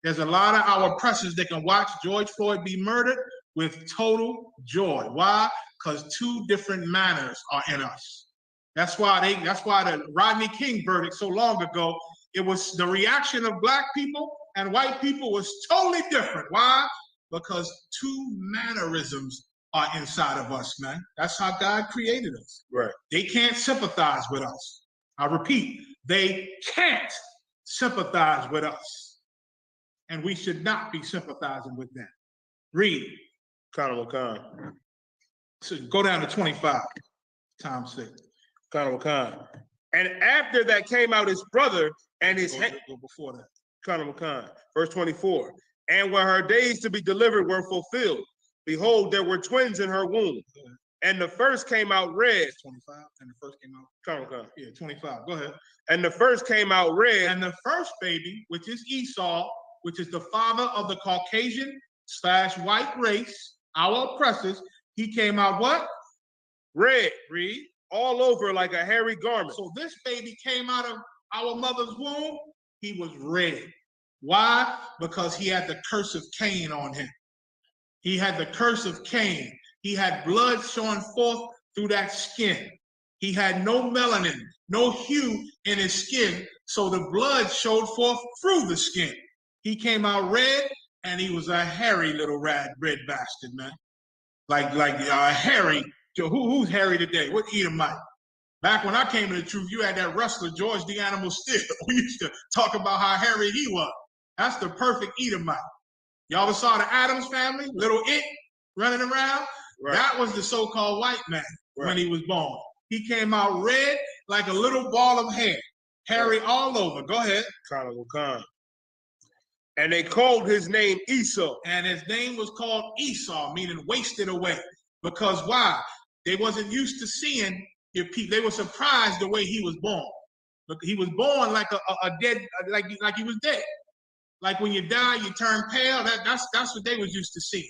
There's a lot of our oppressors that can watch George Floyd be murdered with total joy. Why? Because 2 different manners are in us. That's why the Rodney King verdict so long ago, it was the reaction of black people and white people was totally different. Why? Because 2 mannerisms are inside of us, man. That's how God created us. Right. They can't sympathize with us. I repeat, they can't sympathize with us. And we should not be sympathizing with them. Read. Carnival Khan. So go down to 25. Time's sake. Carnival Khan. And after that came out his brother and his go before that. Carnival Khan. Verse 24. And when her days to be delivered were fulfilled, behold, there were twins in her womb. And the first came out red. 25. And the first came out. Carnival Khan. Yeah, 25. Go ahead. And the first came out red. And the first baby, which is Esau, which is the father of the Caucasian/white race, our oppressors, he came out what? Red. Read. All over like a hairy garment. So this baby came out of our mother's womb, he was red. Why? Because he had the curse of Cain on him. He had the curse of Cain. He had blood showing forth through that skin. He had no melanin, no hue in his skin, so the blood showed forth through the skin. He came out red, and he was a hairy little red bastard, man. Like hairy. Who's hairy today? What Edomite? Back when I came to the truth, you had that wrestler, George the Animal Steel. We used to talk about how hairy he was. That's the perfect Edomite. Y'all ever saw the Addams Family? Little It running around? Right. That was the so-called white man when he was born. He came out red like a little ball of hair. Hairy all over. Go ahead. Carnival Khan. And they called his name Esau. And his name was called Esau, meaning wasted away. Because why? They wasn't used to seeing your people. They were surprised the way he was born. Look, he was born like a dead, like he was dead. Like when you die, you turn pale. That's what they was used to seeing.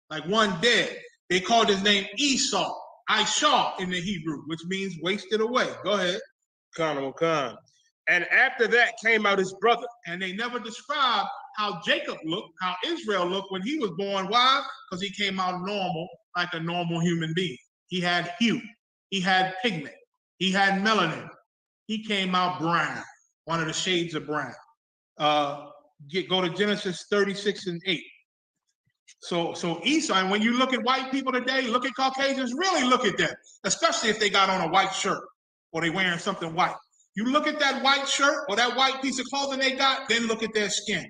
Like one dead. They called his name Esau, Ishah in the Hebrew, which means wasted away. Go ahead. Khan. And after that came out his brother. And they never described how Jacob looked, how Israel looked when he was born. Why? Because he came out normal, like a normal human being. He had hue. He had pigment. He had melanin. He came out brown, one of the shades of brown. Go to Genesis 36:8. So Esau, and when you look at white people today, look at Caucasians, really look at them, especially if they got on a white shirt or they wearing something white. You look at that white shirt or that white piece of clothing they got, then look at their skin.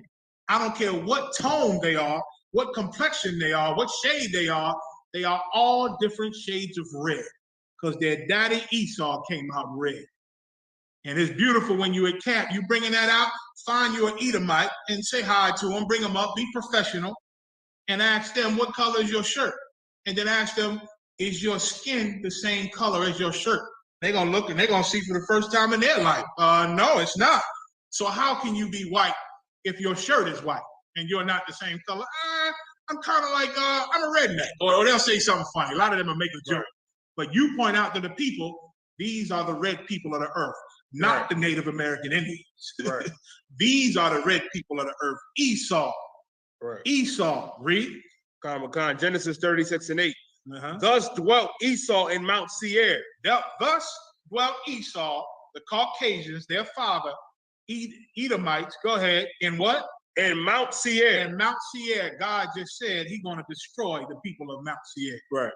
I don't care what tone they are, what complexion they are, what shade they are all different shades of red because their daddy Esau came out red. And it's beautiful when you at camp, you bringing that out, find you an Edomite and say hi to them, bring them up, be professional, and ask them, what color is your shirt? And then ask them, is your skin the same color as your shirt? They're going to look and they're going to see for the first time in their life, no, it's not. So how can you be white if your shirt is white and you're not the same color? I'm kind of like, I'm a redneck. Or they'll say something funny. A lot of them will make a joke. But you point out to the people, these are the red people of the earth, not the Native American Indians. Right. These are the red people of the earth. Esau. Right. Esau. Read. Khan. Genesis 36:8. Thus dwelt Esau in Mount Seir. Thus dwelt Esau, the Caucasians, their father, Edomites. Go ahead. In what? In Mount Seir. In Mount Seir. God just said he's going to destroy the people of Mount Seir. Right.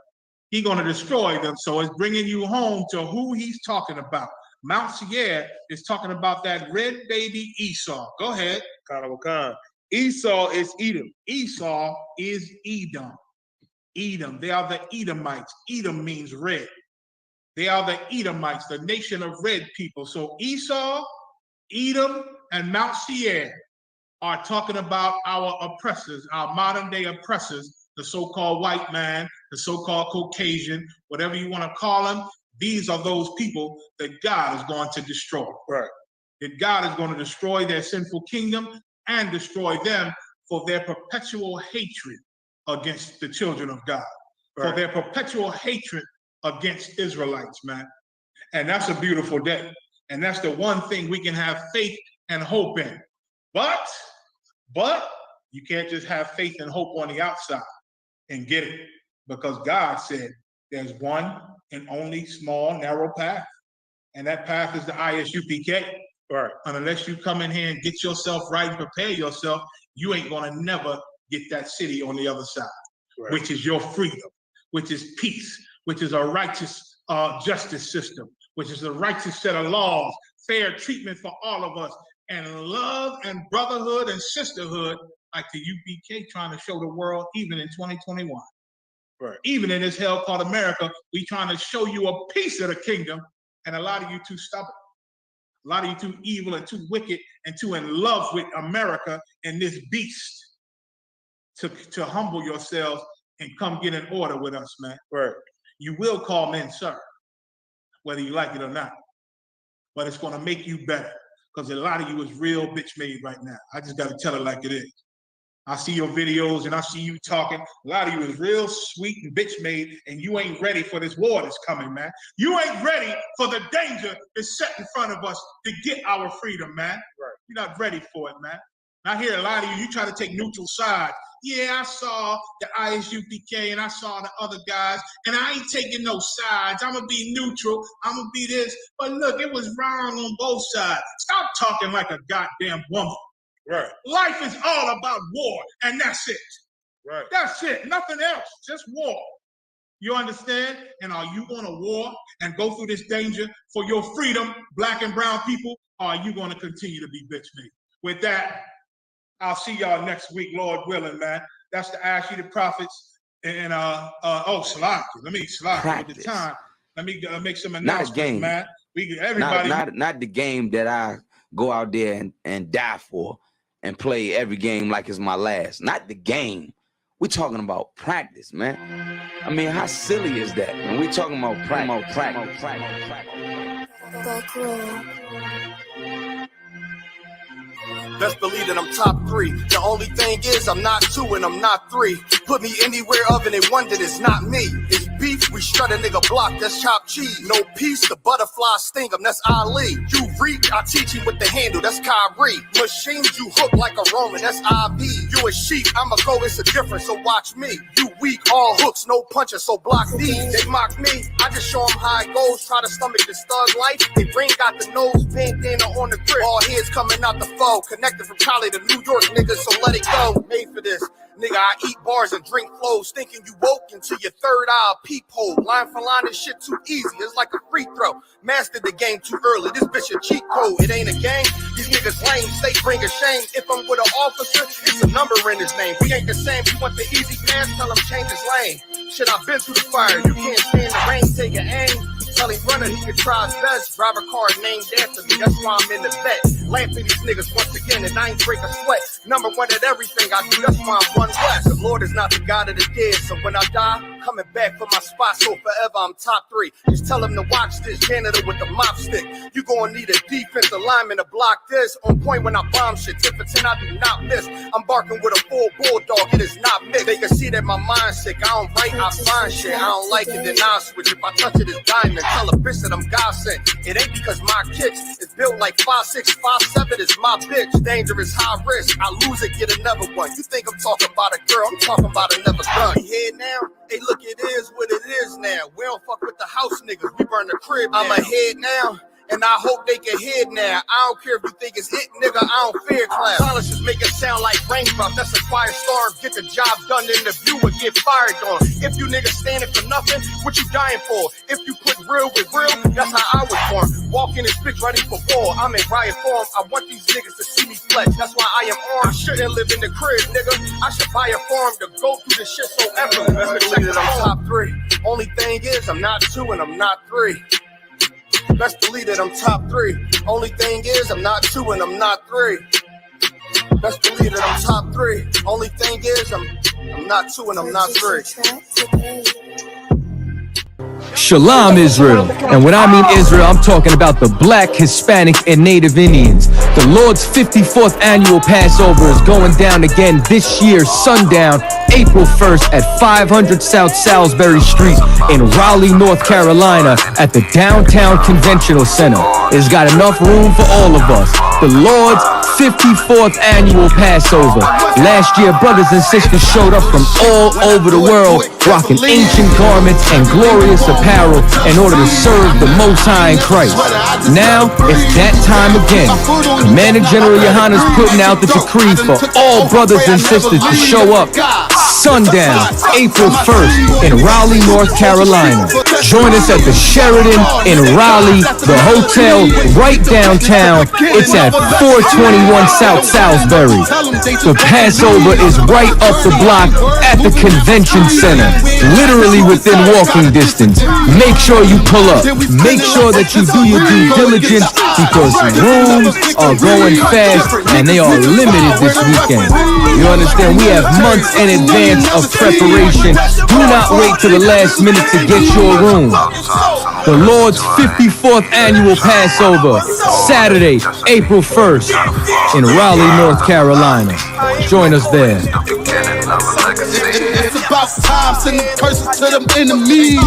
He's going to destroy them. So it's bringing you home to who he's talking about. Mount Seir is talking about that red baby Esau. Go ahead. Khan. Esau is Edom. Esau is Edom. Edom. They are the Edomites. Edom means red. They are the Edomites, the nation of red people. So Esau, Edom, and Mount Seir are talking about our oppressors, our modern day oppressors, the so-called white man, the so-called Caucasian, whatever you want to call them. These are those people that God is going to destroy. Right. That God is going to destroy their sinful kingdom and destroy them for their perpetual hatred against the children of God, for their perpetual hatred against Israelites, man. And that's a beautiful day. And that's the one thing we can have faith and hope in. But you can't just have faith and hope on the outside and get it, because God said there's one and only small, narrow path. And that path is the ISUPK. Right. And unless you come in here and get yourself right and prepare yourself, you ain't going to never get that city on the other side, which is your freedom, which is peace, which is a righteous justice system, which is a righteous set of laws, fair treatment for all of us, and love and brotherhood and sisterhood like the UPK trying to show the world even in 2021. Right. Even in this hell called America, we trying to show you a piece of the kingdom, and a lot of you too stubborn. A lot of you too evil and too wicked and too in love with America and this beast to humble yourselves and come get in order with us, man. Right. You will call men sir, whether you like it or not. But it's going to make you better, because a lot of you is real bitch made right now. I just got to tell it like it is. I see your videos and I see you talking. A lot of you is real sweet and bitch made, and you ain't ready for this war that's coming, man. You ain't ready for the danger that's set in front of us to get our freedom, man. Right. You're not ready for it, man. And I hear a lot of you try to take neutral sides. Yeah, I saw the ISUPK and I saw the other guys, and I ain't taking no sides. I'm going to be neutral. I'm going to be this. But look, it was wrong on both sides. Stop talking like a goddamn woman. Right. Life is all about war, and that's it. Right. That's it. Nothing else. Just war. You understand? And are you going to war and go through this danger for your freedom, black and brown people, or are you going to continue to be bitch made? With that, I'll see y'all next week, Lord willing, man. That's the Ashley the Prophets. And Salaki. Let me Salaki with the time. Let me make some announcements, not a game, man. Everybody not the game that I go out there and die for. and play every game like it's my last. Not the game. We're talking about practice, man. I mean, how silly is that? When we're talking about practice. Best believe that I'm top 3. The only thing is I'm not 2 and I'm not 3. Put me anywhere other than one that is not me. It's beef, we strut a nigga block, that's chopped cheese. No peace, the butterfly sting him, that's Ali. You reach, I teach you with the handle, that's Kyrie. Machines you hook like a Roman, that's IV. You a sheep, I'ma go, it's a difference, so watch me. You weak, all hooks, no punches, so block these. They mock me, I just show them how it goes. Try to stomach this thug life. They bring out the nose, bandana on the grip. All heads coming out the foe. Connected from Cali to New York, niggas, so let it go. Made for this. Nigga, I eat bars and drink flows, thinking you woke into your third eye peephole. Line for line, this shit too easy. It's like a free throw. Mastered the game too early. This bitch a cheat code. It ain't a game. These niggas lame. They bring a shame. If I'm with an officer, it's a number in his name. We ain't the same. You want the easy pass? Tell him change his lane. Shit, I've been through the fire. You can't stand the rain. Take your aim. Tell him runner he can try his best. Drive a car named after me. That's why I'm in the vet. Laughing these niggas once again, and I ain't break a sweat. Number one at everything I do. That's why I'm one west. The Lord is not the God of the dead, so when I die, coming back for my spot, so forever I'm top 3. Just tell him to watch this janitor with the mop stick. You gonna need a defensive lineman to block this. On point when I bomb shit, 10 for 10 I do not miss. I'm barking with a full bulldog, it is not mixed. They can see that my mind's sick. I don't write, I find shit. I don't like it, then I switch. If I touch it, it's diamond. Tell a bitch that I'm God sent. It ain't because my kicks is built like 5'6", 5'7" is my bitch. Dangerous, high risk. I lose it, get another one. You think I'm talking about a girl? I'm talking about another gun. Head now? Hey, look, it is what it is now. We don't fuck with the house niggas. We burn the crib now. I'm ahead now. And I hope they can hear now. I don't care if you think it's it, nigga. I don't fear cloud. Silence just make it sound like raindrop. That's a quiet storm. Get the job done in the view and get fired on. If you niggas standing for nothing, what you dying for? If you put real with real, that's how I was born. Walk in this bitch ready for war. I'm in riot form. I want these niggas to see me flex. That's why I am armed. I shouldn't live in the crib, nigga. I should buy a farm to go through this shit so effortless. Best believe that I'm top 3. Only thing is I'm not 2 and I'm not 3. Best believe that I'm top 3. Only thing is I'm not 2 and I'm not 3. Best believe that I'm top 3. Only thing is I'm not 2 and I'm not 3. Shalom Israel. And when I mean Israel, I'm talking about the Black, Hispanic, and Native Indians. The Lord's 54th annual Passover is going down again this year, sundown, April 1st at 500 South Salisbury Street in Raleigh, North Carolina at the Downtown Conventional Center. It's got enough room for all of us. The Lord's 54th annual Passover. Last year, brothers and sisters showed up from all over the world, rocking ancient garments and glorious apparel in order to serve the Most High in Christ. Now, it's that time again. Commander General Yohanan is putting out the decree for all brothers and sisters to show up sundown, April 1st in Raleigh, North Carolina. Join us at the Sheridan in Raleigh, the hotel right downtown. It's at 421 South Salisbury. The Passover is right up the block at the convention center, literally within walking distance. Make sure you pull up. Make sure that you do your due diligence because rooms are going fast and they are limited this weekend. You understand? We have months in advance of preparation. Do not wait till the last minute to get your room. The Lord's 54th annual Passover, Saturday, April 1st in Raleigh, North Carolina. Join us there. It's about time, sending curses to them enemies.